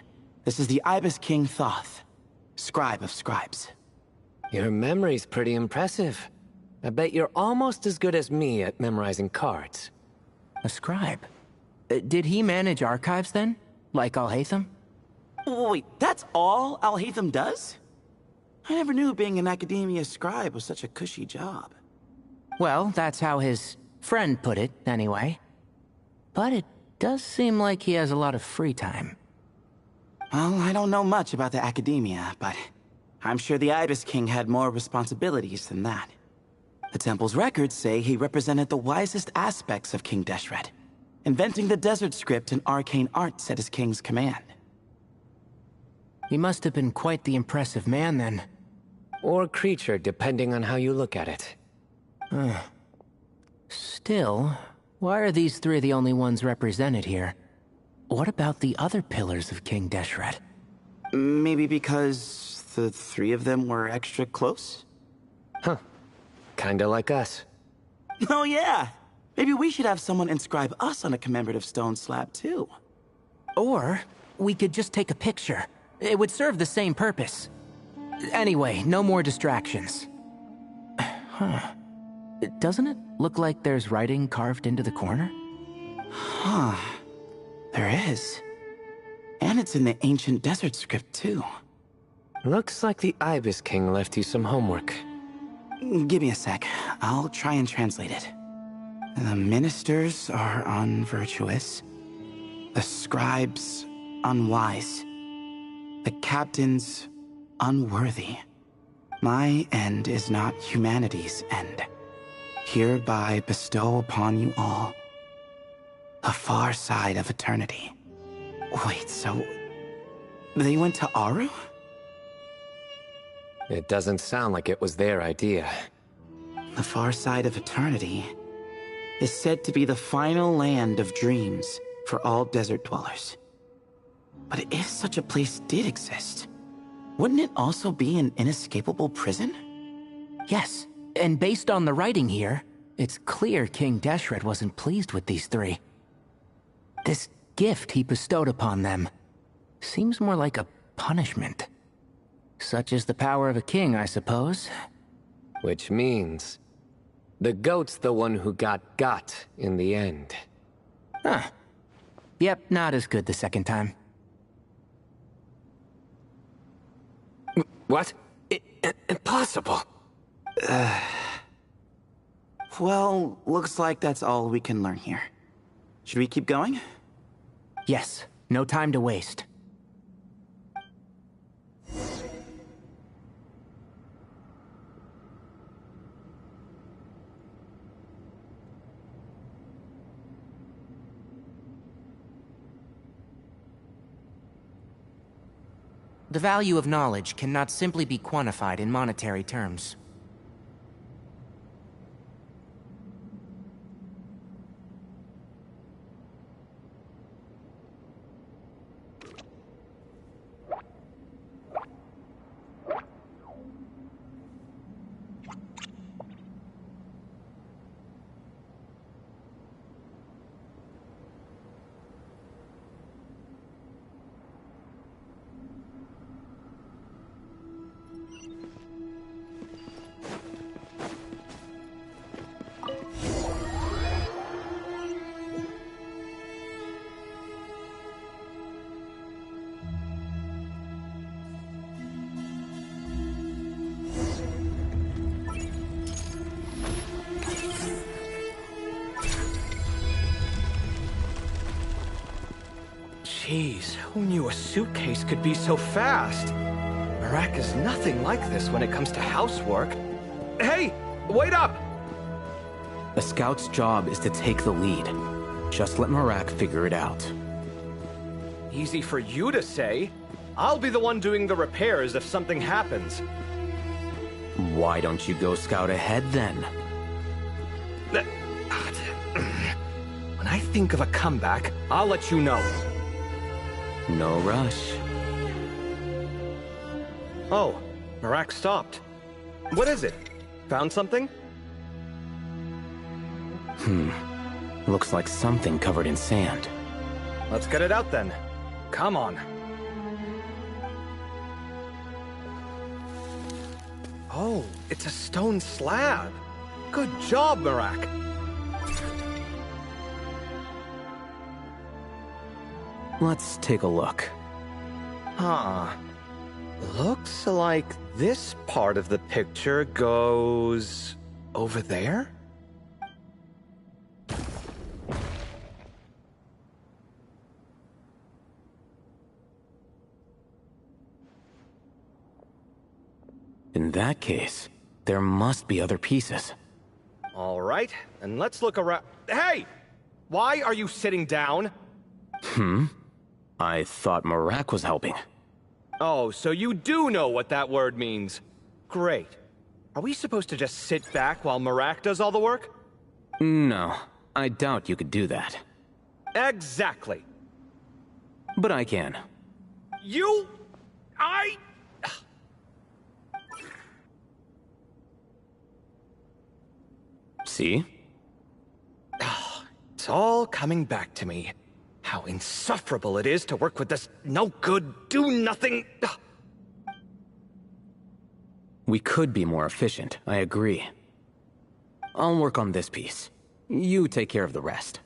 this is the Ibis King Thoth, scribe of scribes. Your memory's pretty impressive. I bet you're almost as good as me at memorizing cards. A scribe? Did he manage archives then? Like Alhaitham? Wait, that's all Alhaitham does? I never knew being an academia scribe was such a cushy job. Well, that's how his friend put it, anyway. But it does seem like he has a lot of free time. Well, I don't know much about the academia, but I'm sure the Ibis King had more responsibilities than that. The temple's records say he represented the wisest aspects of King Deshret, inventing the desert script and arcane arts at his king's command. He must have been quite the impressive man, then. Or creature, depending on how you look at it. Still, why are these 3 the only ones represented here? What about the other pillars of King Deshret? Maybe because the 3 of them were extra close? Huh. Kinda like us. Oh yeah! Maybe we should have someone inscribe us on a commemorative stone slab, too. Or, we could just take a picture. It would serve the same purpose. Anyway, no more distractions. Huh. Doesn't it look like there's writing carved into the corner? Huh. There is. And it's in the ancient desert script, too. Looks like the Ibis King left you some homework. Give me a sec. I'll try and translate it. The ministers are unvirtuous. The scribes unwise. The captains unworthy. My end is not humanity's end. Hereby bestow upon you all the far side of eternity. Wait, so they went to Aru? It doesn't sound like it was their idea. The far side of eternity is said to be the final land of dreams for all desert dwellers. But if such a place did exist, wouldn't it also be an inescapable prison? Yes, and based on the writing here, it's clear King Deshret wasn't pleased with these three. This gift he bestowed upon them seems more like a punishment. Such is the power of a king, I suppose. Which means the goat's the one who got in the end. Huh. Yep, not as good the second time. What? Impossible. Well, looks like that's all we can learn here. Should we keep going? Yes, no time to waste. The value of knowledge cannot simply be quantified in monetary terms. Jeez, who knew a suitcase could be so fast? Marak is nothing like this when it comes to housework. Hey, wait up! A scout's job is to take the lead. Just let Marak figure it out. Easy for you to say. I'll be the one doing the repairs if something happens. Why don't you go scout ahead then? When I think of a comeback, I'll let you know. No rush. Oh, Marak stopped. What is it? Found something? Looks like something covered in sand. Let's get it out then. Come on. Oh, it's a stone slab. Good job, Marak. Let's take a look. Huh. Looks like this part of the picture goes over there? In that case, there must be other pieces. All right, and let's look around. Hey! Why are you sitting down? I thought Marak was helping. Oh, so you do know what that word means. Great. Are we supposed to just sit back while Marak does all the work? No, I doubt you could do that. Exactly. But I can. See? It's all coming back to me. How insufferable it is to work with this no-good, do-nothing... We could be more efficient, I agree. I'll work on this piece. You take care of the rest.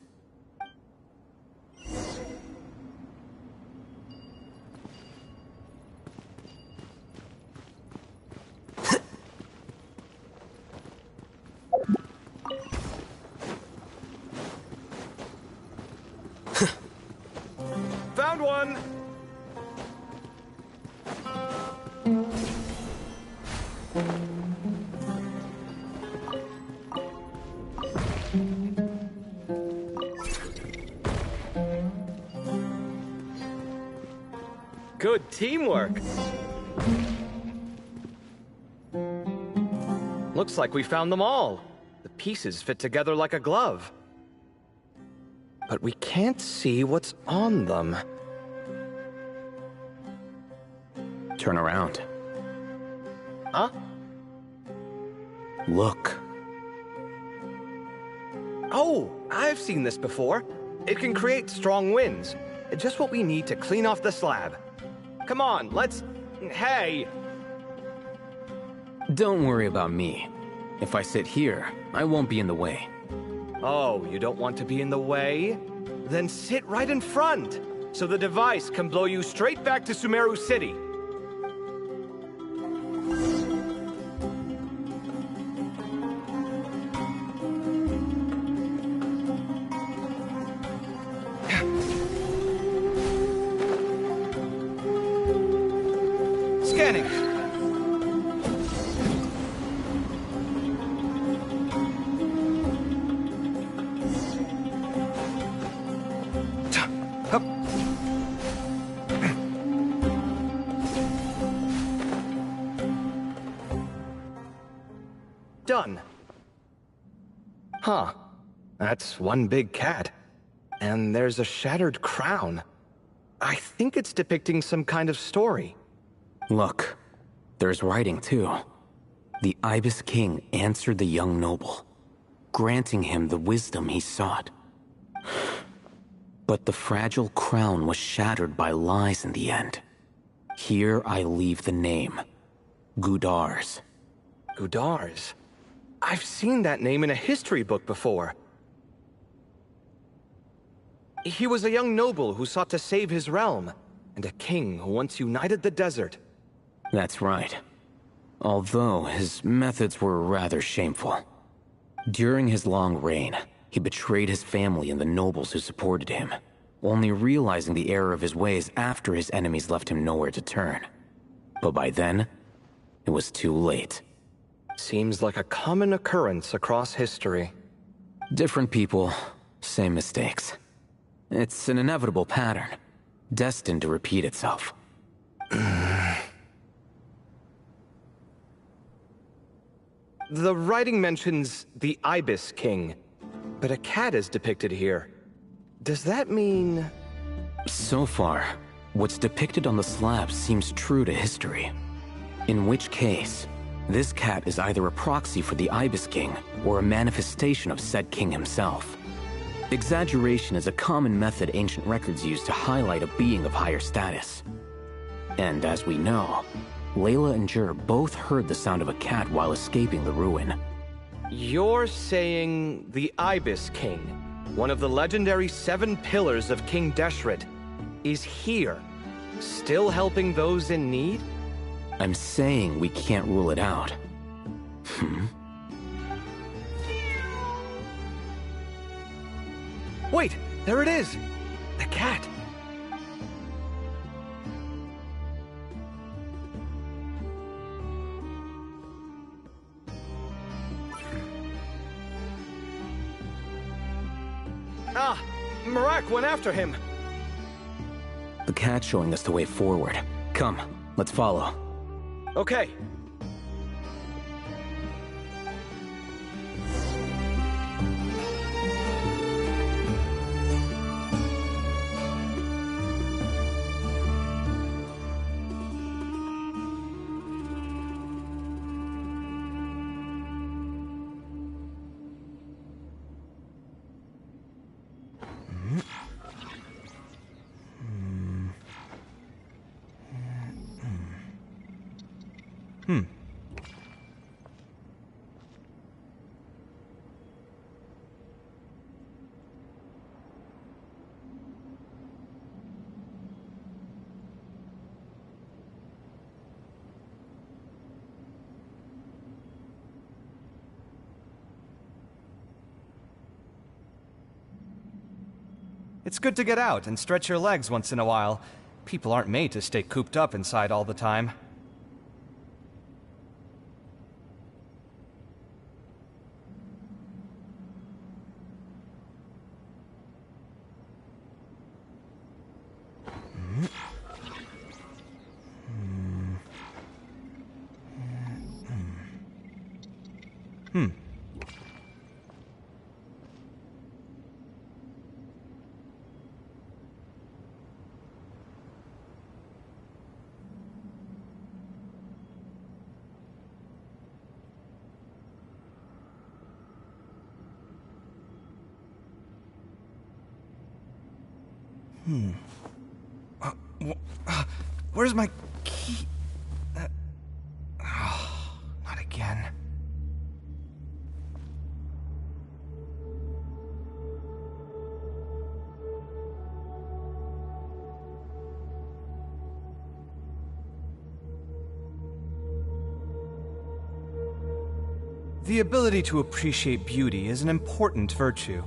Found one! Good teamwork. Looks like we found them all. The pieces fit together like a glove. But we can't see what's on them. Turn around. Huh? Look. Oh, I've seen this before. It can create strong winds. Just what we need to clean off the slab. Come on, let's... Hey! Don't worry about me. If I sit here, I won't be in the way. Oh, you don't want to be in the way? Then sit right in front, so the device can blow you straight back to Sumeru City. Scanning. Done. Huh. That's one big cat. And there's a shattered crown. I think it's depicting some kind of story. Look, there's writing too. The Ibis King answered the young noble, granting him the wisdom he sought. But the fragile crown was shattered by lies in the end. Here I leave the name, Gudars. Gudars? I've seen that name in a history book before. He was a young noble who sought to save his realm, and a king who once united the desert. That's right. Although his methods were rather shameful. During his long reign, he betrayed his family and the nobles who supported him, only realizing the error of his ways after his enemies left him nowhere to turn. But by then, it was too late. Seems like a common occurrence across history. Different people, same mistakes. It's an inevitable pattern, destined to repeat itself. The writing mentions the Ibis King, but a cat is depicted here. Does that mean... So far, what's depicted on the slab seems true to history. In which case, this cat is either a proxy for the Ibis King or a manifestation of said king himself. Exaggeration is a common method ancient records use to highlight a being of higher status. And as we know, Layla and Jur both heard the sound of a cat while escaping the ruin. You're saying the Ibis King, one of the legendary 7 pillars of King Deshret, is here, still helping those in need? I'm saying we can't rule it out. Wait, there it is! The cat! Ah! Marak went after him! The cat's showing us the way forward. Come, let's follow. Okay. It's good to get out and stretch your legs once in a while. People aren't made to stay cooped up inside all the time. Where's my key? Not again. The ability to appreciate beauty is an important virtue.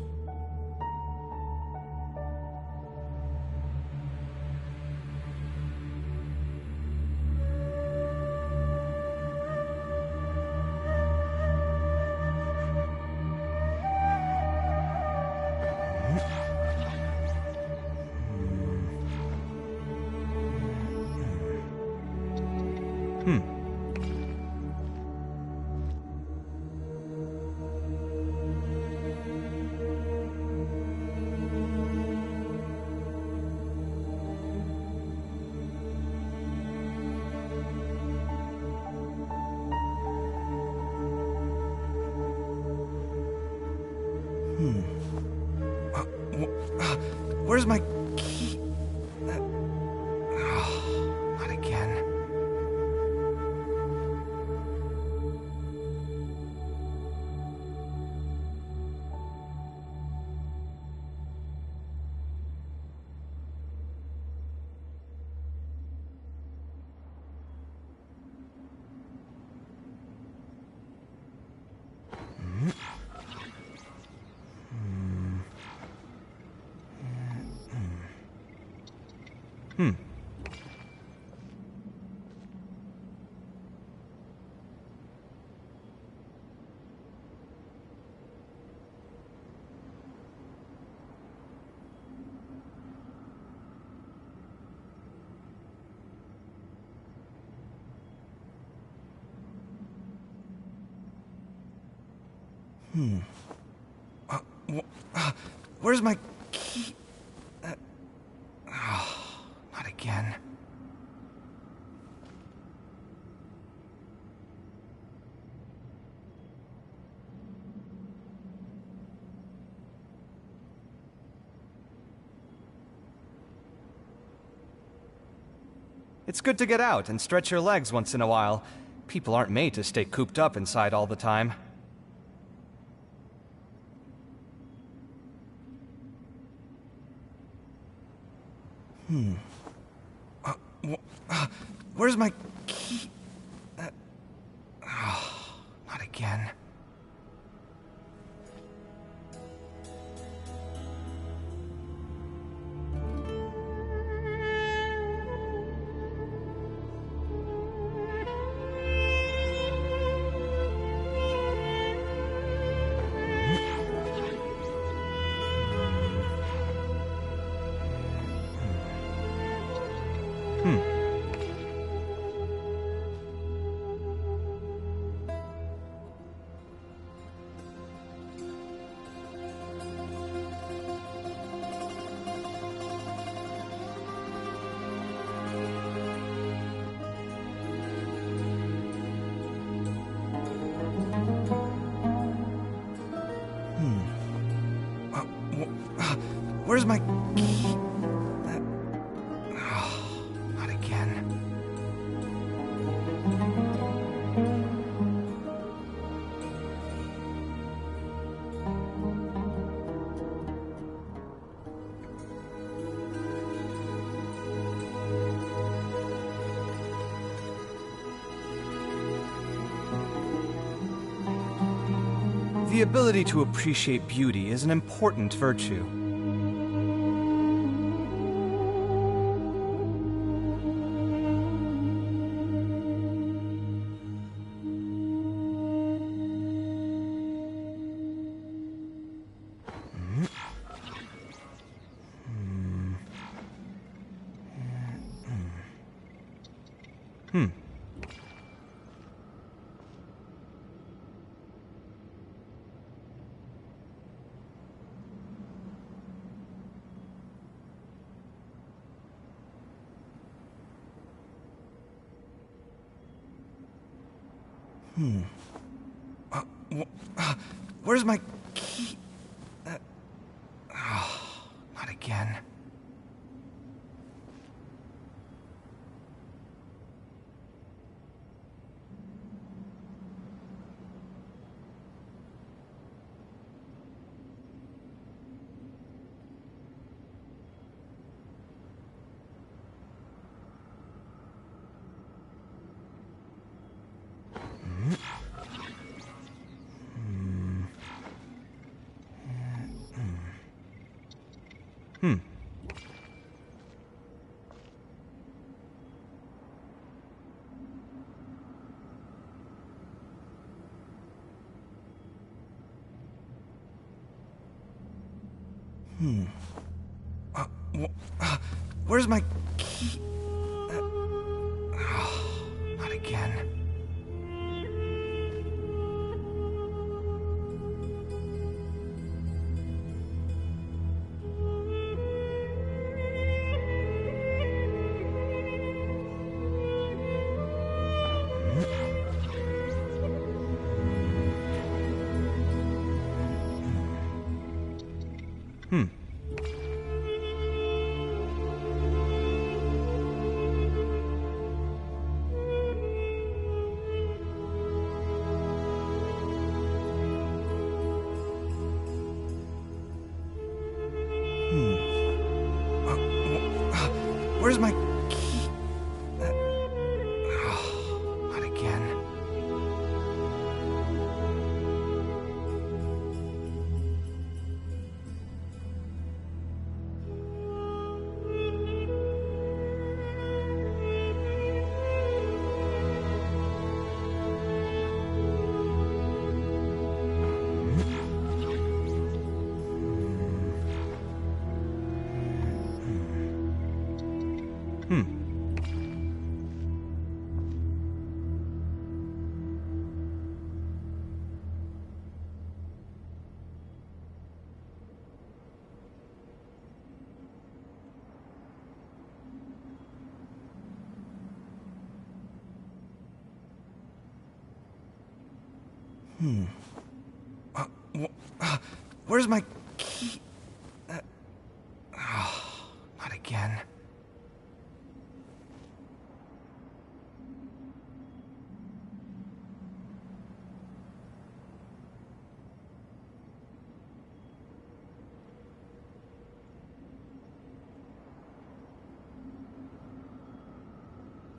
Where's my key? Not again. Where's my key? Not again. It's good to get out and stretch your legs once in a while. People aren't made to stay cooped up inside all the time. Where's my key? Not again. Where's my key? Not again. The ability to appreciate beauty is an important virtue. Where's my key? Not again. Where's my key? Not again. Where's my key? Not again. Where's my key? Not again.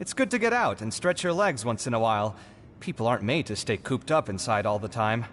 It's good to get out and stretch your legs once in a while. People aren't made to stay cooped up inside all the time.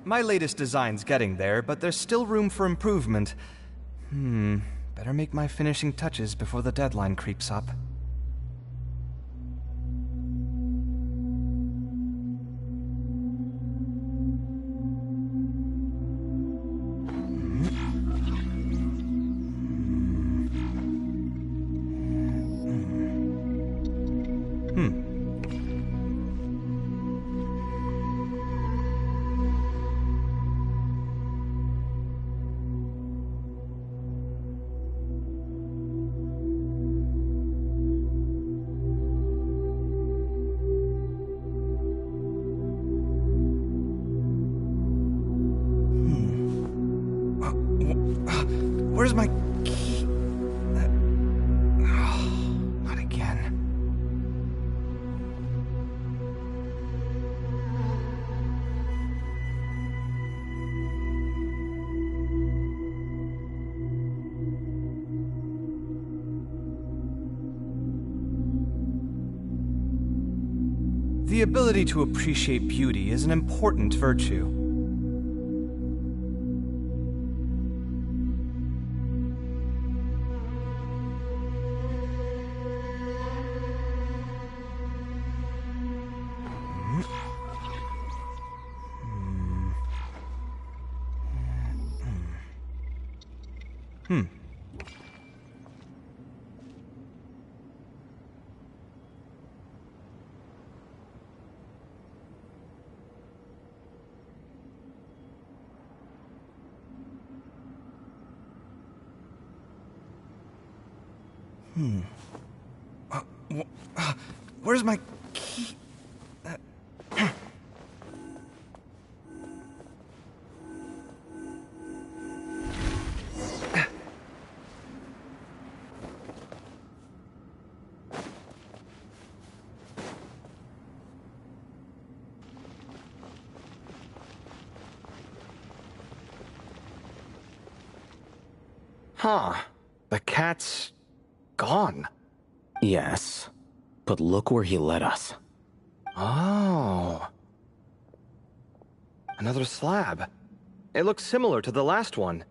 My latest design's getting there, but there's still room for improvement. Better make my finishing touches before the deadline creeps up. Where's my key? Not again. The ability to appreciate beauty is an important virtue. Where's my key? Huh. The cat's gone. Yes, but look where he led us. Oh. Another slab. It looks similar to the last one.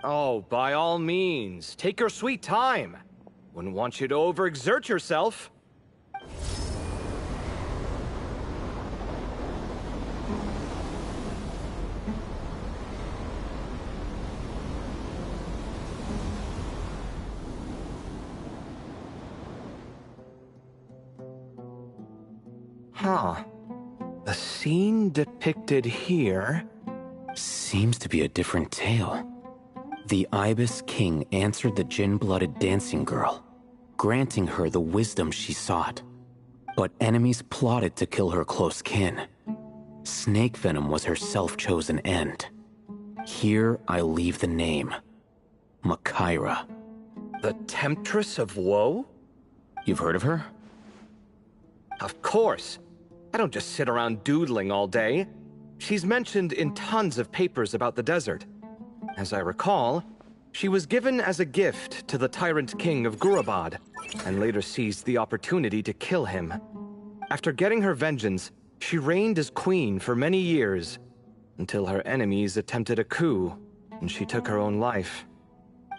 Oh, by all means, take your sweet time. Wouldn't want you to overexert yourself. Huh. The scene depicted here seems to be a different tale. The Ibis King answered the Jinn-blooded dancing girl, granting her the wisdom she sought. But enemies plotted to kill her close kin. Snake venom was her self-chosen end. Here I leave the name. Makaira. The Temptress of Woe? You've heard of her? Of course. I don't just sit around doodling all day. She's mentioned in tons of papers about the desert. As I recall, she was given as a gift to the tyrant king of Gurabad, and later seized the opportunity to kill him. After getting her vengeance, she reigned as queen for many years, until her enemies attempted a coup, and she took her own life.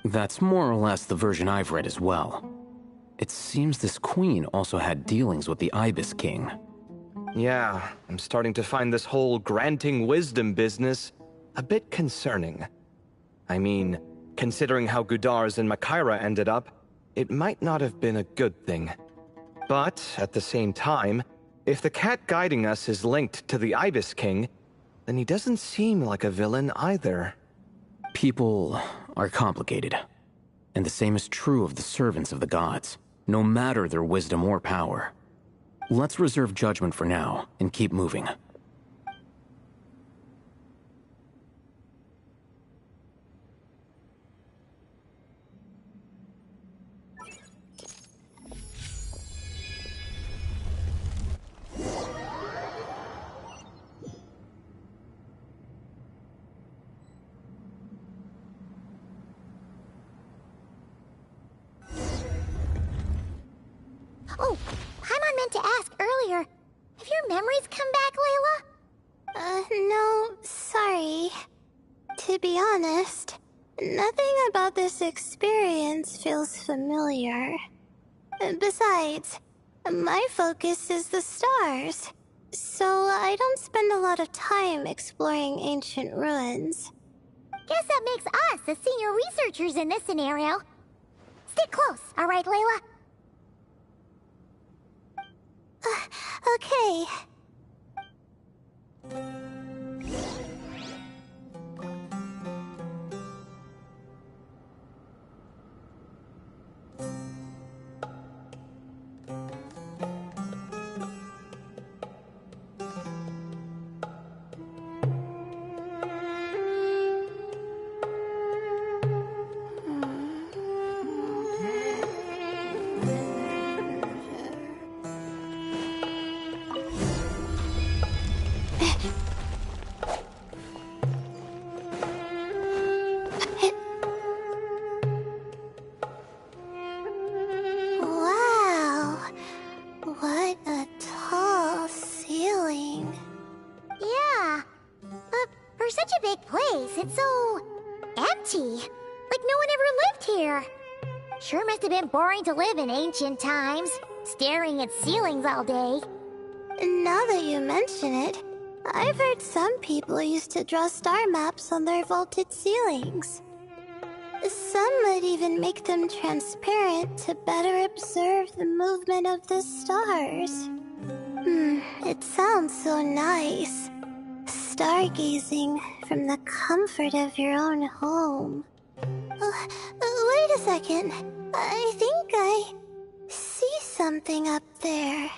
That's more or less the version I've read as well. It seems this queen also had dealings with the Ibis King. Yeah, I'm starting to find this whole granting wisdom business a bit concerning. I mean, considering how Gudars and Makaira ended up, it might not have been a good thing. But, at the same time, if the cat guiding us is linked to the Ibis King, then he doesn't seem like a villain either. People are complicated. And the same is true of the servants of the gods, no matter their wisdom or power. Let's reserve judgment for now, and keep moving. Oh, Paimon meant to ask earlier. Have your memories come back, Layla? No, sorry. To be honest, nothing about this experience feels familiar. Besides, my focus is the stars, so I don't spend a lot of time exploring ancient ruins. Guess that makes us the senior researchers in this scenario. Stick close, all right, Layla? Okay. Wow. What a tall ceiling. Yeah. But for such a big place, it's so empty. Like no one ever lived here. Sure must have been boring to live in ancient times, staring at ceilings all day. Now that you mention it, I've heard some people used to draw star maps on their vaulted ceilings. Some might even make them transparent to better observe the movement of the stars. It sounds so nice. Stargazing from the comfort of your own home. Wait a second. I think I see something up there.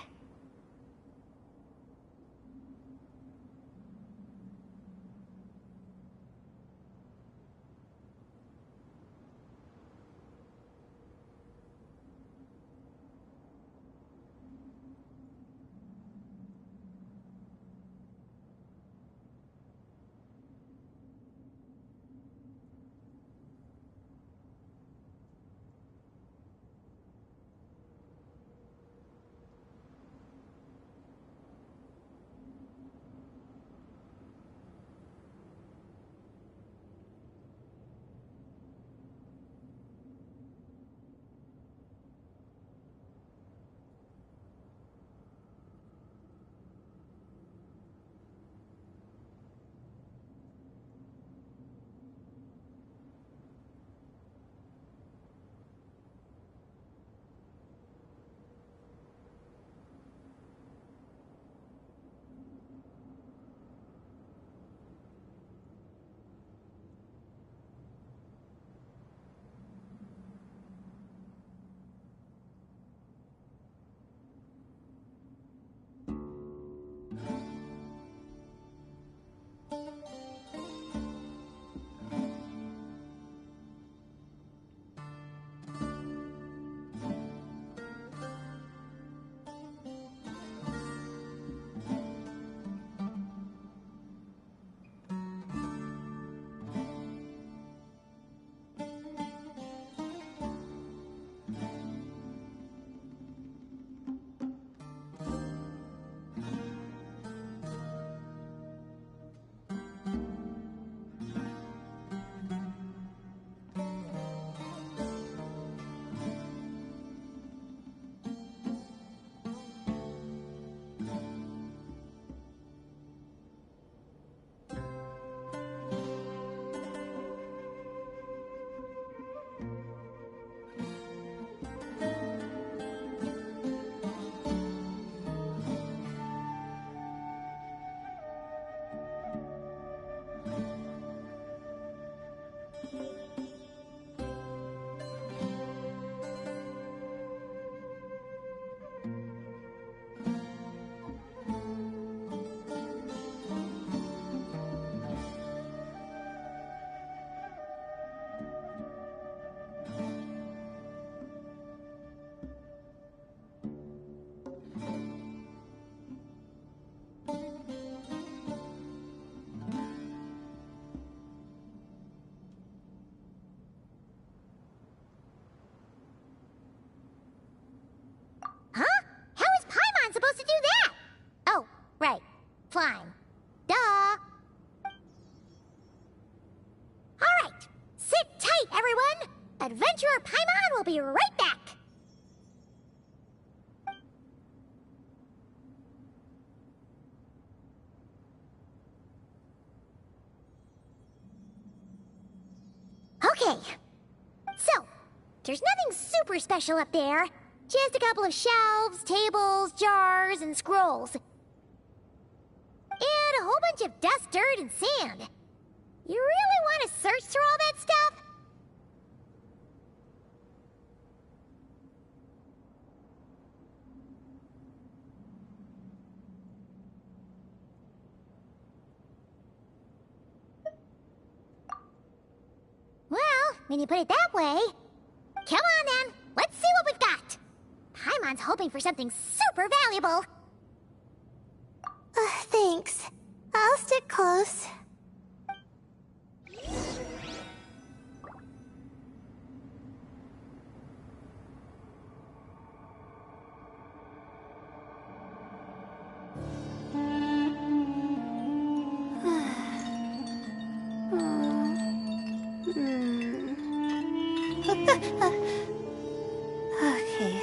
Huh? How is Paimon supposed to do that? Oh, right. Flying. Duh. Alright. Sit tight, everyone. Adventurer Paimon will be right back. Okay. So, there's nothing super special up there. Just a couple of shelves, tables, jars, and scrolls. And a whole bunch of dust, dirt, and sand. You really want to search through all that stuff? Well, when you put it that way... Come on, then. Let's see what we've got. Paimon's hoping for something super valuable. Thanks. I'll stick close. Okay.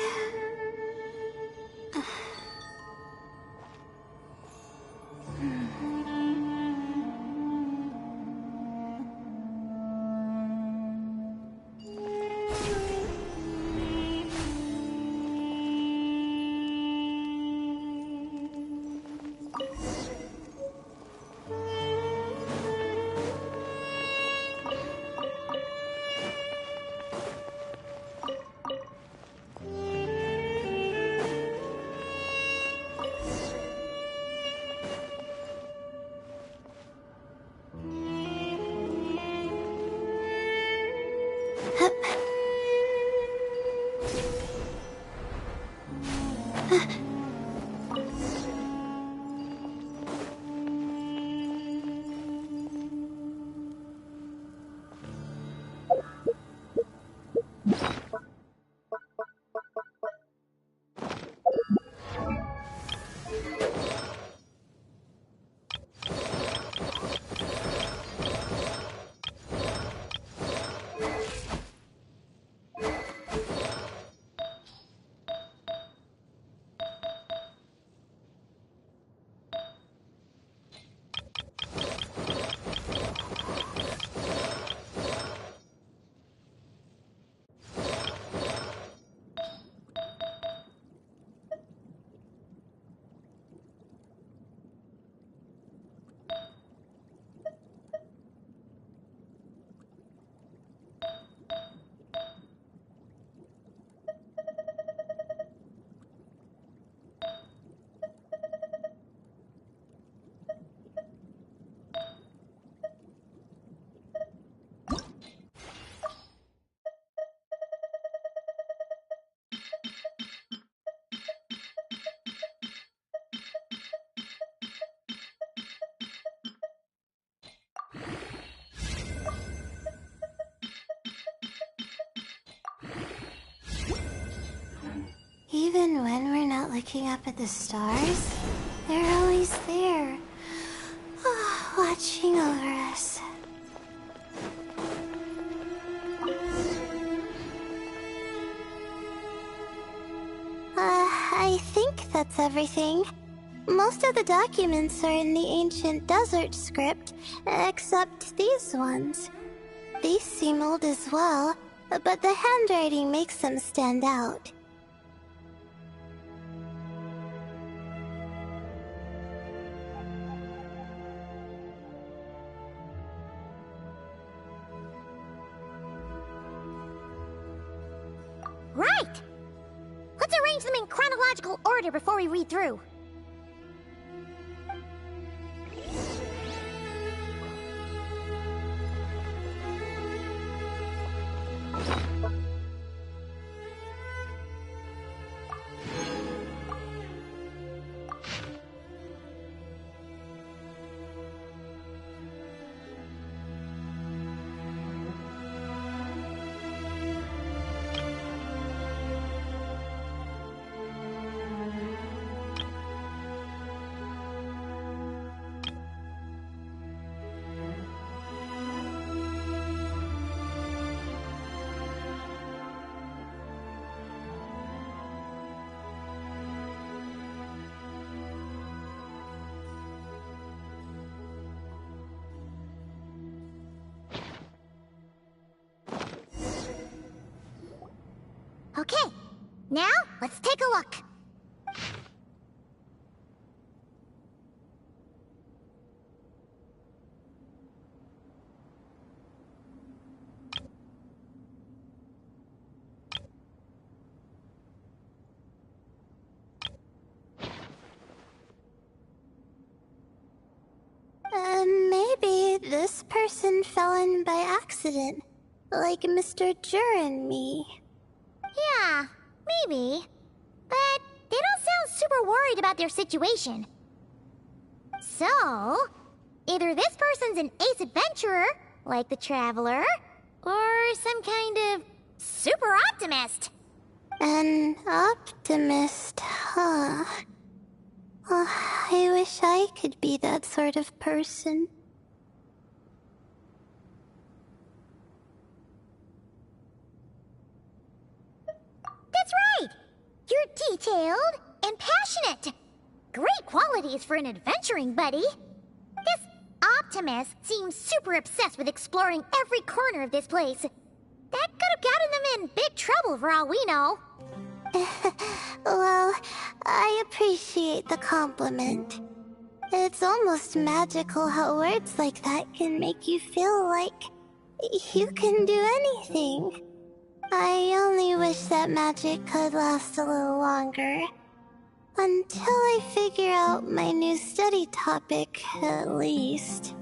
Even when we're not looking up at the stars, they're always there, watching over us. I think that's everything. Most of the documents are in the ancient desert script, except these ones. These seem old as well, but the handwriting makes them stand out. Right! Let's arrange them in chronological order before we read through. Okay, now let's take a look. Maybe this person fell in by accident, like Mr. Jur and me. Yeah, maybe. But they don't sound super worried about their situation. So, either this person's an ace adventurer, like the Traveler, or some kind of super optimist. An optimist, huh? Oh, I wish I could be that sort of person. That's right! You're detailed and passionate. Great qualities for an adventuring buddy. This optimist seems super obsessed with exploring every corner of this place. That could have gotten them in big trouble for all we know. Well, I appreciate the compliment. It's almost magical how words like that can make you feel like you can do anything. I only wish that magic could last a little longer. Until I figure out my new study topic, at least.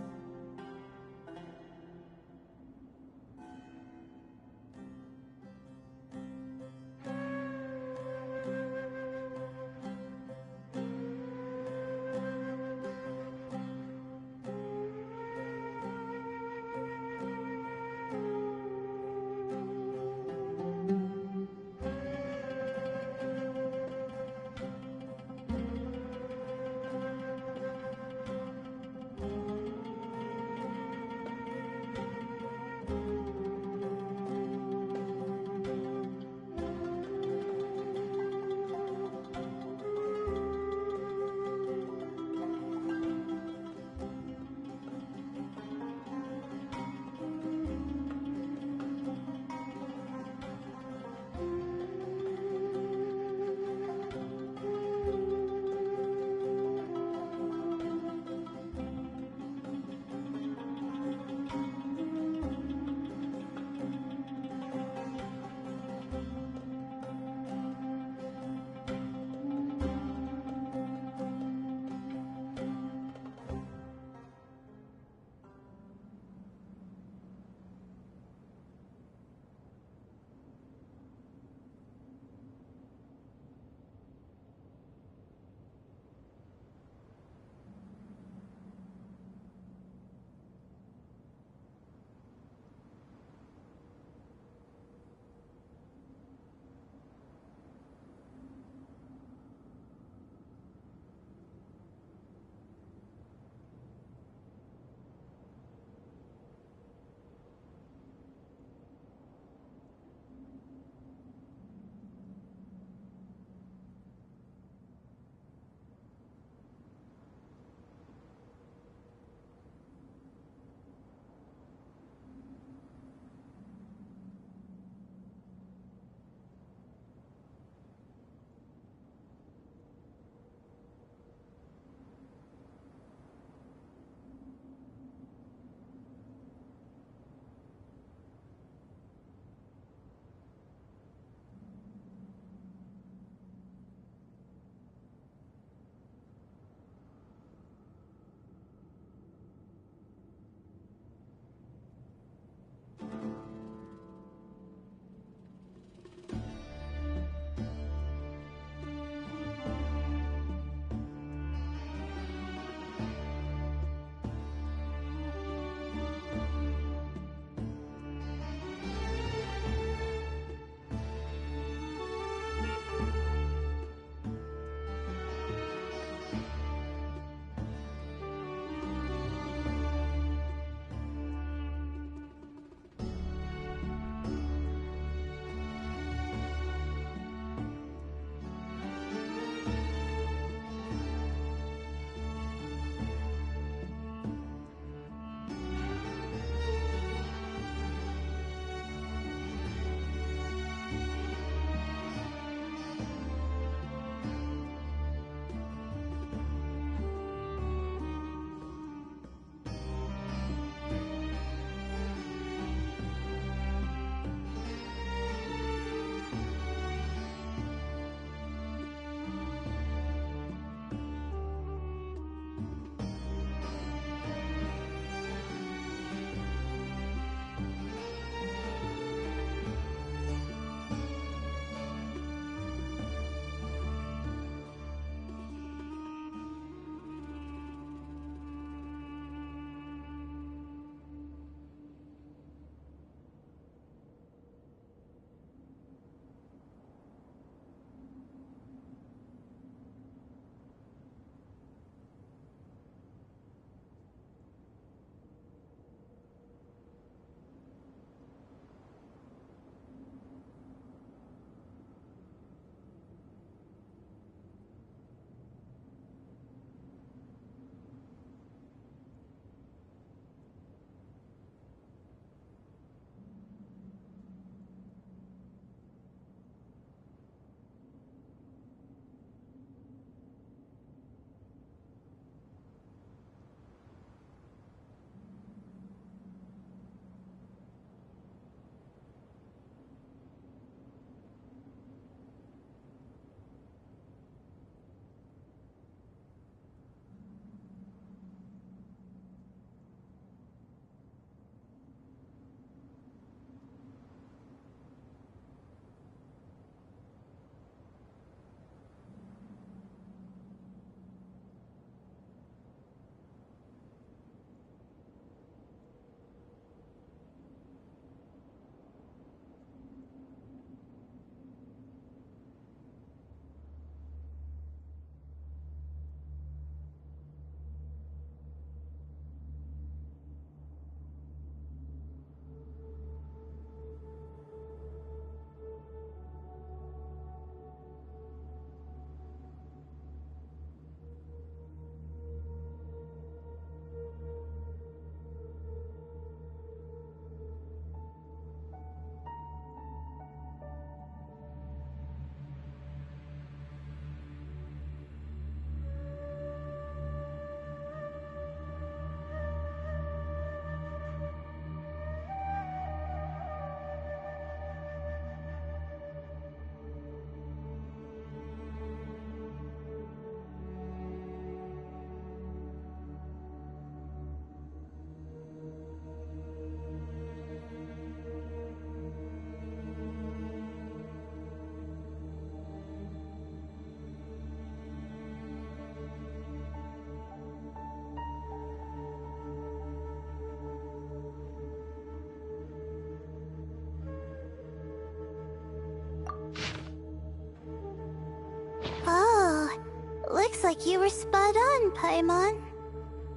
like you were spot on, Paimon.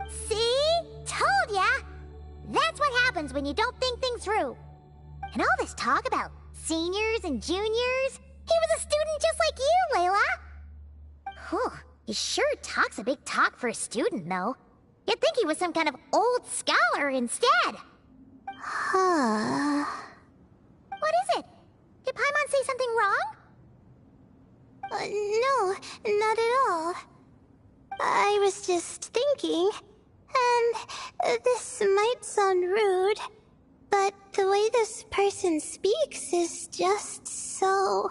See? Told ya! That's what happens when you don't think things through. And all this talk about seniors and juniors, he was a student just like you, Layla! Whew, he sure talks a big talk for a student, though. You'd think he was some kind of old scholar instead. Huh. What is it? Did Paimon say something wrong? No, not at all. I was just thinking, and this might sound rude, but the way this person speaks is just so...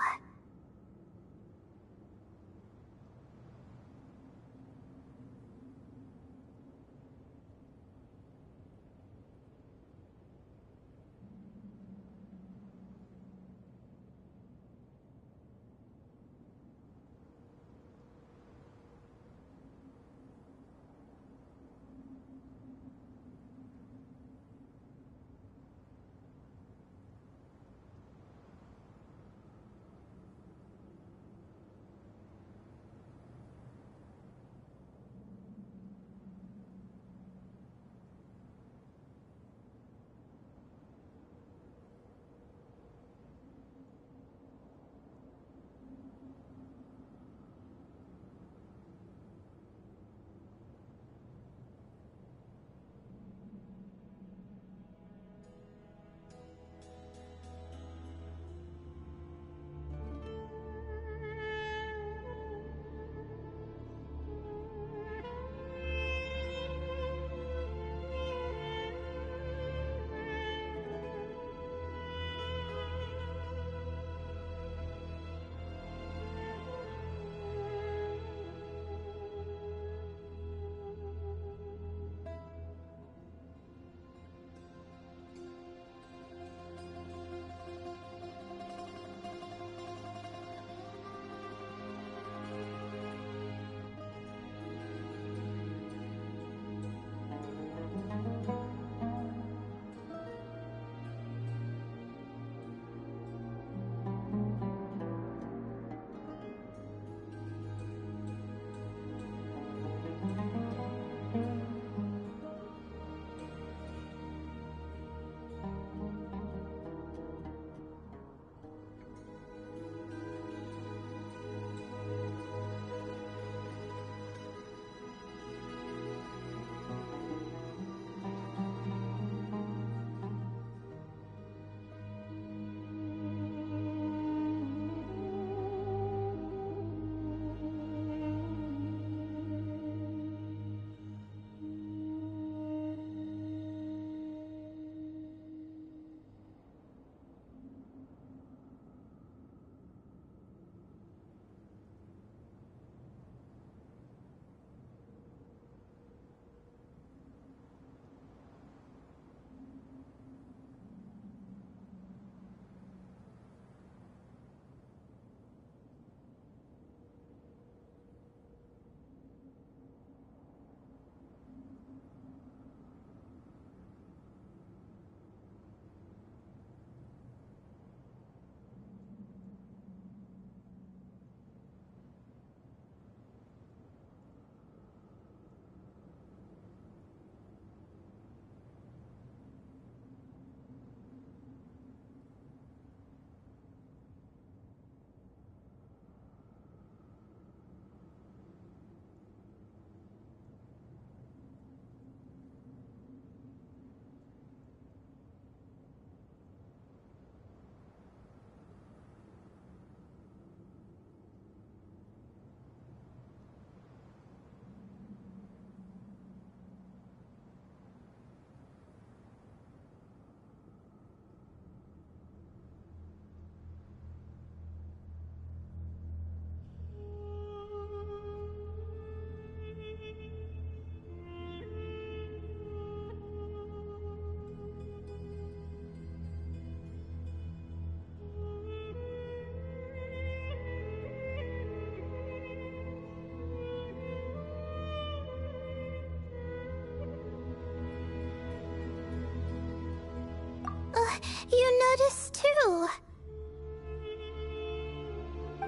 You noticed too.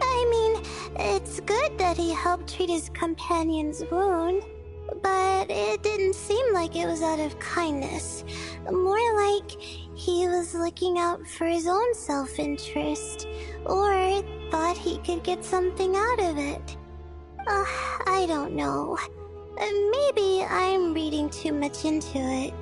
I mean, It's good that he helped treat his companion's wound, but it didn't seem like it was out of kindness. More like he was looking out for his own self-interest, or thought he could get something out of it. I don't know. Maybe I'm reading too much into it.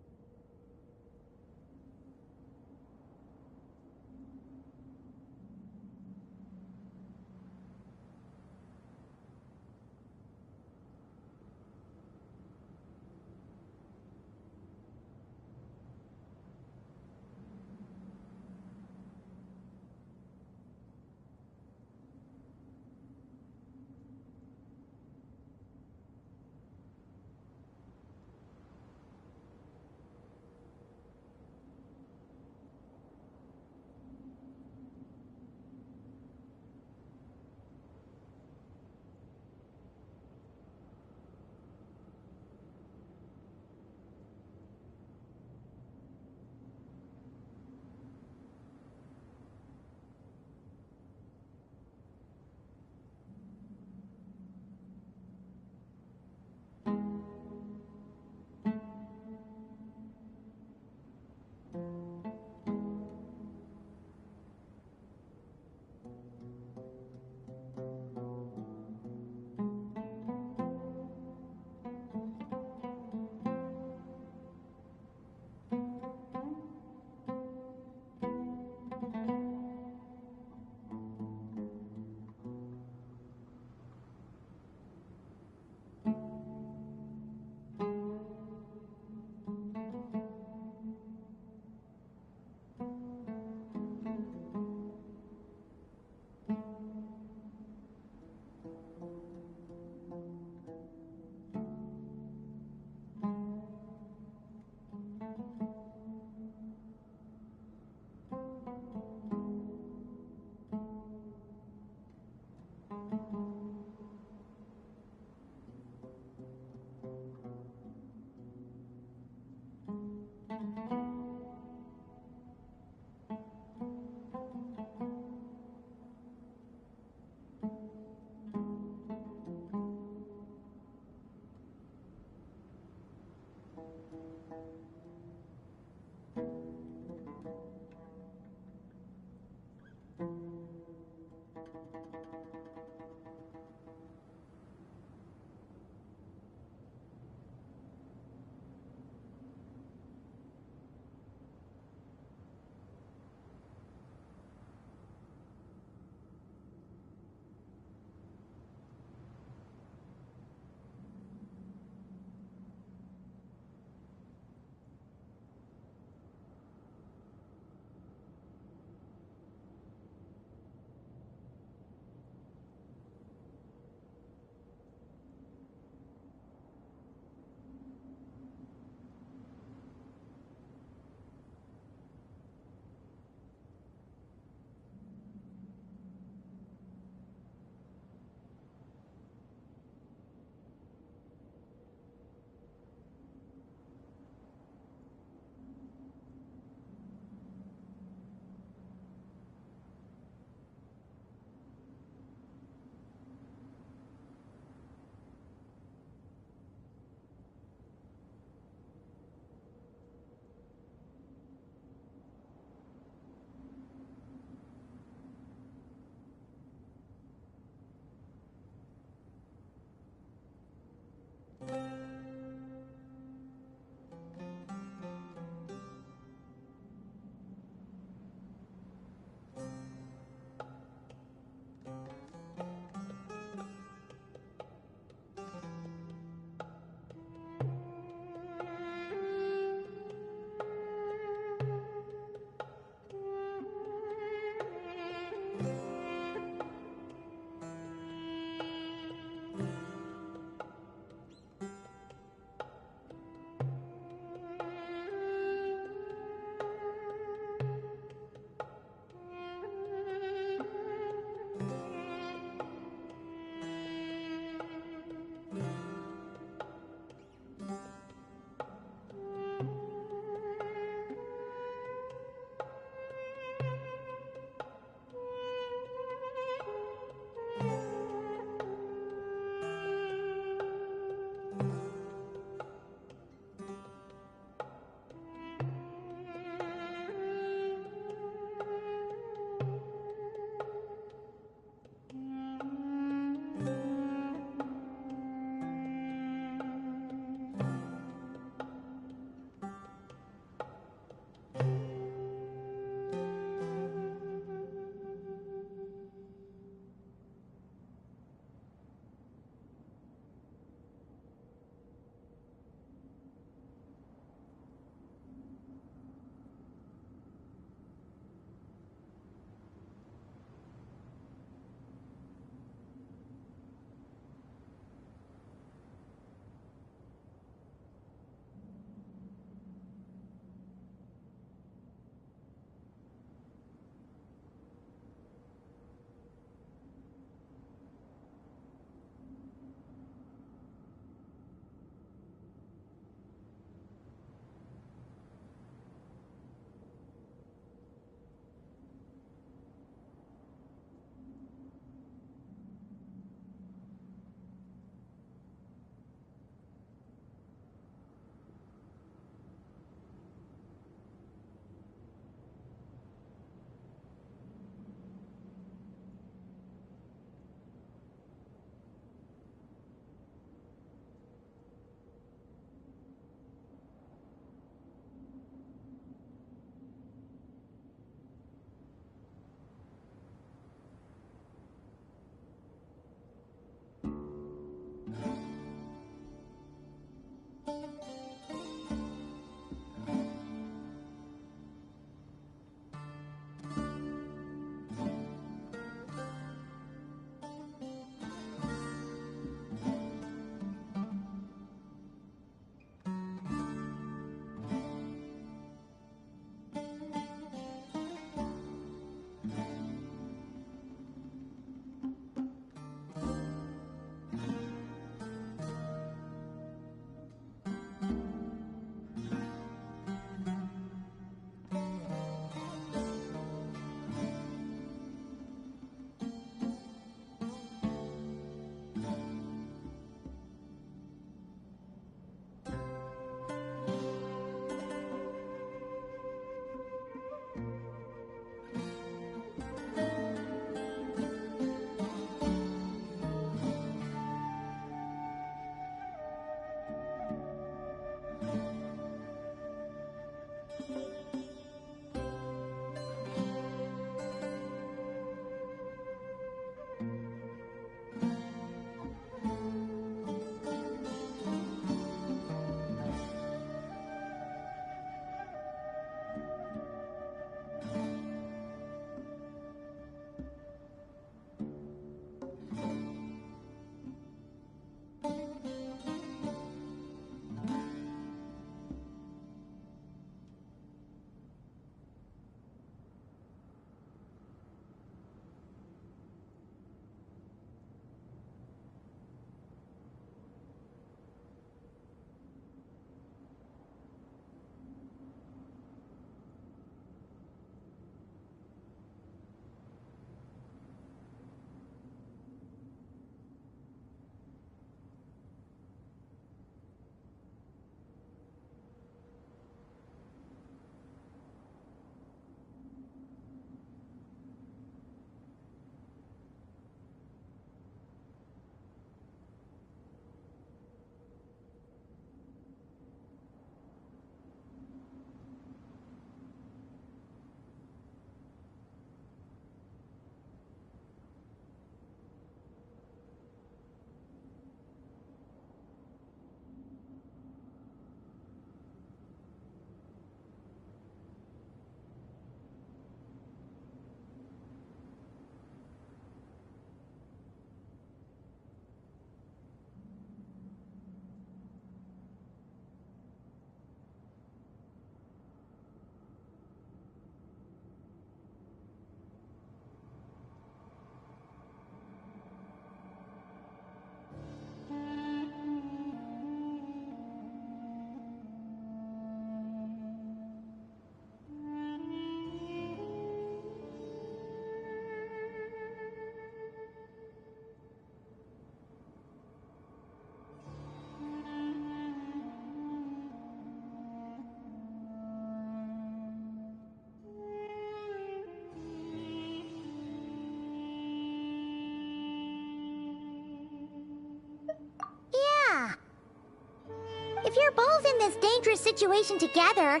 If you're both in this dangerous situation together,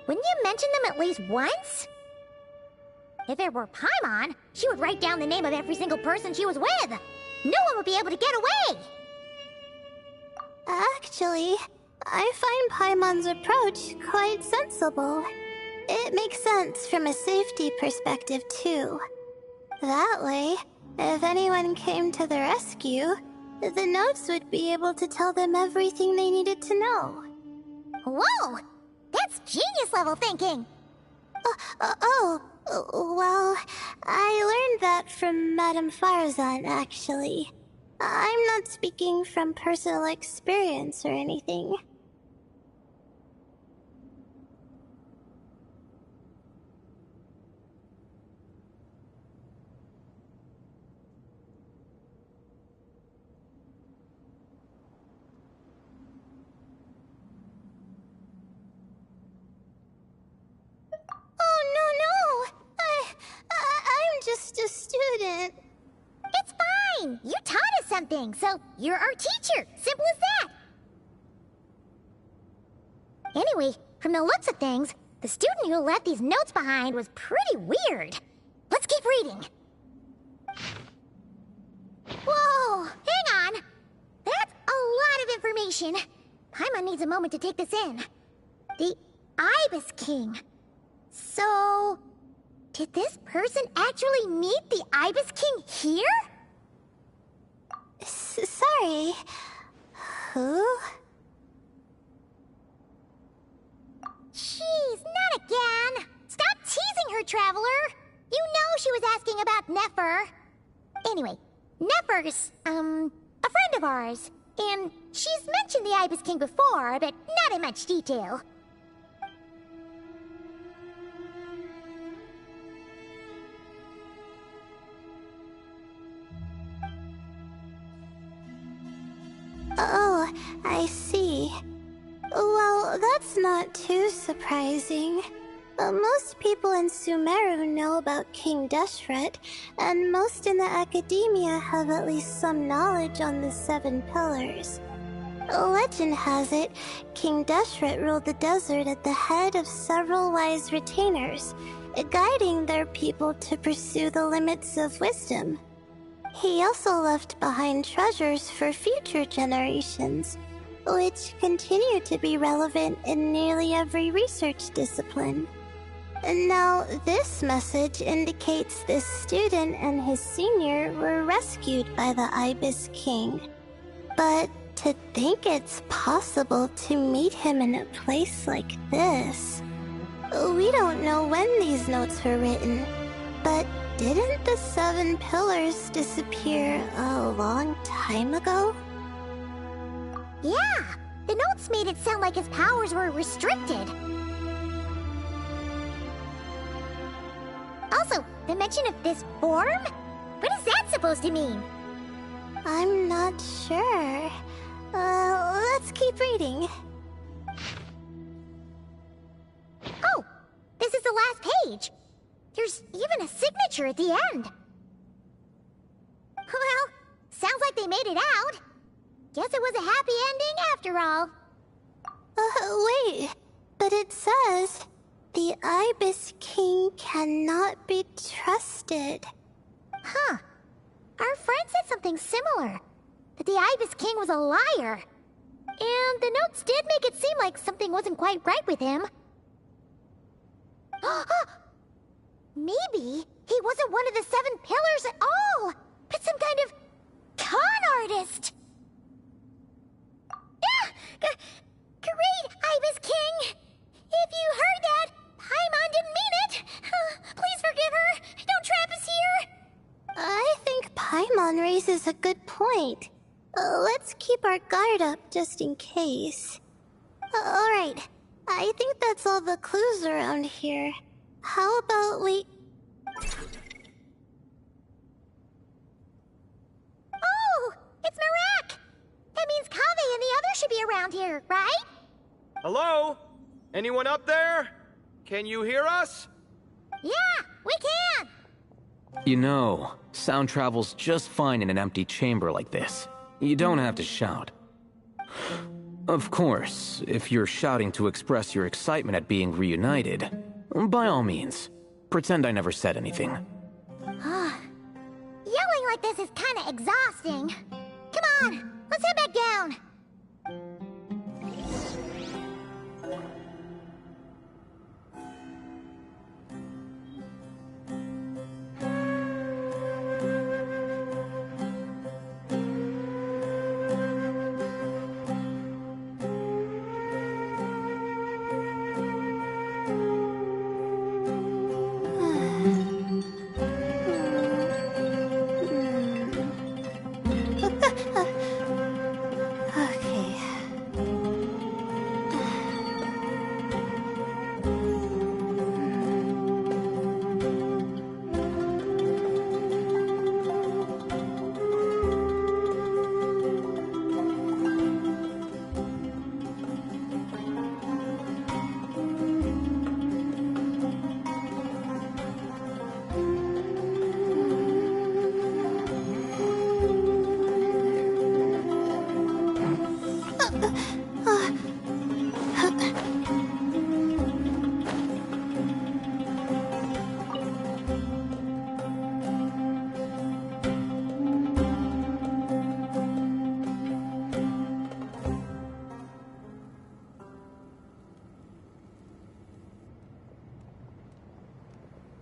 wouldn't you mention them at least once? If it were Paimon, she would write down the name of every single person she was with. No one would be able to get away. Actually, I find Paimon's approach quite sensible. It makes sense from a safety perspective, too. That way, if anyone came to the rescue, the notes would be able to tell them everything they needed to know. Whoa! That's genius-level thinking! Well, I learned that from Madame Farzan, actually. I'm not speaking from personal experience or anything. Oh, no! I'm just a student. It's fine! You taught us something, so you're our teacher. Simple as that. Anyway, from the looks of things, the student who left these notes behind was pretty weird. Let's keep reading. Whoa! Hang on! That's a lot of information. Paimon needs a moment to take this in. The Ibis King. So, did this person actually meet the Ibis King here? Sorry. Who? Jeez, not again! Stop teasing her, Traveler! You know she was asking about Nefer. Anyway, Nefer's, a friend of ours. And she's mentioned the Ibis King before, but not in much detail. Oh, I see. Well, that's not too surprising. Most people in Sumeru know about King Deshret, and most in the academia have at least some knowledge on the Seven Pillars. Legend has it, King Deshret ruled the desert at the head of several wise retainers, guiding their people to pursue the limits of wisdom. He also left behind treasures for future generations, which continue to be relevant in nearly every research discipline. Now, this message indicates this student and his senior were rescued by the Ibis King. But to think it's possible to meet him in a place like this... We don't know when these notes were written, but didn't the Seven Pillars disappear a long time ago? Yeah, the notes made it sound like his powers were restricted. Also, the mention of this form? What is that supposed to mean? I'm not sure. Let's keep reading. Oh, this is the last page. There's even a signature at the end. Well, sounds like they made it out. Guess it was a happy ending after all. Wait, but it says... The Ibis King cannot be trusted. Huh. Our friend said something similar. That the Ibis King was a liar. And the notes did make it seem like something wasn't quite right with him. Maybe he wasn't one of the Seven Pillars at all, but some kind of con artist. Great, Ibis King! If you heard that, Paimon didn't mean it! Please forgive her! Don't trap us here! I think Paimon raises a good point. Let's keep our guard up just in case. Alright, I think that's all the clues around here. How about we... Oh! It's Marak! That means Kaveh and the others should be around here, right? Hello? Anyone up there? Can you hear us? Yeah, we can! You know, sound travels just fine in an empty chamber like this. You don't have to shout. Of course, if you're shouting to express your excitement at being reunited, by all means, pretend I never said anything. Yelling like this is kinda exhausting. Come on, let's head back down.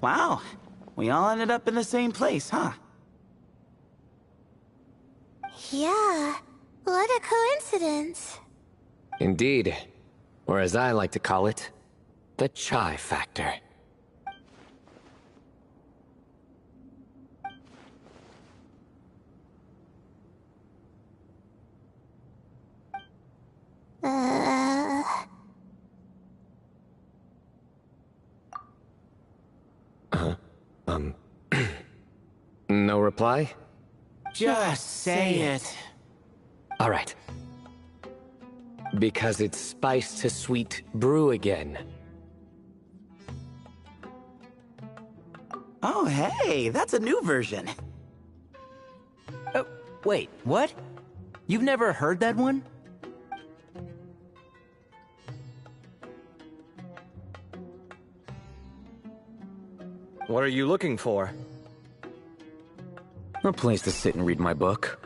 Wow, we all ended up in the same place, huh? Yeah, what a coincidence. Indeed. Or as I like to call it, the chai factor. No reply? Just say it. All right. Because it's spice to sweet brew again. Oh, hey, that's a new version. Oh, wait, what? You've never heard that one? What are you looking for? A place to sit and read my book.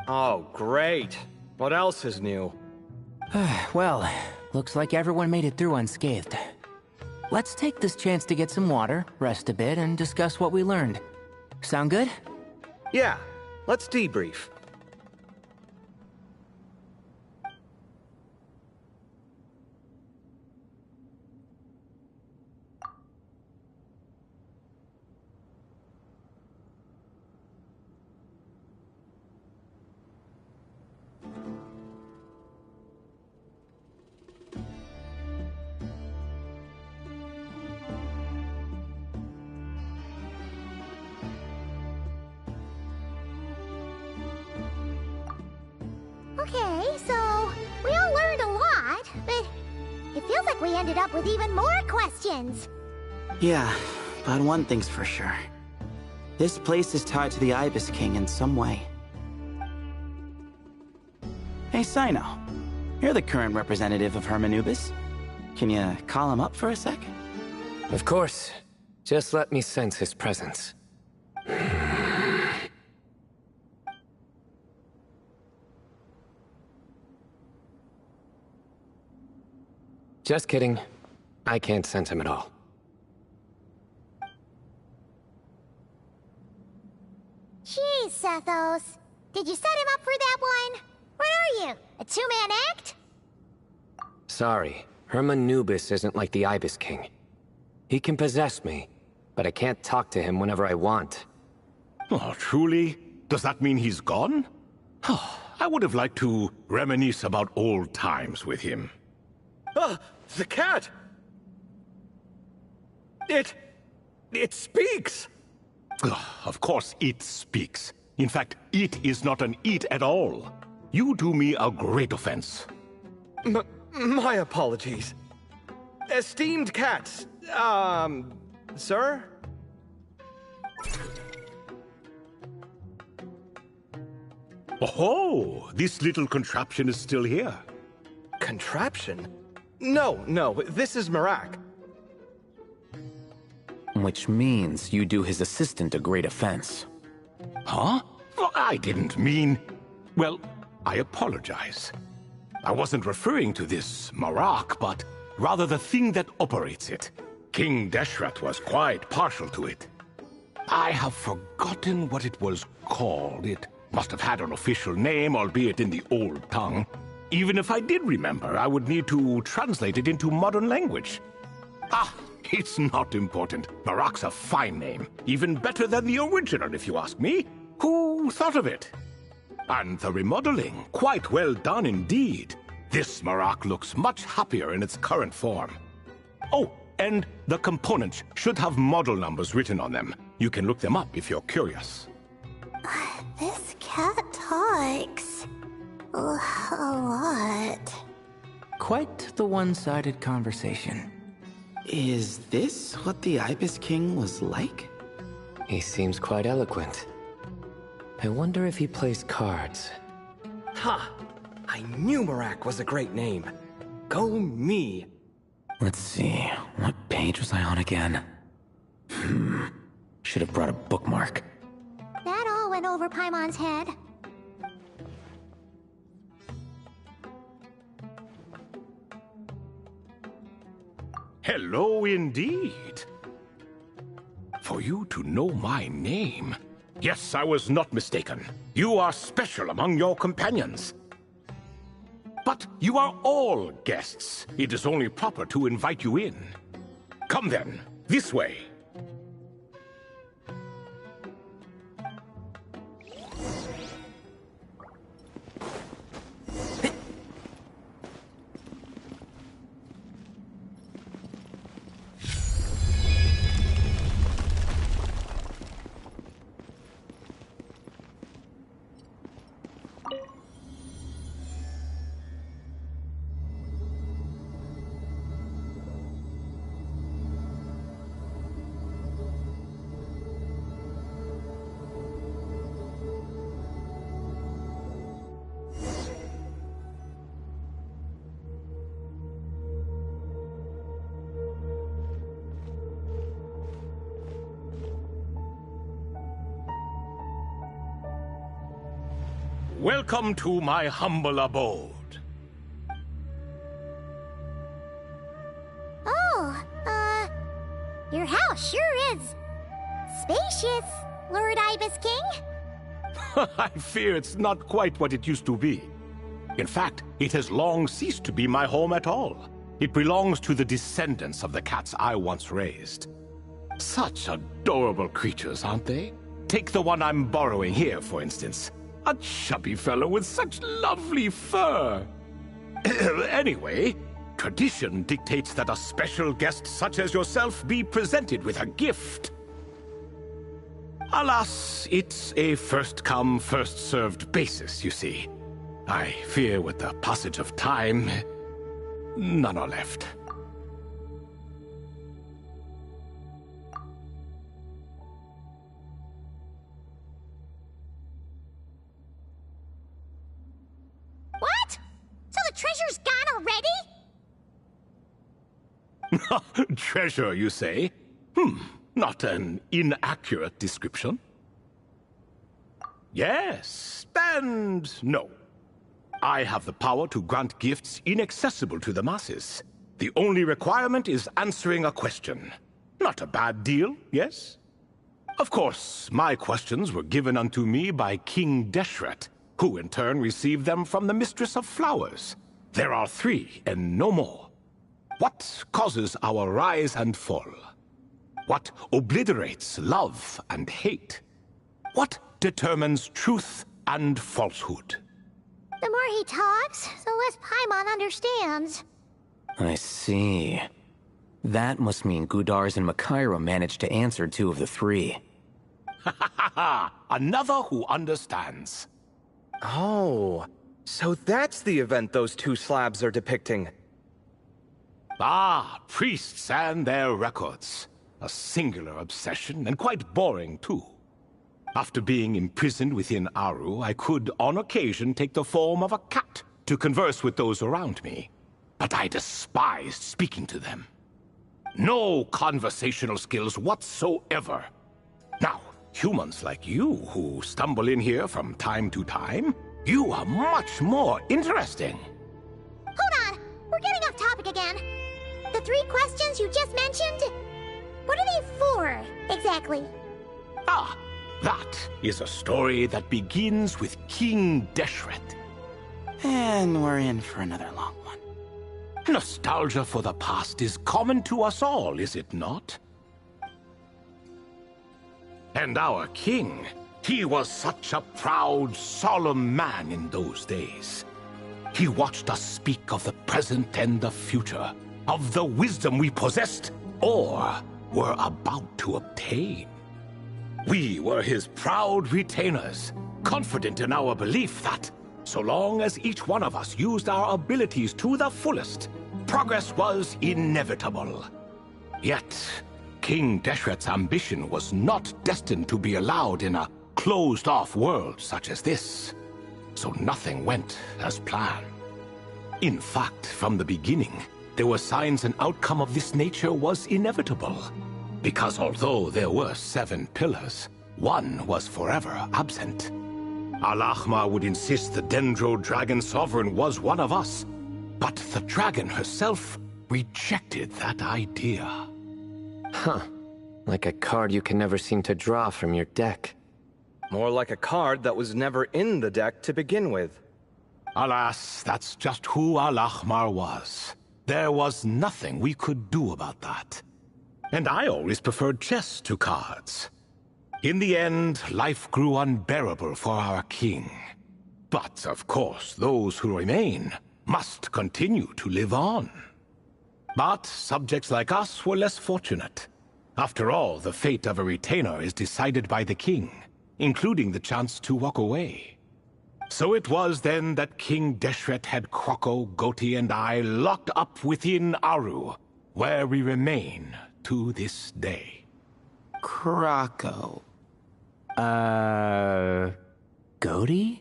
Oh, great. What else is new? Well, looks like everyone made it through unscathed. Let's take this chance to get some water, rest a bit, and discuss what we learned. Sound good? Yeah, let's debrief. Okay, so we all learned a lot, but it feels like we ended up with even more questions. Yeah, but one thing's for sure. This place is tied to the Ibis King in some way. Hey, Sino. You're the current representative of Hermanubis. Can you call him up for a sec? Of course. Just let me sense his presence. Just kidding. I can't sense him at all. Jeez, Sethos. Did you set him up for that one? What are you, a two-man act? Sorry, Hermanubis isn't like the Ibis King. He can possess me, but I can't talk to him whenever I want. Oh, truly? Does that mean he's gone? Oh, I would have liked to reminisce about old times with him. Ah, the cat! It speaks! Of course it speaks. In fact, it is not an it at all. You do me a great offense. My apologies. Esteemed cats, sir? Oh, this little contraption is still here. Contraption? No, this is Marak. Which means you do his assistant a great offense. Huh? Well, I didn't mean... Well, I apologize. I wasn't referring to this Marak, but rather the thing that operates it. King Deshret was quite partial to it. I have forgotten what it was called. It must have had an official name, albeit in the old tongue. Even if I did remember, I would need to translate it into modern language. Ah, it's not important. Marak's a fine name. Even better than the original, if you ask me. Who thought of it? And the remodeling, quite well done indeed. This Marak looks much happier in its current form. Oh, and the components should have model numbers written on them. You can look them up if you're curious. This cat talks a lot. Quite the one-sided conversation. Is this what the Ibis King was like? He seems quite eloquent. I wonder if he plays cards. Ha! I knew Marak was a great name. Go me! Let's see, what page was I on again? Should have brought a bookmark. That all went over Paimon's head. Hello indeed. For you to know my name. Yes, I was not mistaken. You are special among your companions. But you are all guests. It is only proper to invite you in. Come then, this way. Welcome to my humble abode. Oh, your house sure is spacious, Lord Ibis King. I fear it's not quite what it used to be. In fact, it has long ceased to be my home at all. It belongs to the descendants of the cats I once raised. Such adorable creatures, aren't they? Take the one I'm borrowing here, for instance. A chubby fellow with such lovely fur. Anyway, tradition dictates that a special guest such as yourself be presented with a gift. Alas, it's a first-come, first-served basis, you see. I fear with the passage of time, none are left. What? So the treasure's gone already? Treasure, you say? Not an inaccurate description. Yes, and no. I have the power to grant gifts inaccessible to the masses. The only requirement is answering a question. Not a bad deal, yes? Of course, my questions were given unto me by King Deshret, who in turn received them from the Mistress of Flowers. There are 3, and no more. What causes our rise and fall? What obliterates love and hate? What determines truth and falsehood? The more he talks, the less Paimon understands. I see. That must mean Gudars and Makaira managed to answer 2 of the 3. Another who understands. Oh, so that's the event those 2 slabs are depicting. Ah, priests and their records. A singular obsession, and quite boring, too. After being imprisoned within Aru, I could, on occasion, take the form of a cat to converse with those around me. But I despised speaking to them. No conversational skills whatsoever. Now, humans like you who stumble in here from time to time, you are much more interesting. Hold on! We're getting off topic again. The 3 questions you just mentioned? What are they for, exactly? Ah, that is a story that begins with King Deshret. And we're in for another long one. Nostalgia for the past is common to us all, is it not? And our king, he was such a proud, solemn man in those days. He watched us speak of the present and the future, of the wisdom we possessed or were about to obtain. We were his proud retainers, confident in our belief that, so long as each one of us used our abilities to the fullest, progress was inevitable. Yet, King Deshret's ambition was not destined to be allowed in a closed-off world such as this. So nothing went as planned. In fact, from the beginning, there were signs an outcome of this nature was inevitable. Because although there were 7 pillars, one was forever absent. Al-Ahmar would insist the Dendro Dragon Sovereign was one of us, but the dragon herself rejected that idea. Huh. Like a card you can never seem to draw from your deck. More like a card that was never in the deck to begin with. Alas, that's just who Al-Ahmar was. There was nothing we could do about that. And I always preferred chess to cards. In the end, life grew unbearable for our king. But, of course, those who remain must continue to live on. But subjects like us were less fortunate. After all, the fate of a retainer is decided by the king, including the chance to walk away. So it was then that King Deshret had Kroko, Goti, and I locked up within Aru, where we remain to this day. Kroko. Goti?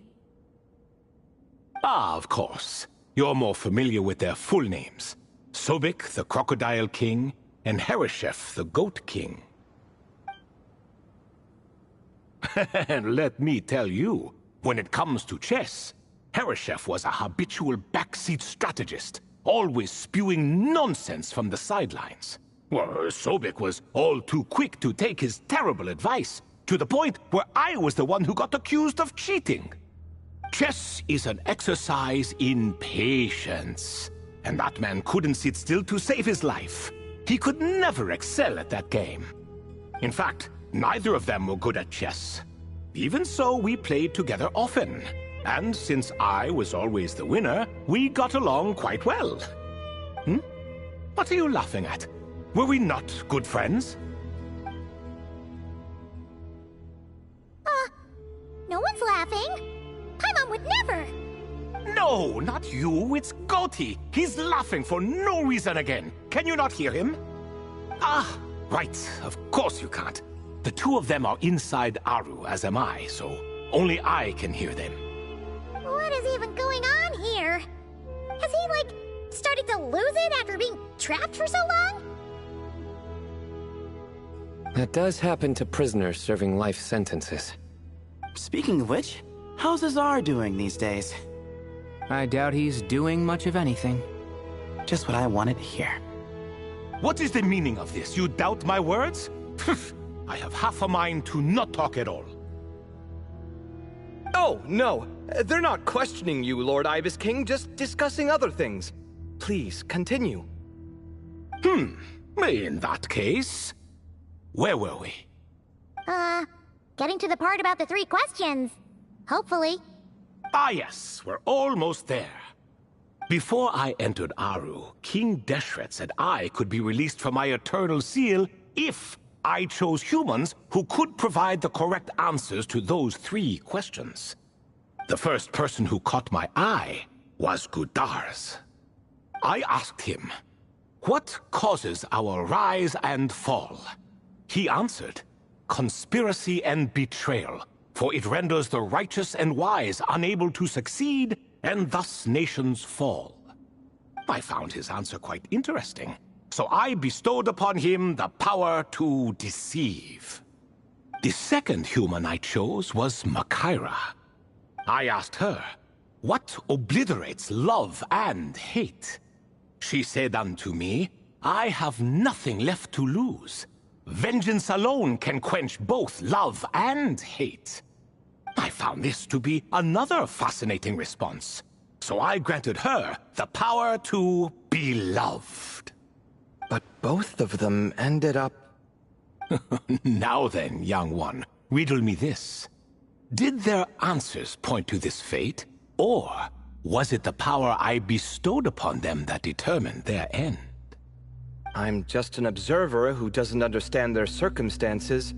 Ah, of course. You're more familiar with their full names. Sobek, the Crocodile King, and Hereshef, the Goat King. And let me tell you, when it comes to chess, Hereshef was a habitual backseat strategist, always spewing nonsense from the sidelines. Well, Sobek was all too quick to take his terrible advice, to the point where I was the one who got accused of cheating. Chess is an exercise in patience, and that man couldn't sit still to save his life. He could never excel at that game. In fact, neither of them were good at chess. Even so, we played together often, and since I was always the winner, we got along quite well. What are you laughing at? Were we not good friends? No one's laughing. Paimon would never. No, not you. It's Goti. He's laughing for no reason again. Can you not hear him? Ah, right. Of course you can't. The two of them are inside Aru, as am I, so only I can hear them. What is even going on here? Has he, like, started to lose it after being trapped for so long? That does happen to prisoners serving life sentences. Speaking of which, how's Azar doing these days? I doubt he's doing much of anything. Just what I wanted to hear. What is the meaning of this? You doubt my words? I have half a mind to not talk at all. Oh, no. They're not questioning you, Lord Ibis King, just discussing other things. Please, continue. In that case, where were we? Getting to the part about the 3 questions. Hopefully. Ah yes, we're almost there. Before I entered Aru, King Deshret said I could be released from my eternal seal if I chose humans who could provide the correct answers to those 3 questions. The first person who caught my eye was Gudars. I asked him, "What causes our rise and fall?" He answered, conspiracy and betrayal, for it renders the righteous and wise unable to succeed, and thus nations fall. I found his answer quite interesting, so I bestowed upon him the power to deceive. The second human I chose was Makira. I asked her, what obliterates love and hate? She said unto me, I have nothing left to lose. Vengeance alone can quench both love and hate. I found this to be another fascinating response, so I granted her the power to be loved. But both of them ended up... Now then, young one, riddle me this. Did their answers point to this fate, or was it the power I bestowed upon them that determined their end? I'm just an observer who doesn't understand their circumstances,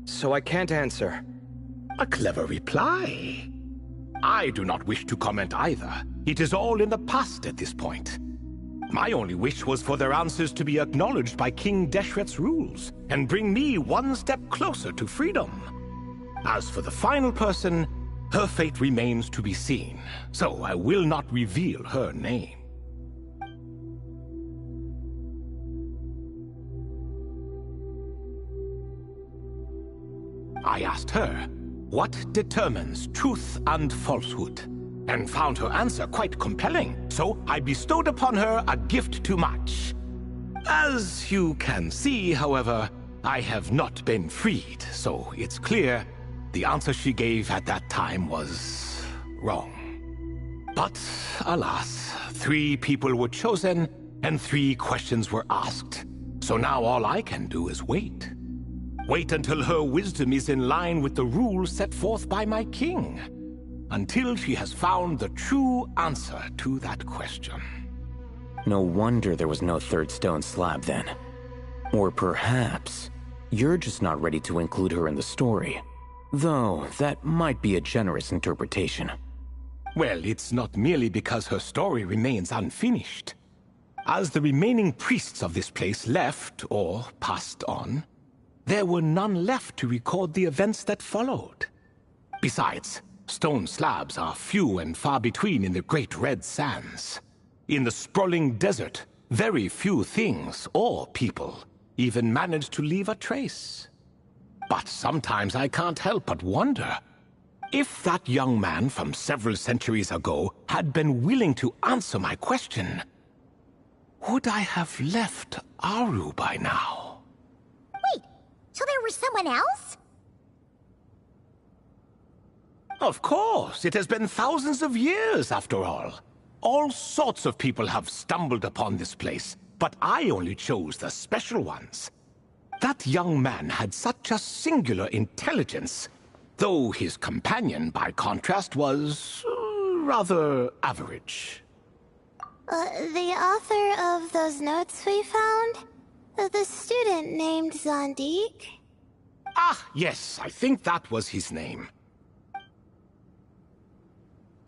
so I can't answer. A clever reply. I do not wish to comment either. It is all in the past at this point. My only wish was for their answers to be acknowledged by King Deshret's rules, and bring me one step closer to freedom. As for the final person, her fate remains to be seen, so I will not reveal her name. I asked her, what determines truth and falsehood? And found her answer quite compelling, so I bestowed upon her a gift to match. As you can see, however, I have not been freed, so it's clear the answer she gave at that time was wrong. But alas, 3 people were chosen and 3 questions were asked. So now all I can do is wait. Wait until her wisdom is in line with the rules set forth by my king. Until she has found the true answer to that question. No wonder there was no third stone slab then. Or perhaps you're just not ready to include her in the story. Though that might be a generous interpretation. Well, it's not merely because her story remains unfinished. As the remaining priests of this place left or passed on, there were none left to record the events that followed. Besides, stone slabs are few and far between in the Great Red Sands. In the sprawling desert, very few things or people even manage to leave a trace. But sometimes I can't help but wonder, if that young man from several centuries ago had been willing to answer my question, would I have left Aru by now? Wait, so there was someone else? Of course, it has been thousands of years after all. All sorts of people have stumbled upon this place, but I only chose the special ones. That young man had such a singular intelligence, though his companion, by contrast, was rather average. The author of those notes we found? The student named Zandik? Ah, yes, I think that was his name.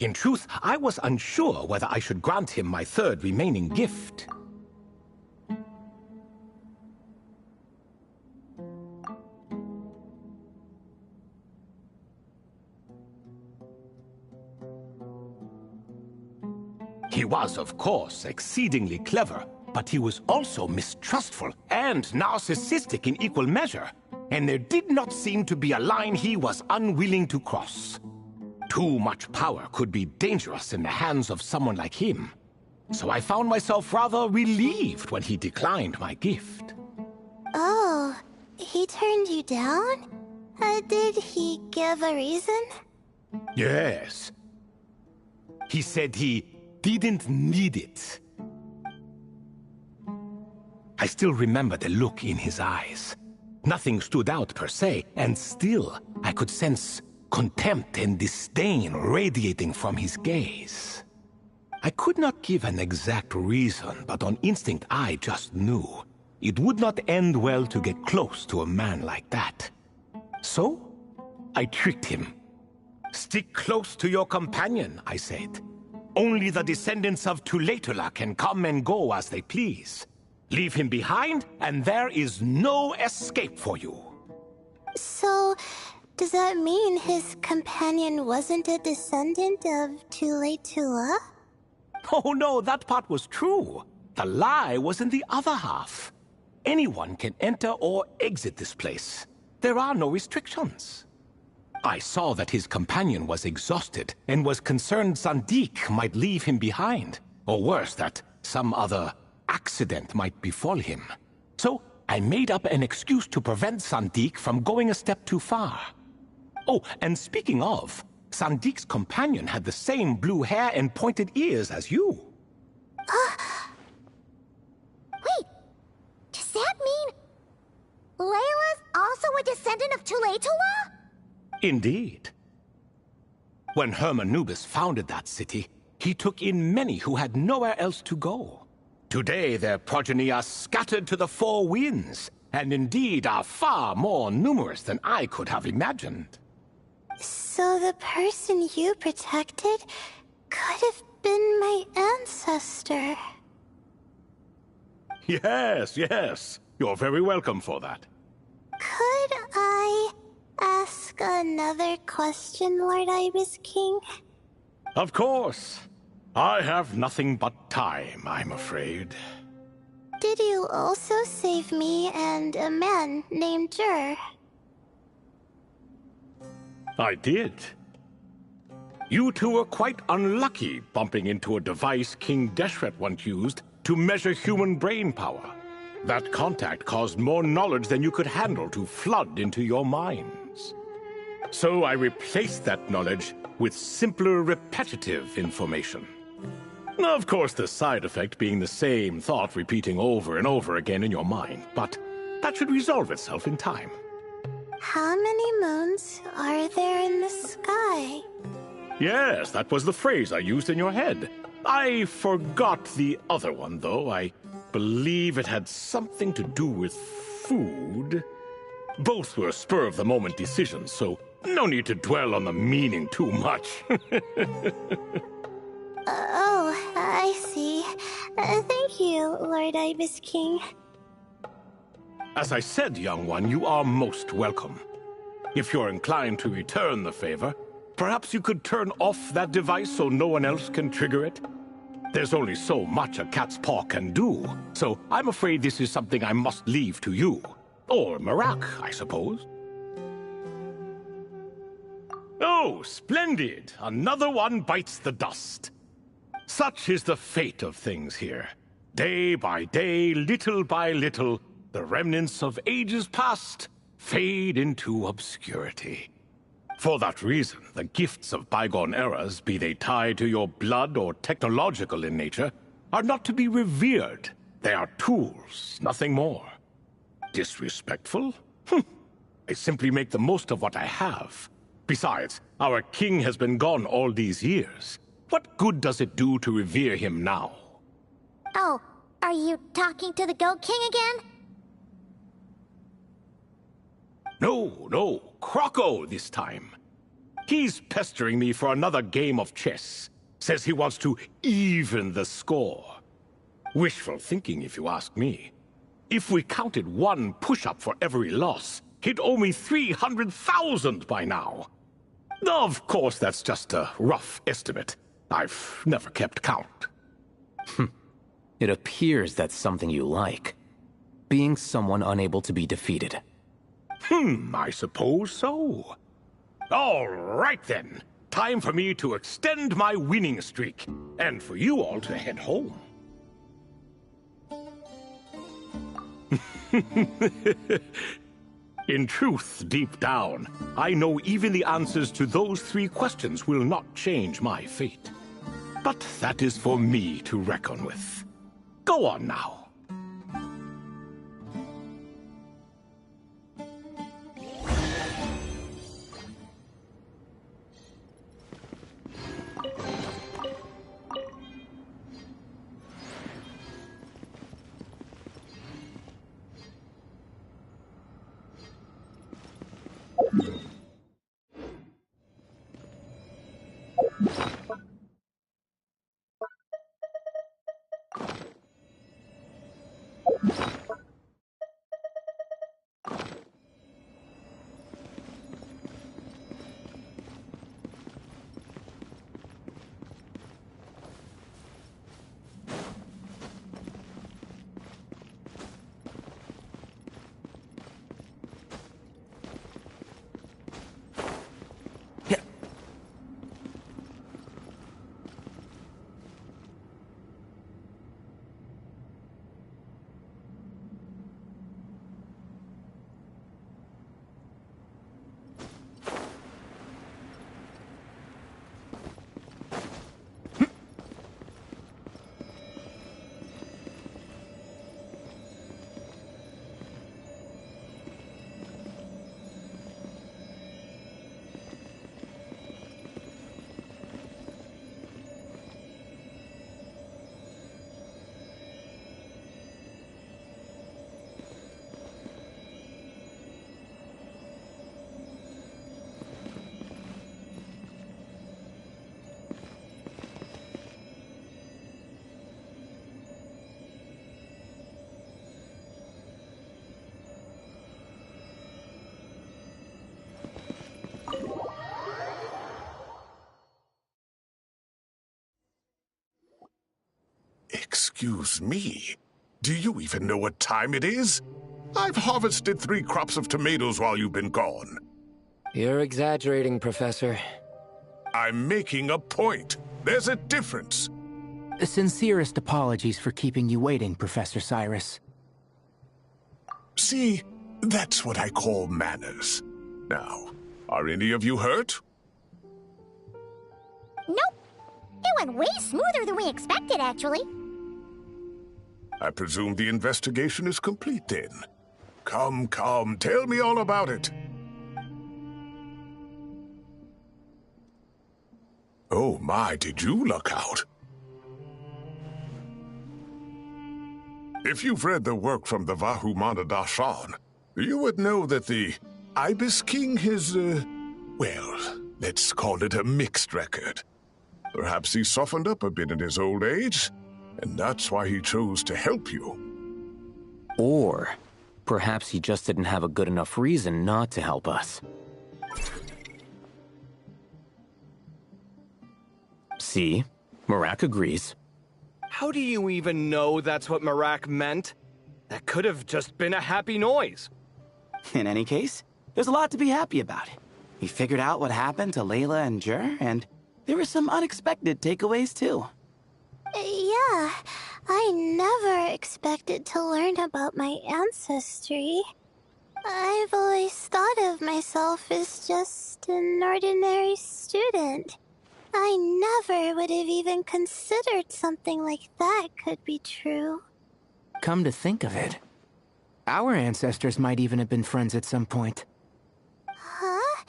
In truth, I was unsure whether I should grant him my third remaining gift. He was, of course, exceedingly clever, but he was also mistrustful and narcissistic in equal measure, and there did not seem to be a line he was unwilling to cross. Too much power could be dangerous in the hands of someone like him, so I found myself rather relieved when he declined my gift. Oh, he turned you down? Did he give a reason? Yes. He said he didn't need it. I still remember the look in his eyes. Nothing stood out per se, and still I could sense contempt and disdain radiating from his gaze. I could not give an exact reason, but on instinct I just knew it would not end well to get close to a man like that. So, I tricked him. Stick close to your companion, I said. Only the descendants of Tulatula can come and go as they please. Leave him behind, and there is no escape for you. So, does that mean his companion wasn't a descendant of Tule-Tula? Oh no, that part was true. The lie was in the other half. Anyone can enter or exit this place. There are no restrictions. I saw that his companion was exhausted and was concerned Zandik might leave him behind. Or worse, that some other accident might befall him. So I made up an excuse to prevent Zandik from going a step too far. Oh, and speaking of, Sandik's companion had the same blue hair and pointed ears as you. Wait, does that mean Layla's also a descendant of Tule-Tula? Indeed. When Hermanubis founded that city, he took in many who had nowhere else to go. Today their progeny are scattered to the four winds, and indeed are far more numerous than I could have imagined. So the person you protected could have been my ancestor. Yes, yes. You're very welcome for that. Could I ask another question, Lord Ibis King? Of course. I have nothing but time, I'm afraid. Did you also save me and a man named Jur? I did. You two were quite unlucky bumping into a device King Deshret once used to measure human brain power. That contact caused more knowledge than you could handle to flood into your minds. So I replaced that knowledge with simpler, repetitive information. Of course, the side effect being the same thought repeating over and over again in your mind, but that should resolve itself in time. How many moons are there in the sky? Yes, that was the phrase I used in your head. I forgot the other one, though. I believe it had something to do with food. Both were spur-of-the-moment decisions, so no need to dwell on the meaning too much. Oh, I see. Thank you, Lord Ibis King. As I said, young one, you are most welcome. If you're inclined to return the favor, perhaps you could turn off that device so no one else can trigger it? There's only so much a cat's paw can do, so I'm afraid this is something I must leave to you. Or Marak, I suppose. Oh, splendid! Another one bites the dust. Such is the fate of things here. Day by day, little by little, the remnants of ages past fade into obscurity. For that reason, the gifts of bygone eras, be they tied to your blood or technological in nature, are not to be revered. They are tools, nothing more. Disrespectful? I simply make the most of what I have. Besides, our king has been gone all these years. What good does it do to revere him now? Oh, are you talking to the Goat King again? No, Croco this time. He's pestering me for another game of chess. Says he wants to even the score. Wishful thinking, if you ask me. If we counted one push-up for every loss, he'd owe me 300,000 by now. Of course, that's just a rough estimate. I've never kept count. It appears that's something you like. Being someone unable to be defeated. I suppose so. All right then. Time for me to extend my winning streak, and for you all to head home. In truth, deep down, I know even the answers to those 3 questions will not change my fate. But that is for me to reckon with. Go on now. Excuse me. Do you even know what time it is? I've harvested 3 crops of tomatoes while you've been gone. You're exaggerating, Professor. I'm making a point. There's a difference. The sincerest apologies for keeping you waiting, Professor Cyrus. See, that's what I call manners. Now, are any of you hurt? Nope. It went way smoother than we expected, actually. I presume the investigation is complete then. Come, tell me all about it. Oh my, did you luck out? If you've read the work from the Vahumana Darshan, you would know that the Ibis King has, well, let's call it a mixed record. Perhaps he softened up a bit in his old age, and that's why he chose to help you. Or perhaps he just didn't have a good enough reason not to help us. See? Marak agrees. How do you even know that's what Marak meant? That could have just been a happy noise. In any case, there's a lot to be happy about. We figured out what happened to Layla and Jur, and there were some unexpected takeaways too. Yeah, I never expected to learn about my ancestry. I've always thought of myself as just an ordinary student. I never would have even considered something like that could be true. Come to think of it, our ancestors might even have been friends at some point. Huh?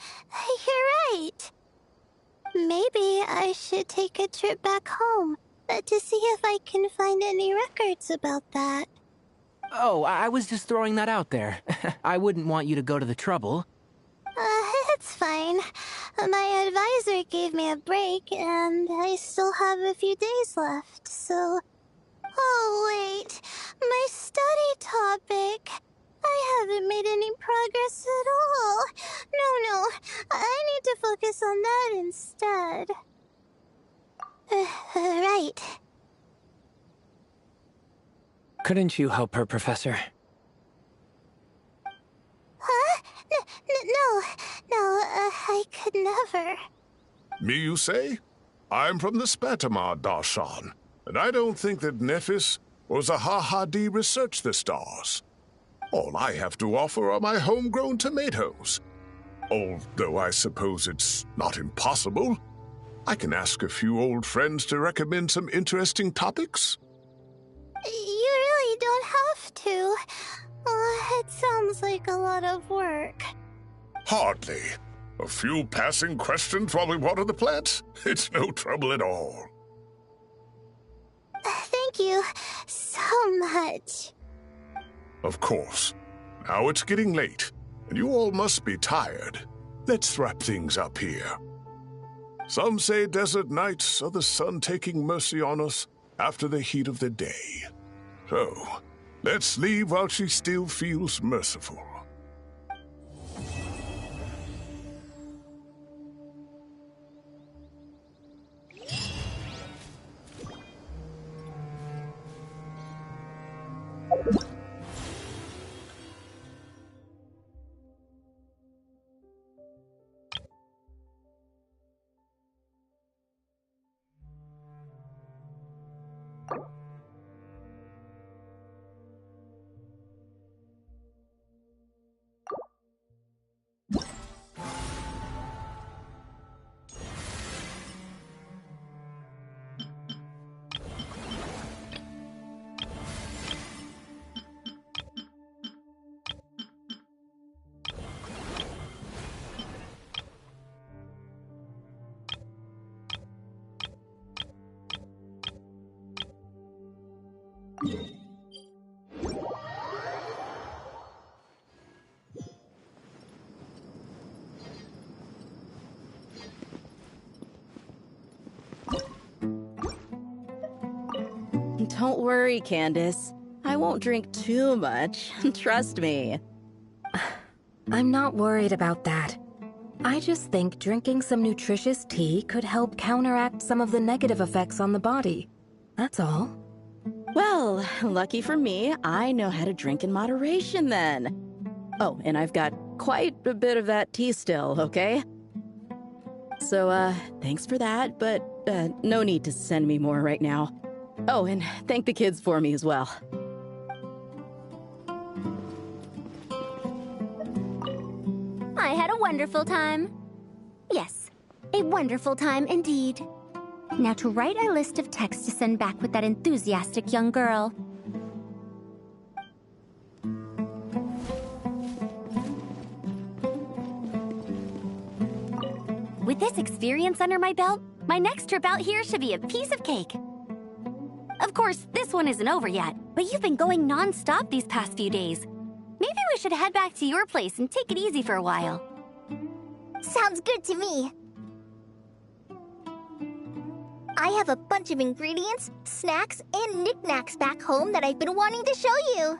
You're right. Maybe I should take a trip back home to see if I can find any records about that. Oh, I was just throwing that out there. I wouldn't want you to go to the trouble. It's fine. My advisor gave me a break, and I still have a few days left, so... Oh, wait. My study topic. I haven't made any progress at all. No. I need to focus on that instead. Right. Couldn't you help her, Professor? Huh? No, I could never. Me, you say? I'm from the Spatamar Darshan, and I don't think that Nephis or Zahahadi researched the stars. All I have to offer are my homegrown tomatoes. Although I suppose it's not impossible. I can ask a few old friends to recommend some interesting topics. You really don't have to. It sounds like a lot of work. Hardly. A few passing questions while we water the plants? It's no trouble at all. Thank you so much. Of course. Now it's getting late, and you all must be tired. Let's wrap things up here. Some say desert nights are the sun taking mercy on us after the heat of the day. So, let's leave while she still feels merciful. Don't worry, Candace. I won't drink too much. Trust me. I'm not worried about that. I just think drinking some nutritious tea could help counteract some of the negative effects on the body. That's all. Well, lucky for me, I know how to drink in moderation then. Oh, and I've got quite a bit of that tea still, okay? So, thanks for that, but, no need to send me more right now. Oh, and thank the kids for me as well. I had a wonderful time. Yes, a wonderful time indeed. Now to write a list of texts to send back with that enthusiastic young girl. With this experience under my belt, my next trip out here should be a piece of cake. Of course, this one isn't over yet, but you've been going non-stop these past few days. Maybe we should head back to your place and take it easy for a while. Sounds good to me. I have a bunch of ingredients, snacks, and knickknacks back home that I've been wanting to show you.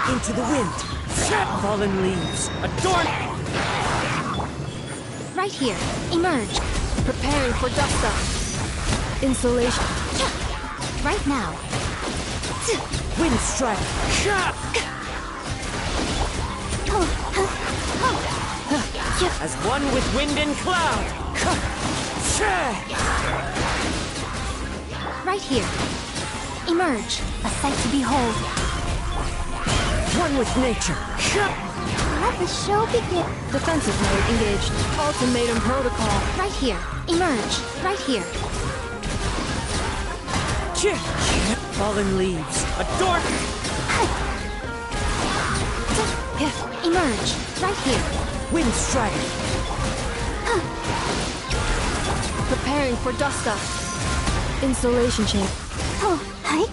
Into the wind. Fallen leaves. Adorn. Right here. Emerge. Preparing for dust up. Insulation. Right now. Wind strike. As one with wind and cloud. Right here. Emerge. A sight to behold. One with nature. Let the show begin. Defensive mode engaged. Ultimatum protocol. Right here. Emerge. Right here. Fallen leaves. Adorn. Emerge. Right here. Wind strike. Preparing for dust up. Insulation chamber. Hi.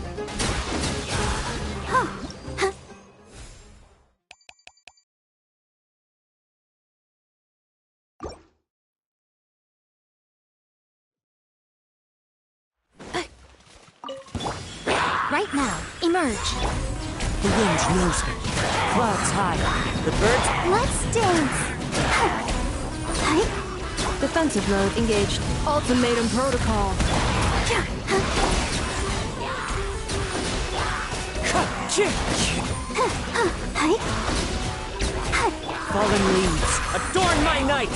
Right now. Emerge. The wind knows me. Clouds high. The birds. Let's dance. Defensive mode engaged. Ultimatum protocol. Fallen leaves. Adorn my night.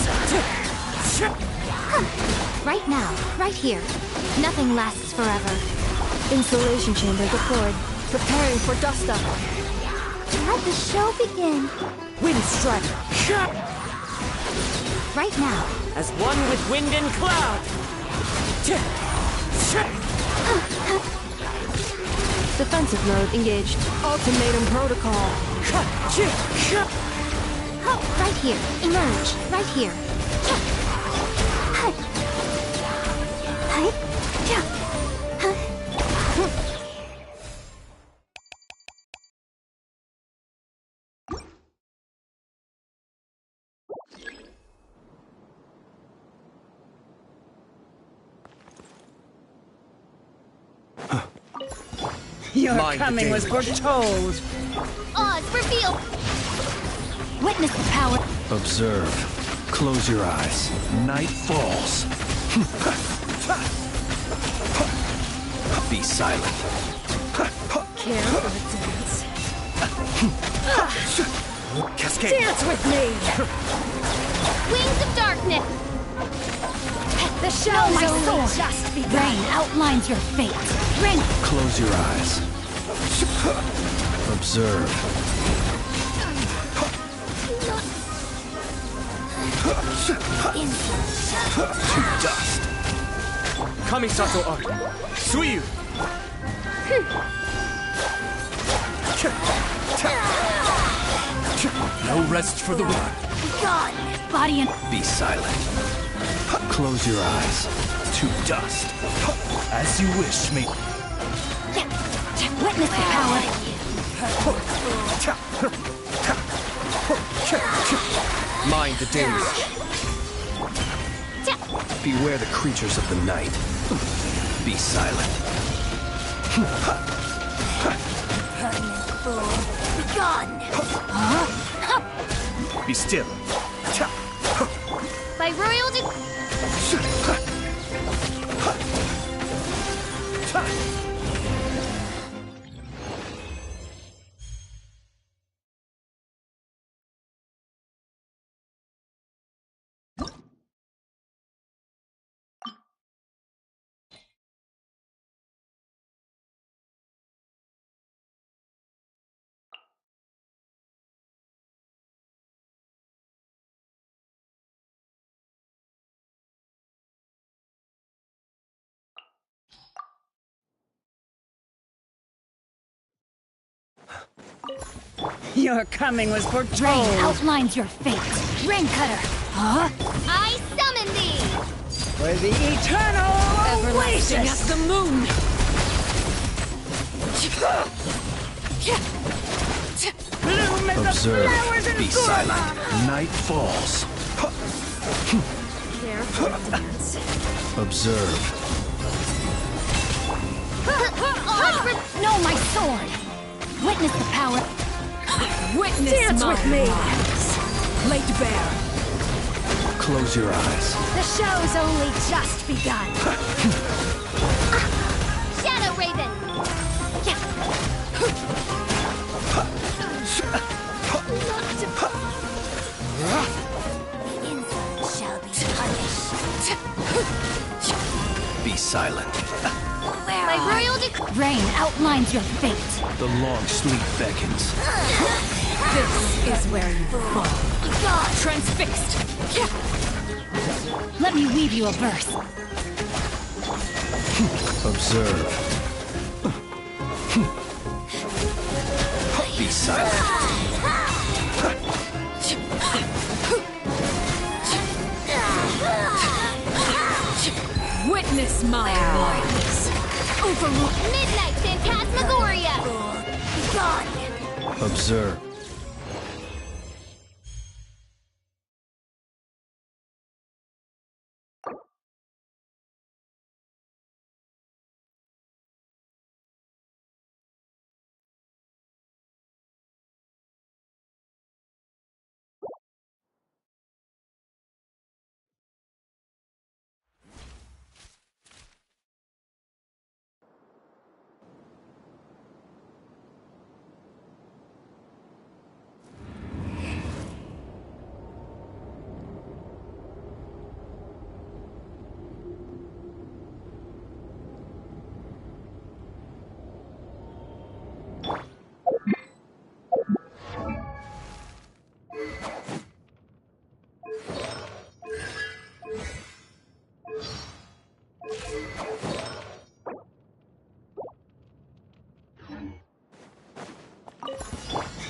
Right now. Right here. Nothing lasts forever. Insulation chamber deployed. Preparing for dust up. Let the show begin. Wind strike. Right now. As one with wind and cloud. Defensive mode engaged. Ultimatum protocol. Right here. Emerge. Right here. Your Mind the coming was danger. foretold. Odds reveal. Witness the power. Observe. Close your eyes. Night falls. Be silent. Care for a dance? Cascade. Dance with me! Wings of darkness. The show's my only sword. just begun. Rain outlines your fate. Rain. Close your eyes. Observe. To dust. Kamisato art. Suiyu. No rest for the wicked. God. Body and. Be silent. Close your eyes. To dust. As you wish, mate. Witness the power. Mind the danger. Beware the creatures of the night. Be silent. Gone. Be still. By royal decree. Your coming was foretold. Rain outlines your fate. Rain cutter. Huh? I summon thee. For the eternal Everlasting oasis. as the moon. Bloom as the Observe. flowers in Be Gurma. silent. Night falls. Care for a dance? Observe. No, my sword. Witness the power. Witness Dance my with me. rise. Laid bare. Close your eyes. The show's only just begun. Shadow Raven. The insult shall be punished. Be silent. By royal decree. Rain outlines your fate. The long sleep beckons. This is where you fall. God. Transfixed. Let me weave you a verse. Observe. Be silent. Witness my rise. Overrule. Midnight Phantasmagoria. Gone. Observe.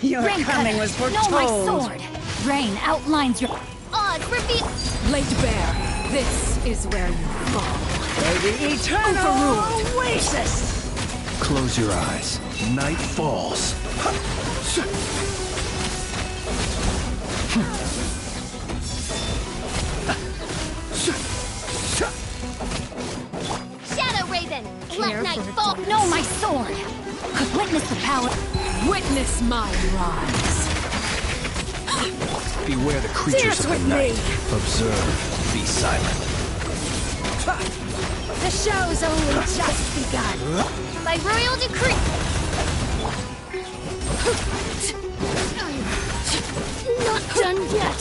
Your Rain coming cutter. was foretold. No, my sword. Rain outlines your. Odds reveal. Laid bare. This is where you fall. For the eternal Overruled. oasis. Close your eyes. Night falls. Shadow Raven. Let night fall. No, my sword. Witness the power. Witness my rise. Beware the creatures of the night. Observe. Be silent. The show's only just begun. By royal decree. Not done yet.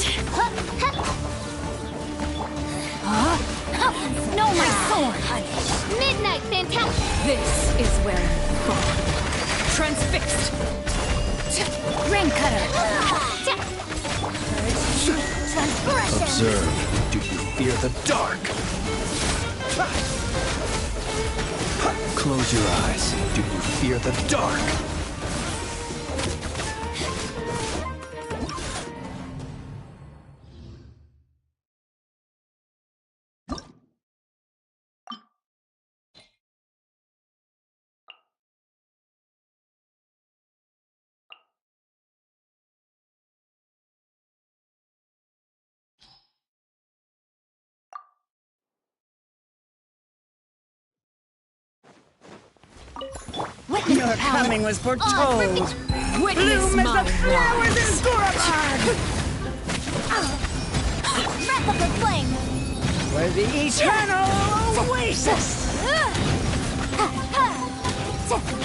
No, my sword! Midnight fantastic. This is where you fall. Transfixed. Rain cutter! Observe. Do you fear the dark? Close your eyes. Do you fear the dark? Your coming was foretold. Witness Bloom as my the flowers in Gurabad. Wrap up the flame. Where the eternal oasis.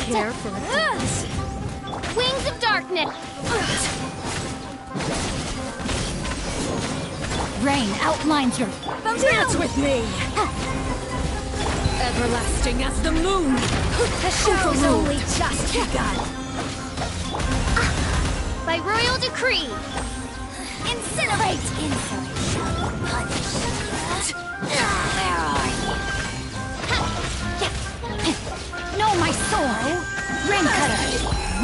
Care for this. Wings of darkness. Rain outlines your... Dance with me! Everlasting as the moon! The show's only just begun. By royal decree. Incinerate! Where are you? No, my sword! Rain cutter!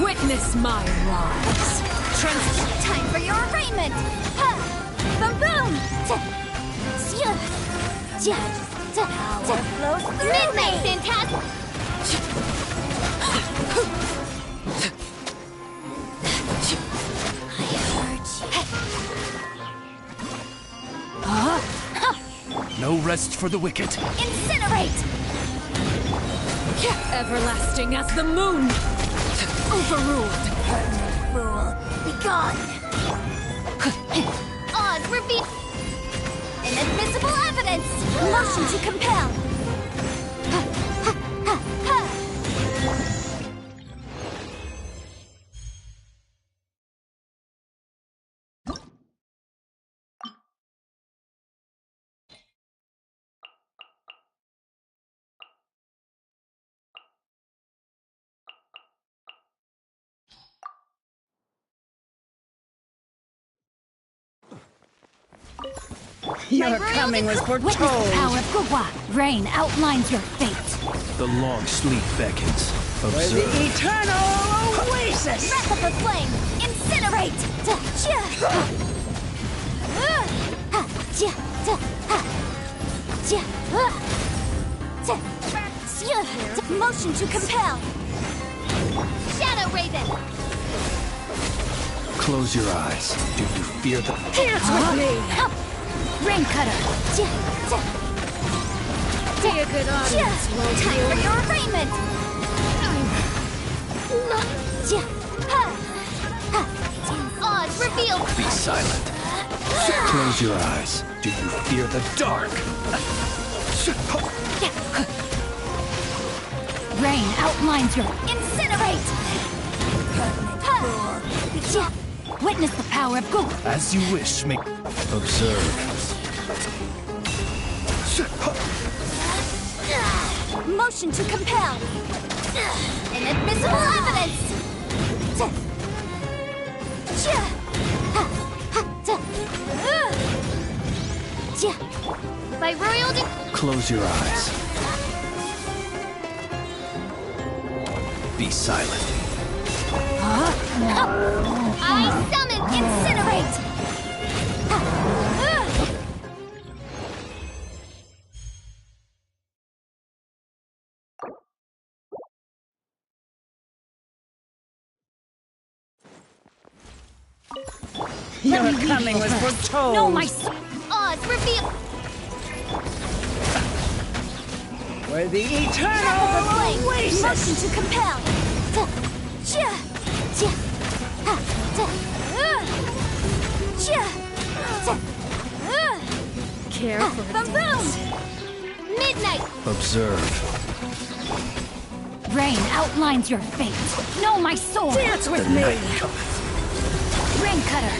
Witness my rise! Time for your arraignment! Boom boom! Power flows through Midnight me. fantastic. No rest for the wicked. Incinerate! Everlasting as the moon! Overruled! Fool, be gone. Odds reveal. Inadmissible evidence! Motion to compel! Your coming was Witness the foretold. power of Gugwa. Rain outlines your fate. The long sleep beckons. Where the Observe. eternal oasis. Wrap up the flame! Incinerate! Motion to compel! Shadow Raven. Close your eyes. Do you fear the... Dance with me. Rain cutter! Be a good audience, won't Time for you? your arraignment! Odds revealed. Be silent. Close your eyes. Do you fear the dark? Rain outlines your... Incinerate! Witness the power of Gugwa. As you wish, make... Observe. Motion to compel! Inadmissible evidence! By royal Close your eyes. Be silent. I summon Incinerate! Your coming was foretold. No, my... Odds revealed. Where the eternal Motion oasis. to compel! Care for a dance. Midnight! Observe. Rain outlines your fate. Know my sword. Dance with The me. night cometh. Rain cutter.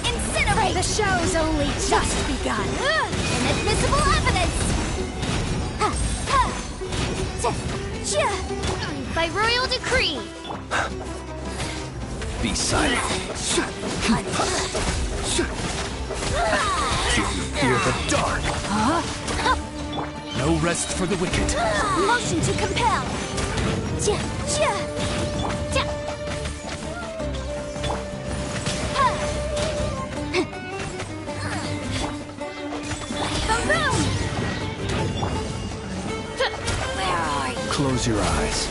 Incinerate! The show's only just begun. Inadmissible evidence! By royal decree! Be silent. Do you fear the dark? No rest for the wicked. Motion to compel! Where are you? Close your eyes.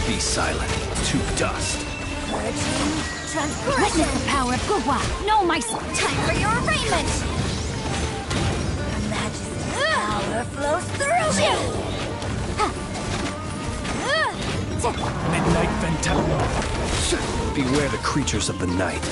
Be silent. To dust. Witness the power of Gurwa. Know my time for your arraignment! Her Majesty's power flows through me! Midnight Venta. Beware the creatures of the night.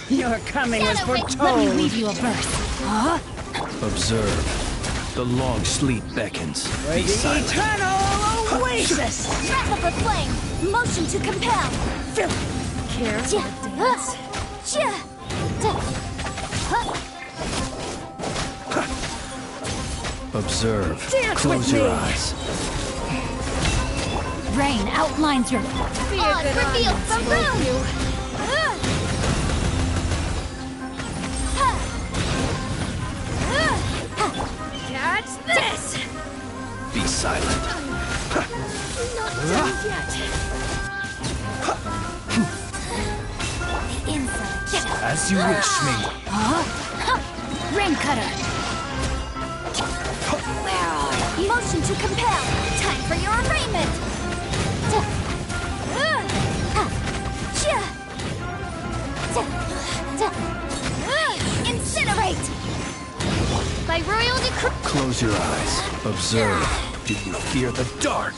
Your coming was foretold. Let me read you a verse. Observe. The long sleep beckons. For Be the silent. eternal oasis. Wrap up a flame! Motion to compel! Care for a dance. Observe. Dance Close with your me. eyes. Rain outlines your On revealed from room! Catch this! Be silent. Not done yet. Inside. As you wish me. Rain cutter. Where are you? Motion to compel! Time for your arraignment! Incinerate! By royal decree... Close your eyes. Observe. Do you fear the dark?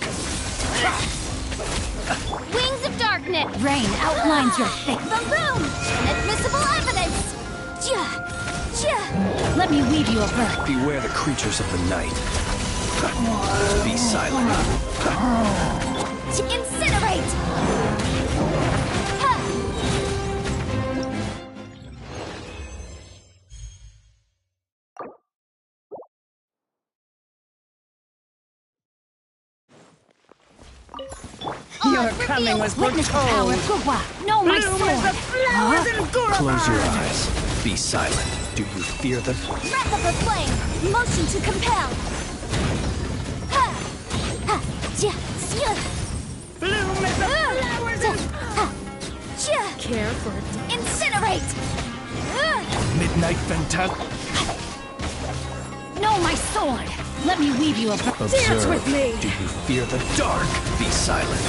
Wings of darkness! Rain outlines your fate. Boom! Inadmissible evidence! Let me weave you a verse. Beware the creatures of the night. Be silent. Incinerate! Your coming was Witness the power of foretold. Gurwa. Know my Bloom as the sword. flowers in Gurwa. Close your eyes. Be silent. Do you fear the... Wrap up a flame! Motion to compel! Bloom as the flowers in... Care for a dance. Incinerate! Midnight Venta... Know my sword. Let me weave you a verse. Dance with me. Do you fear the dark? Be silent.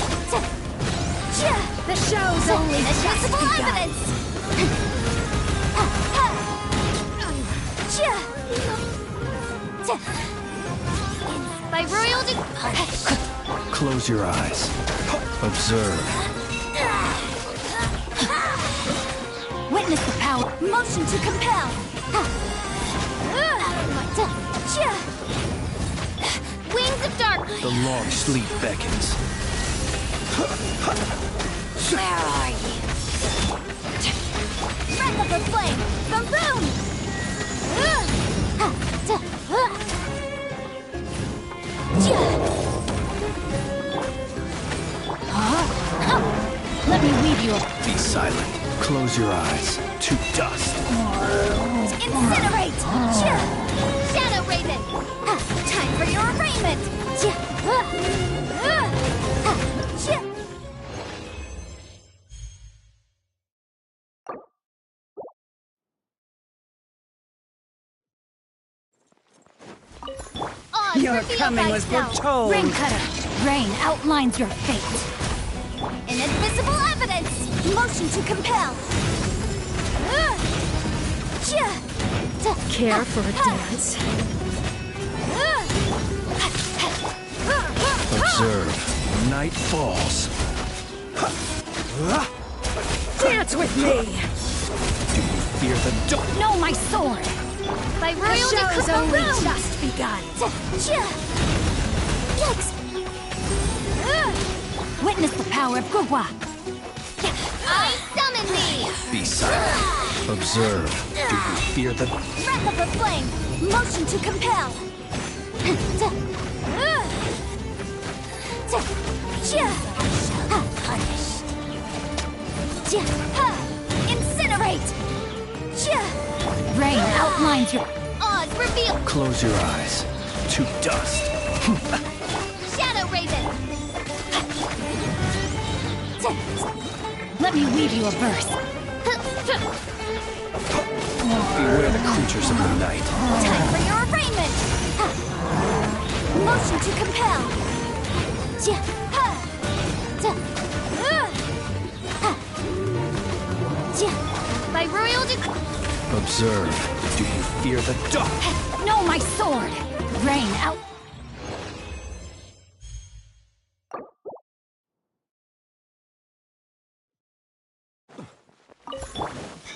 The show's only just Inadmissible begun. evidence! By royal decree... Close your eyes. Observe. Witness the power. Motion to compel! Wings of darkness! The long sleep beckons. Where are you? Wrap up a flame! Boom boom! Let me weave you a... Be silent. Close your eyes. To dust. Incinerate! Shadow Raven! Time for your arraignment! Your coming was foretold. Rain cutter. Rain outlines your fate. Inadmissible evidence! Motion to compel! Care for a dance? Observe. Night falls. Dance with me! Do you fear the dark? No, my sword! By The royal show's decree only alone. just begun. Yikes! Witness the power of Gugwa! I summon thee! Be silent. Observe. Do you fear the... Breath of the flame! Motion to compel! Punish! Incinerate! Rain outlines your... Oz reveal! Close your eyes. To dust. Shadow Raven! Let me weave you a verse. Beware the creatures of the night. Time for your arraignment! Motion to compel! By royal decree... Observe. Do you fear the dark? No, my sword! Rain out...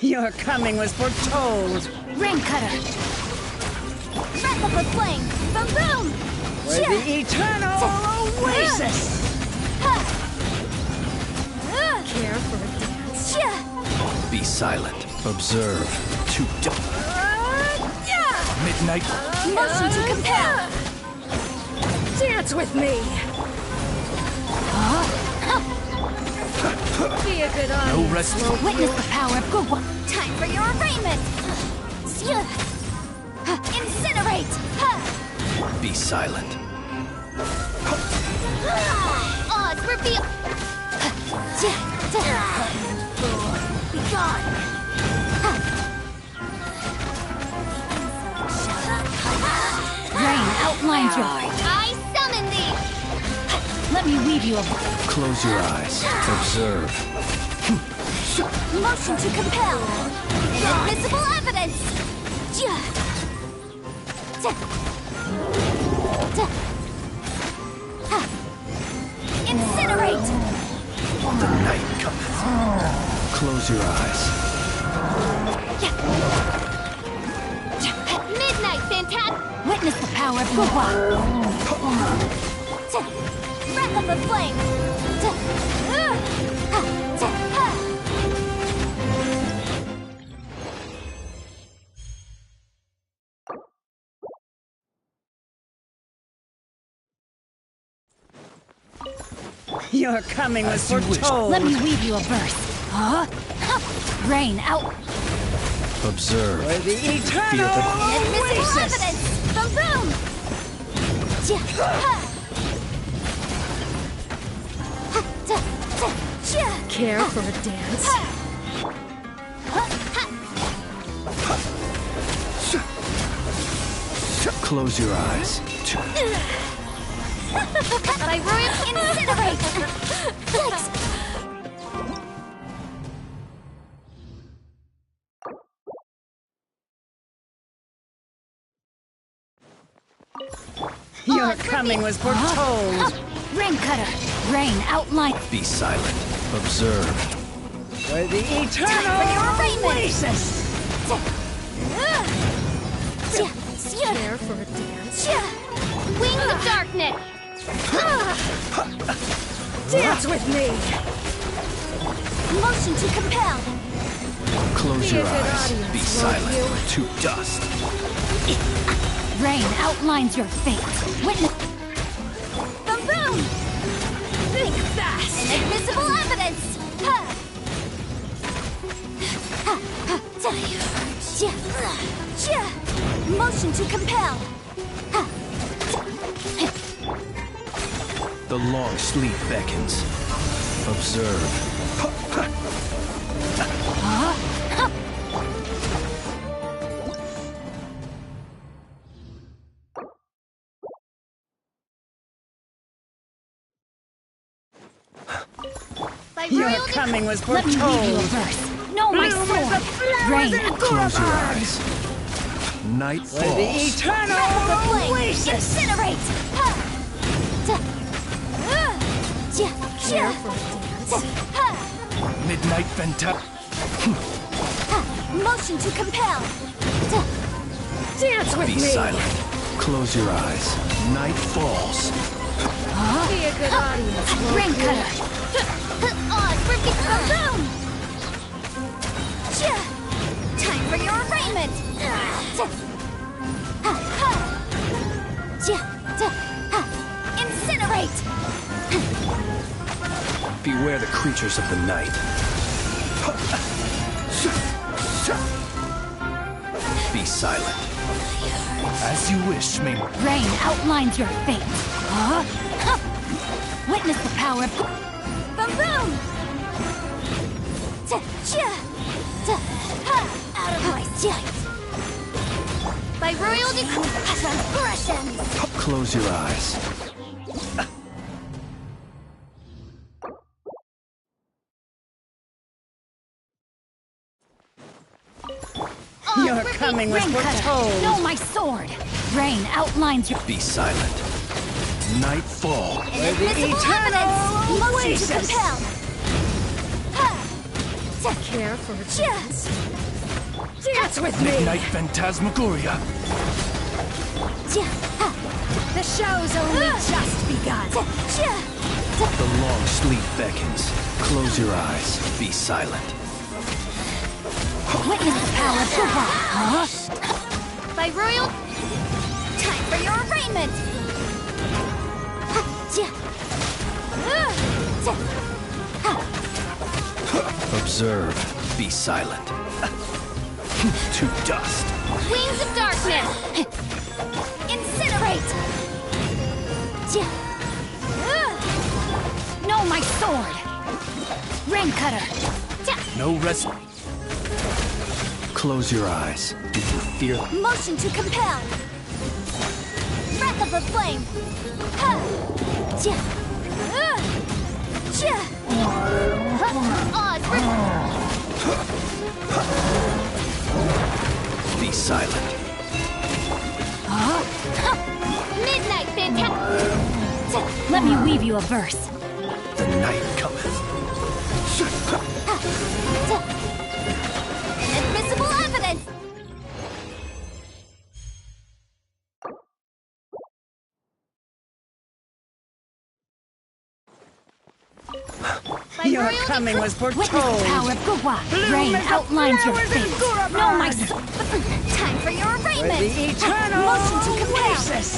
Your coming was foretold. Rain cutter! Breath of the flame! Boom boom! For the eternal oasis! Care for a dance? Be silent. Observe. To dust. Midnight. Motion to compel! Dance with me! Be a good audience. No rest. Witness the power of Gugwa! Time for your arraignment! Incinerate! Be silent. Oz reveal! Be gone! Rain outlines your... I summon thee! Let me weave you a... Close your eyes. Observe. Motion to compel! Invisible evidence! Incinerate! The night cometh. Close your eyes. Midnight, Fantastic! Witness the power of Gugwa! Breath of the flame! Your coming was foretold. Let me weave you a verse. Rain out. Observe. For the Fear eternal the... Invisible oasis! evidence! Boom boom! Care for a dance? Close your eyes. By royal incinerate! Yikes! Your coming was foretold. Rain cutter! Rain outline! Be silent. Observe. For the eternal For your arraignment! oasis! Care for a dance? Wings of darkness! Dance with me! Motion to compel! Close Be a your good eyes. audience, Be won't silent. you? To dust. Rain outlines your fate. Witness. Boom boom! Think fast! Inadmissible evidence! Motion to compel! The long sleep beckons. Observe. Your coming was Let me read you a foretold. verse. No, my Bloom sword. as the flowers Rain. in Close your Gurabad. eyes. Night Where the falls. eternal Breath of the flame. oasis. Incinerate. Care for a dance? Midnight Venta. Motion to compel. Dance with Be me. silent. Close your eyes. Night falls. Be a good audience. Rain cutter. Boom. Time for your arraignment. Incinerate. Beware the creatures of the night. Be silent. As you wish, Ming. Rain outlines your fate. Witness the power of boom. Out of my sight. By royal transgressions. Close your eyes. Your coming was Rain cutter. foretold. No, my sword. Rain outlines your Be silent. Nightfall. inadmissible eternal evidence. Motion to oasis. compel. Care for a dance? Dance with me. Midnight Phantasmagoria. The show's only just begun. The long sleep beckons. Close your eyes. Be silent. Witness the power of Gurva. By royal... Time for your arraignment. Observe. Be silent. To dust. Wings of darkness. Incinerate. No, my sword. Rain cutter. No rest. Close your eyes. Do you fear? Motion to compel. Breath of the flame. Be silent. Midnight fantastic. Let me weave you a verse. The night cometh. Inadmissible evidence. Your coming was Witness the foretold. power of Gurwa. Bloom Rain as the outlines your flowers in fate. Gurabad. No, my time for your Where arraignment. the eternal Motion to compel. oasis.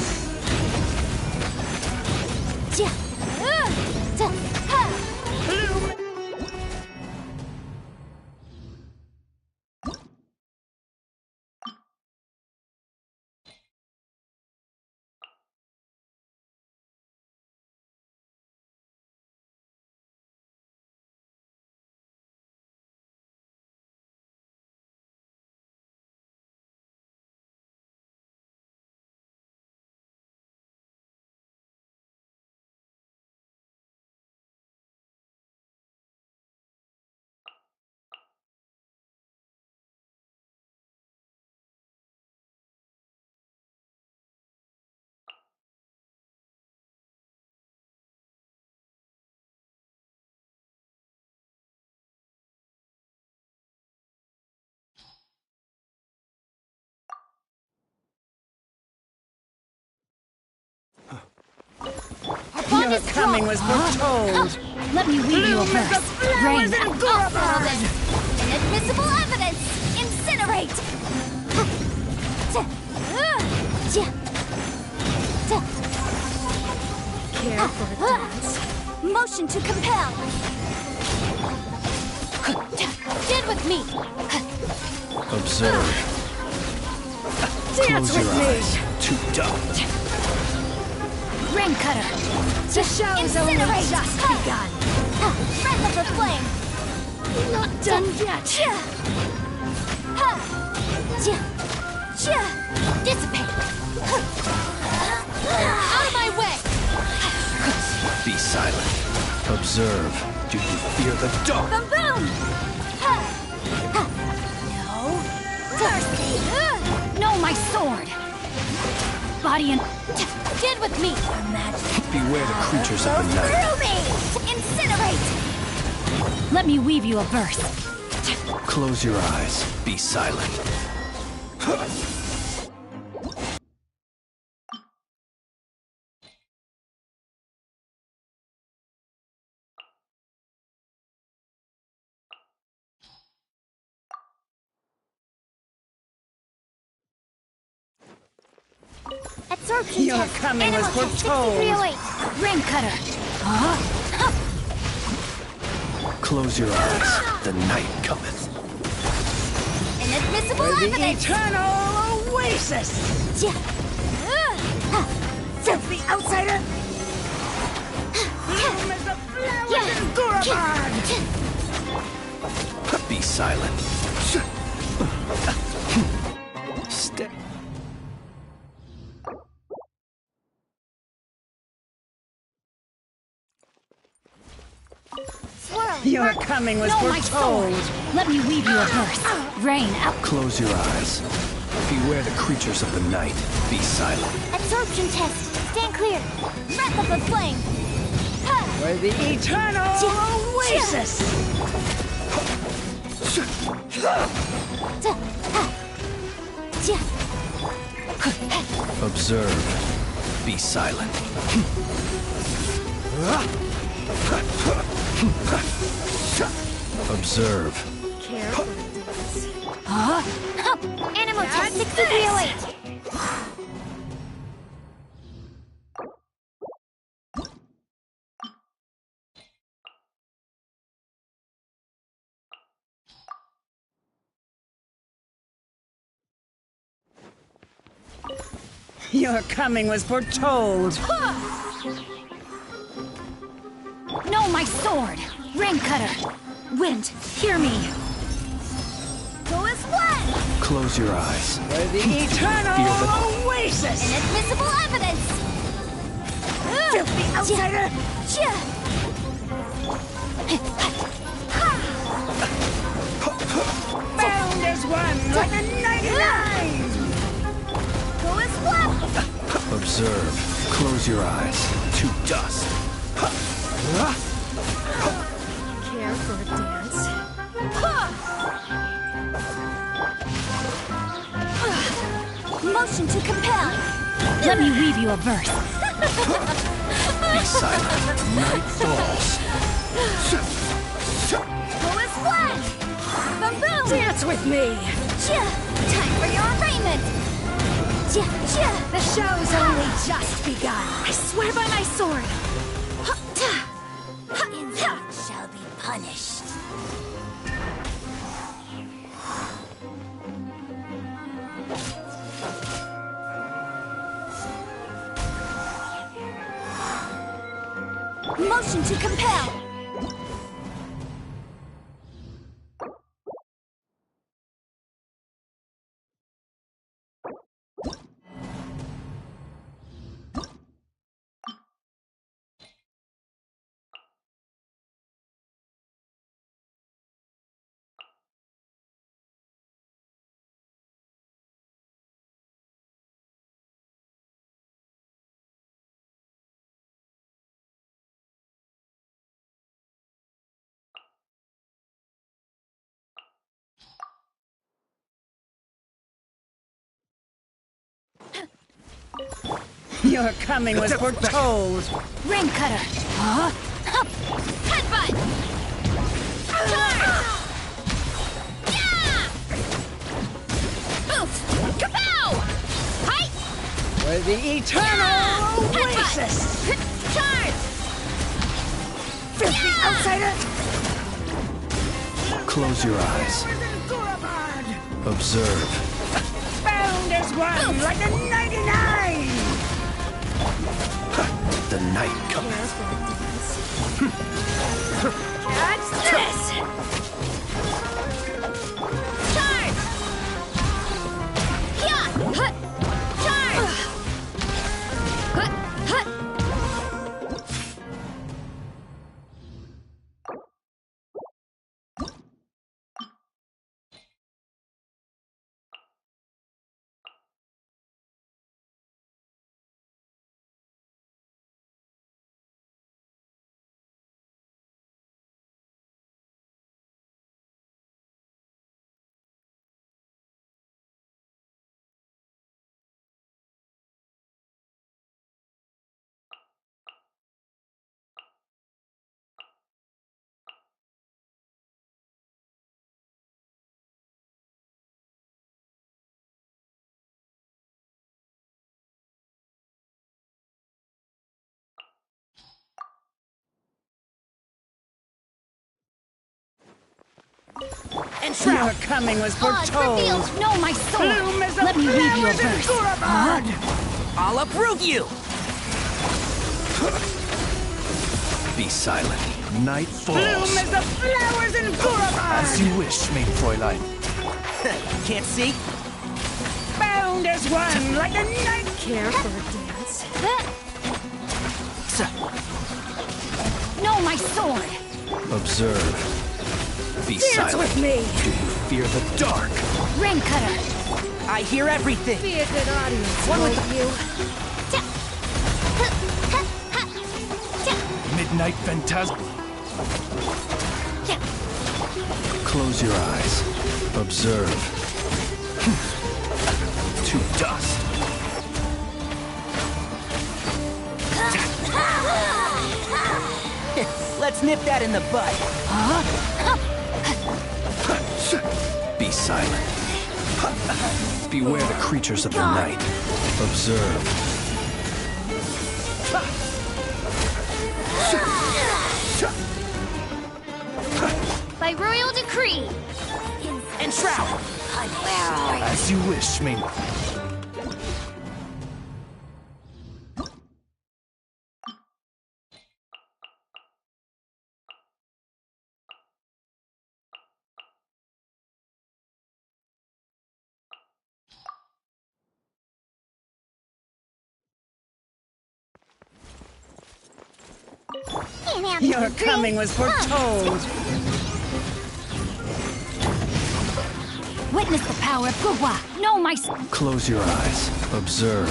Your coming was foretold. Let me weave you a Bloom as the verse. flowers Rain in outlines Gurabad. inadmissible evidence. Incinerate. Care for a dance? Motion to compel. Stand with me. Observe. Dance Close your with me. eyes. To dust. Rain cutter. The show's only Incinerate. just begun. Breath of the flame. Not done yet. Dissipate. Out of my way. Be silent. Observe. Do you fear the dark? Boom boom! No. Mercy! No, my sword! Body and... Get with me! Imagine... Beware the creatures of the night. Through me! Incinerate! Let me weave you a verse. Close your eyes. Be silent. Absorption Your test. coming was Animal test foretold. 6308. Rain cutter. Close your eyes. The night cometh. Inadmissible The evidence! eternal oasis! Filthy outsider! Bloom as the flowers in Gurabad! Be silent. Stay. Your coming was No, my foretold. sword! Let me weave you a verse. Rain out. Close your eyes. Beware the creatures of the night. Be silent. Absorption test. Stand clear. Breath of the flame. For the eternal oasis! Observe. Be silent. Observe. Animal test 6308. Your coming was foretold. No, my sword! Rain cutter! Wind, hear me! Go as one! Close your eyes. For the eternal oasis! Inadmissible evidence! Filthy outsider! Bound as one like a 99! Go as one! Observe. Close your eyes. To dust. Care for a dance? Motion to compel! Let me weave you a verse. Be silent. Night falls. Go as one! Boom boom! Dance with me! Time for your arraignment! The show's only just begun. I swear by my sword. Insult shall be punished. Motion to compel. Your coming was foretold. Rain cutter. Headbutt. Charge. Yeah. Oof. Kapow. Hi. For the eternal oasis! Charge. Filthy outsider! Close your eyes. Observe. Bound as one like a 99! The night cometh. Catch this! Charge! Yeah! Hut! Charge! Hut! Hut! Your coming was foretold. Revealed. No, my sword. Bloom as the Let me read you a flowers in verse. Gurabad. I'll uproot you. Be silent. Night falls. Bloom as the flowers in Gurabad. As you wish, maid Fräulein. Can't see? Bound as one, like a night. Care for a dance? No, my sword. Observe. Be Dance silent. with me. Do you fear the dark? Rain cutter. I hear everything. Be a good audience, One with won't you? Midnight phantasm. Close your eyes. Observe. To dust. Let's nip that in the bud. Be silent. Beware the creatures of the night. Observe. By royal decree. And shroud. As you wish, maid. Your coming was foretold. Witness the power of Gugwa. No, my... Close your eyes. Observe.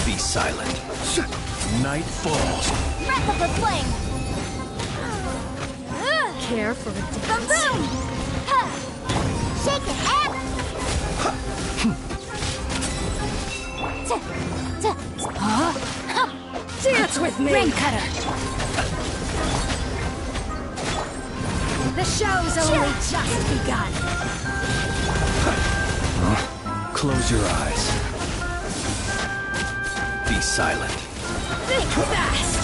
Be silent. Night falls. Breath of the flame. Care for a dance? Boom! Shake it, Dance with me! Rain cutter. The show's only just begun. Close your eyes. Be silent. Think fast!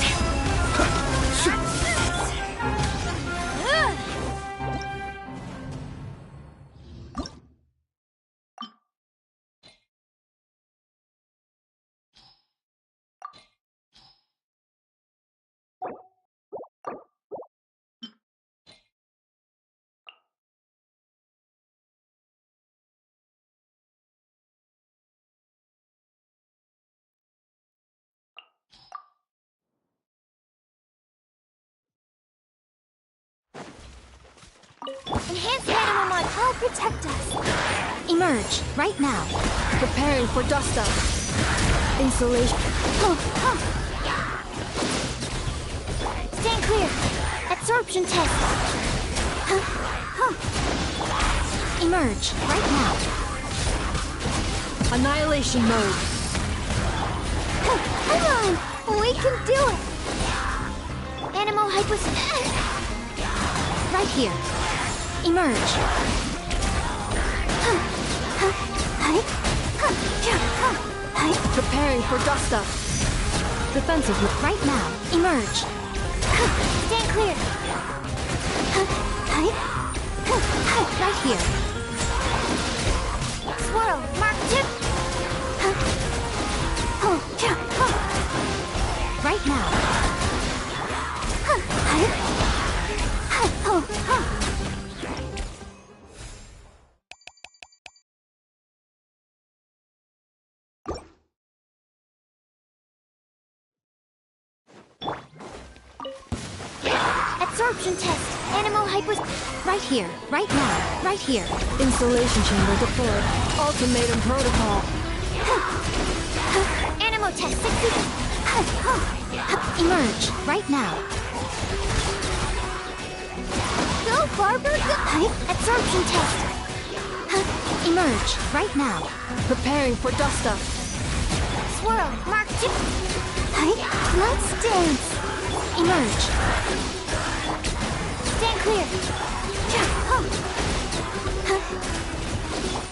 Enhanced animal mod will protect us. Emerge, right now. Preparing for dust up. Insulation. Stand clear. Absorption test. Emerge, right now. Annihilation mode. Come on! We can do it! Animal hypos... Right here. Emerge. Preparing for dust up. Defensive mode, right now. Emerge. Stand clear. Right here. Swirl. Mark tip. Right now. Absorption test. Animal hypos... Right here. Right now. Right here. Installation chamber deployed. Ultimatum protocol. Animal test succeeded. Emerge. Right now. Go, Barber, go! Absorption test. Emerge. Right now. Preparing for dust up. Swirl. Mark tip. Let's dance. Emerge. Stand clear.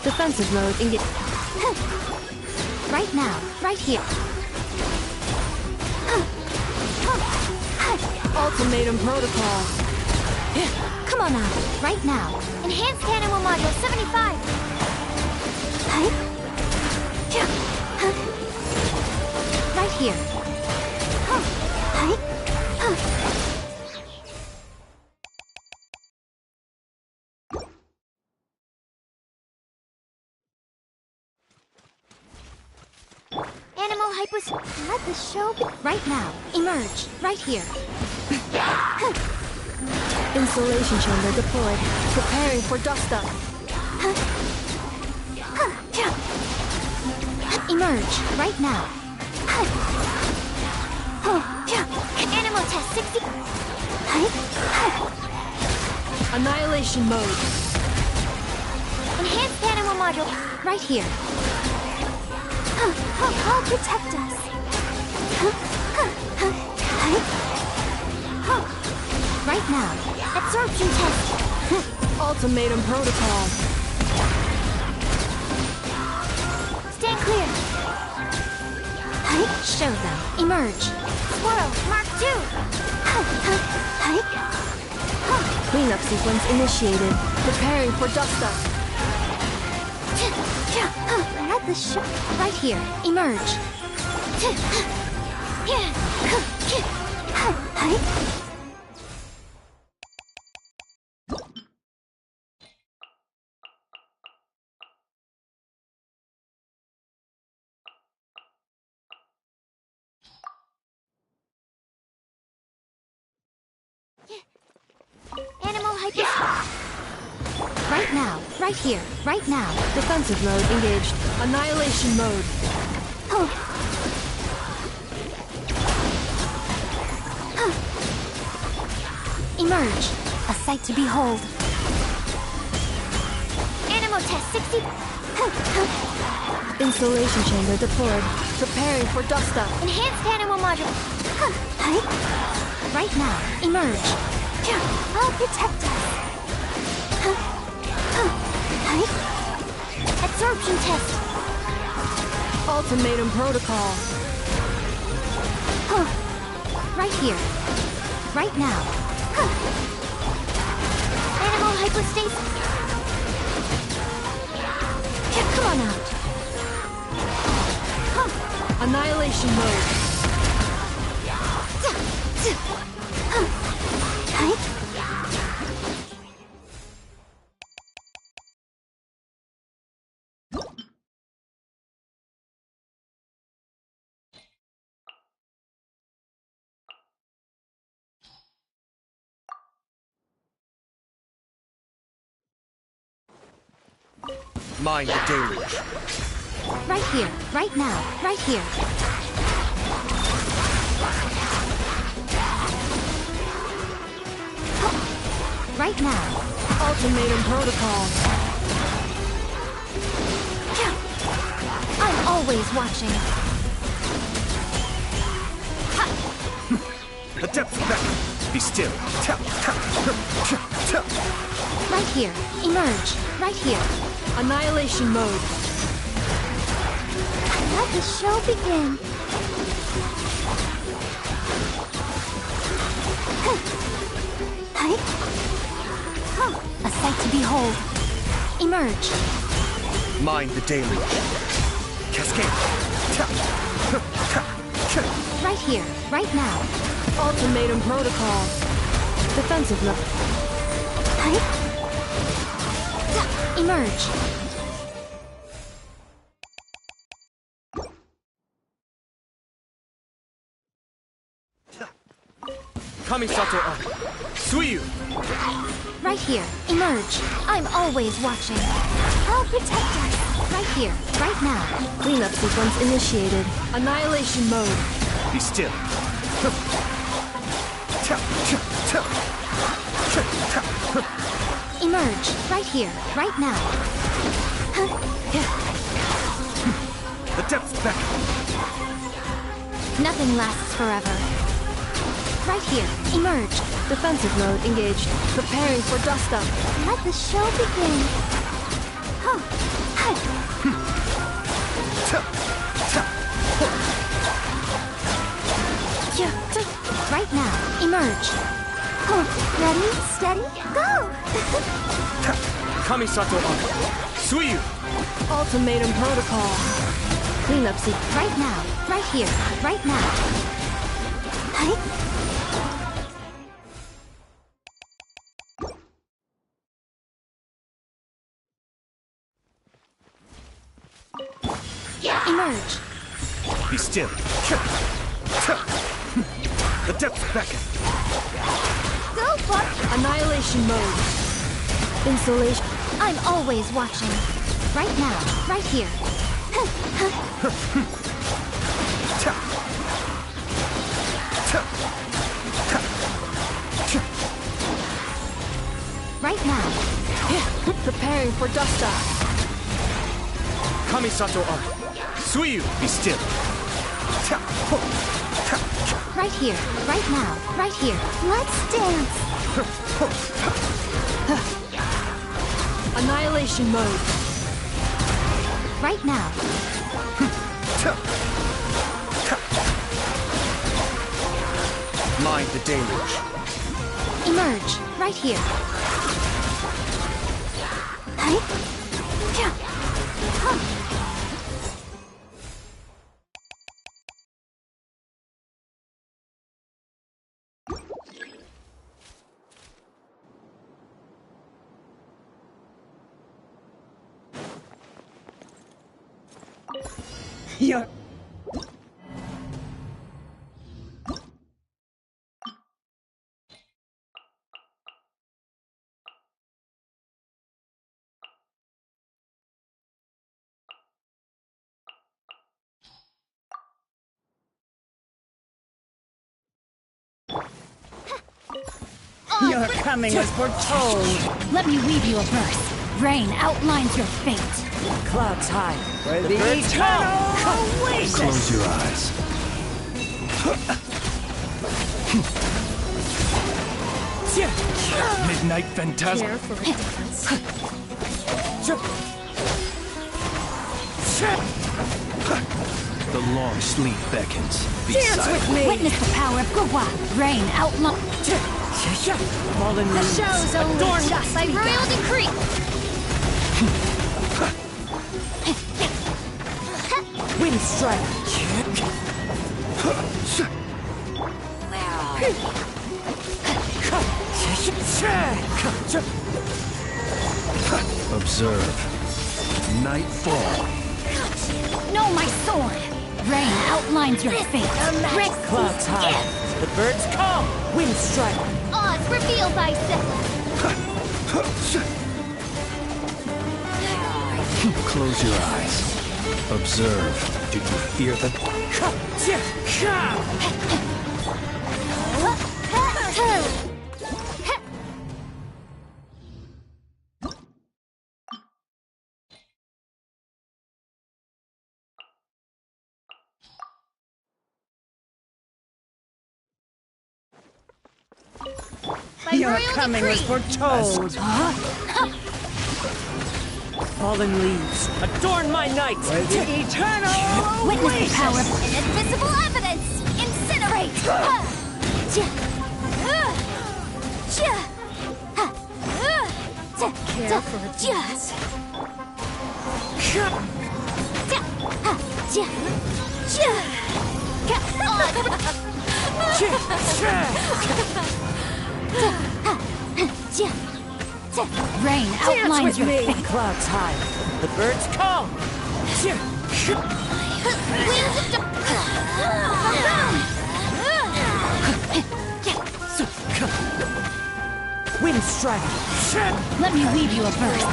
Defensive mode engage. Right now. Right here. Ultimatum protocol. Come on now, right now. Enhanced Animal Module 75. Right here. Animal Hypos... Let the show be... Right now. Emerge. Right here. Installation chamber deployed. Preparing for dust-up. Emerge. Right now. Animal Test 60... Annihilation mode. Enhanced Animal Module... Right here. I'll protect us. Right now. Absorption test. Ultimatum protocol. Stand clear. Show them. Emerge. Squirrel, Mark 2. Cleanup sequence initiated. Preparing for dust-up. Let the show... Right here. Emerge. Animal Hypos... Right now. Right here. Right now. Defensive mode engaged. Annihilation mode. Emerge. A sight to behold. Animal Test 60... Installation chamber deployed. Preparing for dust-up. Enhanced Animal Module... Right now. Emerge. I'll protect us. Absorption test. Ultimatum protocol. Right here. Right now. Animal hypostasis. Come on out. Annihilation mode. Mind the deluge. Right here. Right now. Right here. Right now. Ultimatum protocol. I'm always watching. The depths back. Be still. Right here. Emerge. Right here. Annihilation mode. Let the show begin. A sight to behold. Emerge. Mind the deluge. Cascade. Right here. Right now. Ultimatum protocol. Defensive mode. Emerge. Kamisato Suiyu. Right here. Emerge. I'm always watching. I'll protect us. Right here. Right now. Cleanup sequence initiated. Annihilation mode. Be still. Emerge. Right here. Right now. The depths back. Nothing lasts forever. Right here. Emerge. Defensive mode engaged. Preparing for dust-up. Let the show begin. Right now. Emerge. Ready, steady, go! Kamisato Arc. Suiyu! Ultimatum protocol. Cleanup sequence. Right now. Right here. Right now. Emerge. Be still. The depths beckon. Go, Buck! Annihilation mode. Insulation. I'm always watching. Right now. Right here. Right now. Preparing for dust off. Kamisato Arc. Suiyu! Be still. Right here. Right now. Right here. Let's dance! Annihilation mode. Right now. Mind the deluge. Emerge. Right here. You're... Your coming was foretold. Let me weave you a verse. Rain outlines your fate. Clouds high, where the eternal oasis. Close your eyes. Midnight Phantasm. Care for a dance. The long sleep beckons. Be Dance silent. with me. Witness the power of Gua. Rain outline. Fallen The leaves. show's only Adorn just by royal decree. Wind strike. Observe. Nightfall. No, my sword. Rain outlines your fate. Clouds high. The birds come. Wind strike. Oz, reveal thyself! Close your eyes. Observe. Do you fear the... Your coming was foretold. Fallen leaves. Adorn my night. Where the eternal Witness oasis. the power of invisible evidence. Incinerate. Care for a dance. Rain outlines your Dance with me. fate. Clouds high. The birds come. Wind strike. Let me weave you a verse.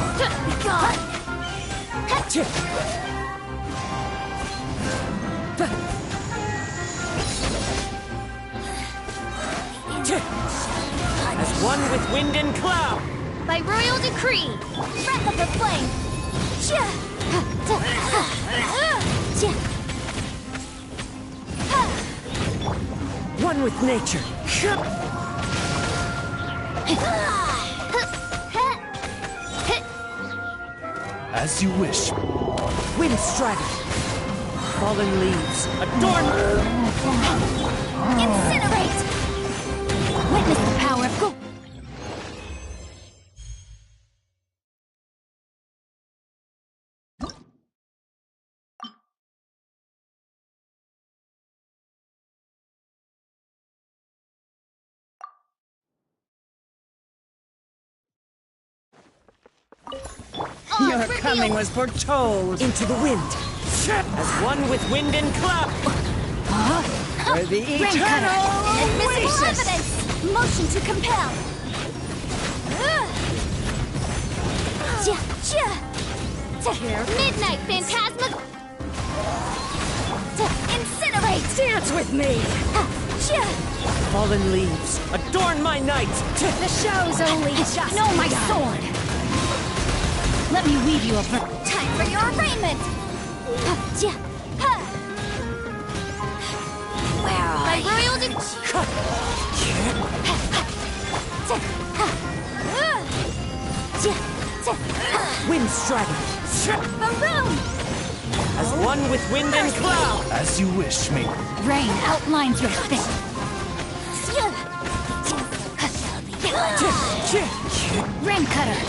As one with wind and cloud. By royal decree! Breath of the flame! One with nature. As you wish. Wind strike. Fallen leaves. Adorn. Incinerate! Witness the power of go. Your coming was foretold. Into the wind. As one with wind and cloud. For the eternal Invisible oasis. evidence! Motion to compel! Midnight Phantasma! Incinerate! Dance with me! Fallen leaves, adorn my night! The show's only just know my sword! Let me weave you a time for your arraignment! Where are my royal Windstrider! Baroon! As one with wind and cloud! As you wish, me. Rain outlines your fate. Rain cutter.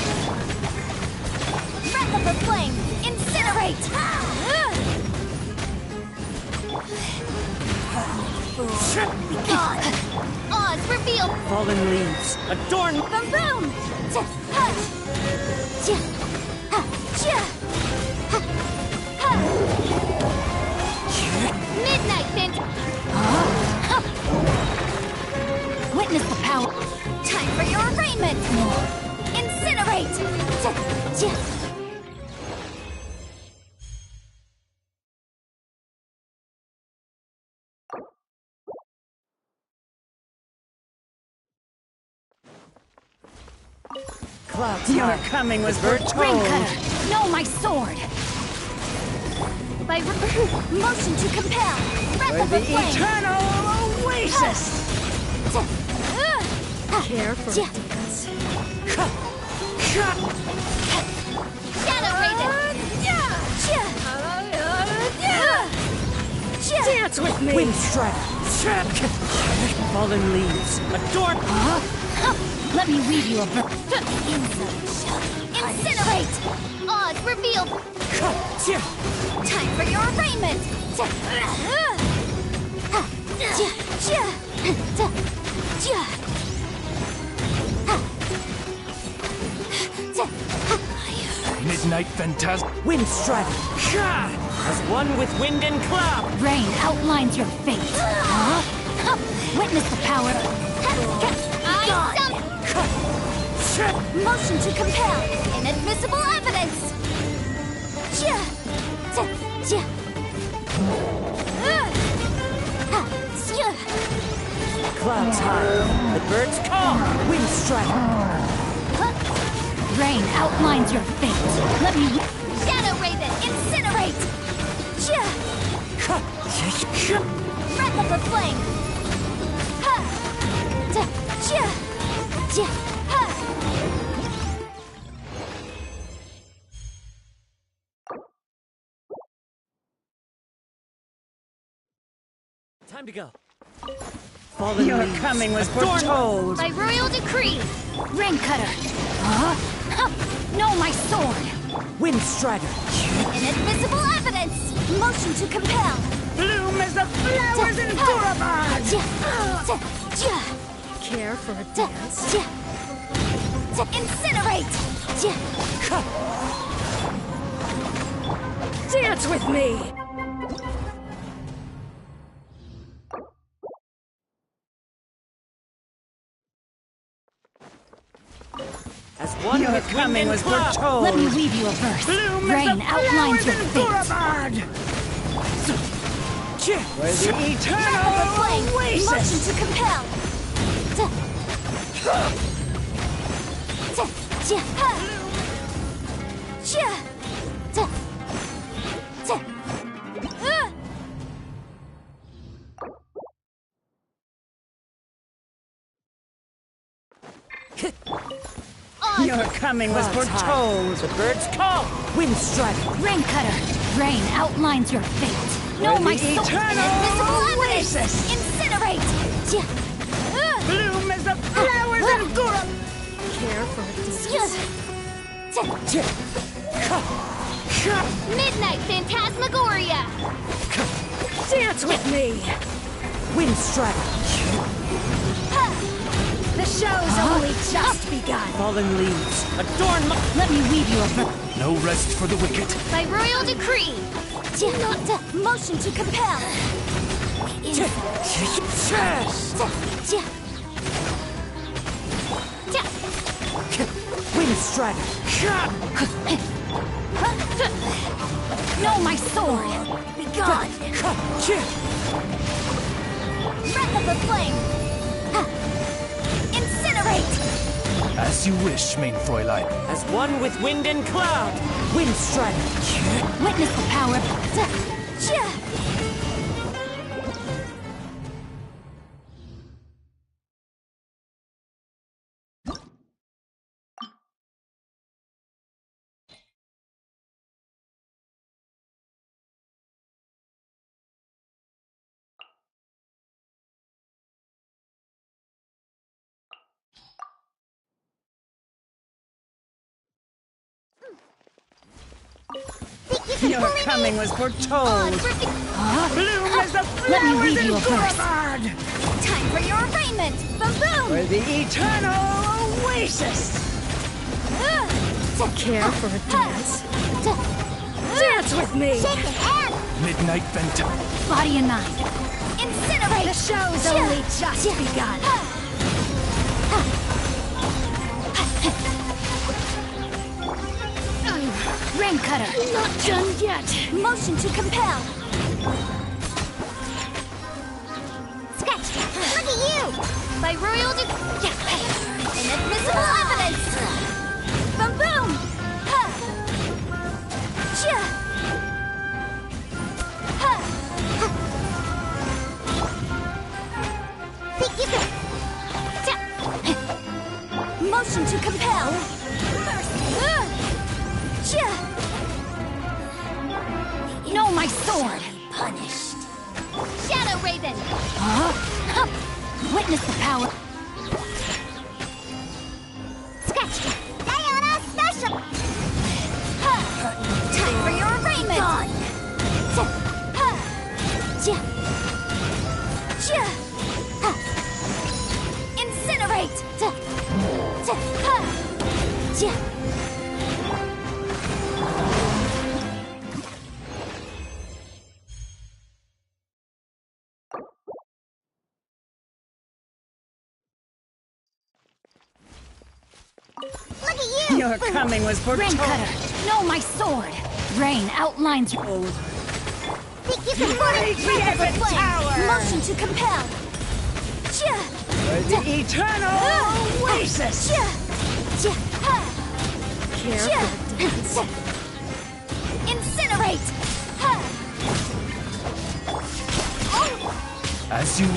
Breath of the flame! Incinerate! God! Oz revealed! Fallen leaves, adorn Baroon! Midnight Phantasma! Witness the power. Time for your arraignment! Incinerate! Your coming was Rain foretold. cutter. Know my sword. By motion to compel! Breath For of the the flame! eternal oasis. Care for a dance. Shadow Raven! Dance with me! Windstrider! Fallen leaves, adorn Let me weave you a Incinerate! Oz revealed! Time for your arraignment! Midnight Phantasm. Windstrider! As one with wind and cloud! Rain outlines your fate. Witness the power. Motion to compel! Inadmissible evidence! Clouds high, the birds call! Windstrider! Rain outlines your fate. Let me. Shadow Raven! Incinerate! Breath of the flame! Time to go. Fallen Your leaves, coming was foretold. By royal decree! Rain cutter. Know my sword. Windstrider! Inadmissible evidence! Motion to compel! Bloom as the flowers in Durabad! Care for a dance? Incinerate! Dance with me! As one Your with coming was foretold. Let me weave you a verse. Bloom Rain outlines your fate. Where the eternal oasis. Motion to compel! Your coming was foretold. The birds call. Windstrider. Rain cutter. Rain outlines your fate. Know my sword. Eternal Invisible oasis. evidence! Incinerate! Bloom as as the flowers and Gura! Care for a Midnight Phantasmagoria! Dance with me! Windstrike! The show's only just begun. Fallen leaves, adorn my... Let me weave you a No rest for the wicked. By royal decree! Motion to compel! Windstrider! No, my sword! Be gone! Breath of the flame! Incinerate! As you wish, main Fräulein. As one with wind and cloud! Windstrider! Witness the power of... Your coming was foretold! Bloom as the Let me flowers weave in you a verse. Gurabard! Time for your arraignment! Boom! For the eternal oasis! Care for a dance? Dance with me! Shake an hand! Midnight Phantom. Body and mind. Incinerate! The show's only just begun. Rain cutter. Not done yet. Motion to compel! Sketch! Look at you! By royal inadmissible evidence! Boom boom! Motion to compel! No, my sword. Punished. Shadow Raven! Witness the power. Sketch! Diana Special! Time for your arraignment! Incinerate! Look at you! Your coming was Rain foretold! cutter. No, my sword. Rain outlines your... Think you can Break the Epic Tower! Motion to compel! For the eternal oasis! Care for a dance? Incinerate! As you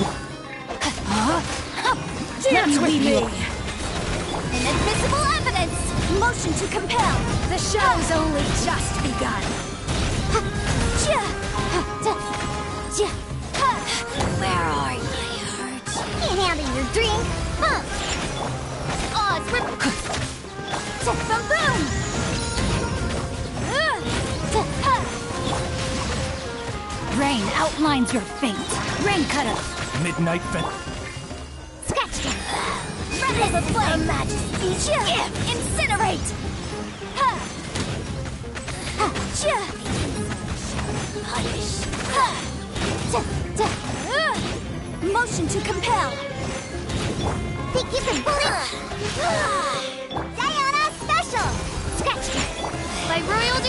Dance with me! Inadmissible evidence! Motion to compel! The show's only just begun. Where are you, my heart? Can't handle your drink! Oz, rip! Boom, boom! Rain outlines your fate. Rain cutter. Midnight Phantom. Sketch! Breath of the flame! Majesty! Incinerate! Punish! Motion to compel! Think you can bully? Diana Special! Sketch! By royal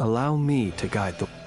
Allow me to guide the...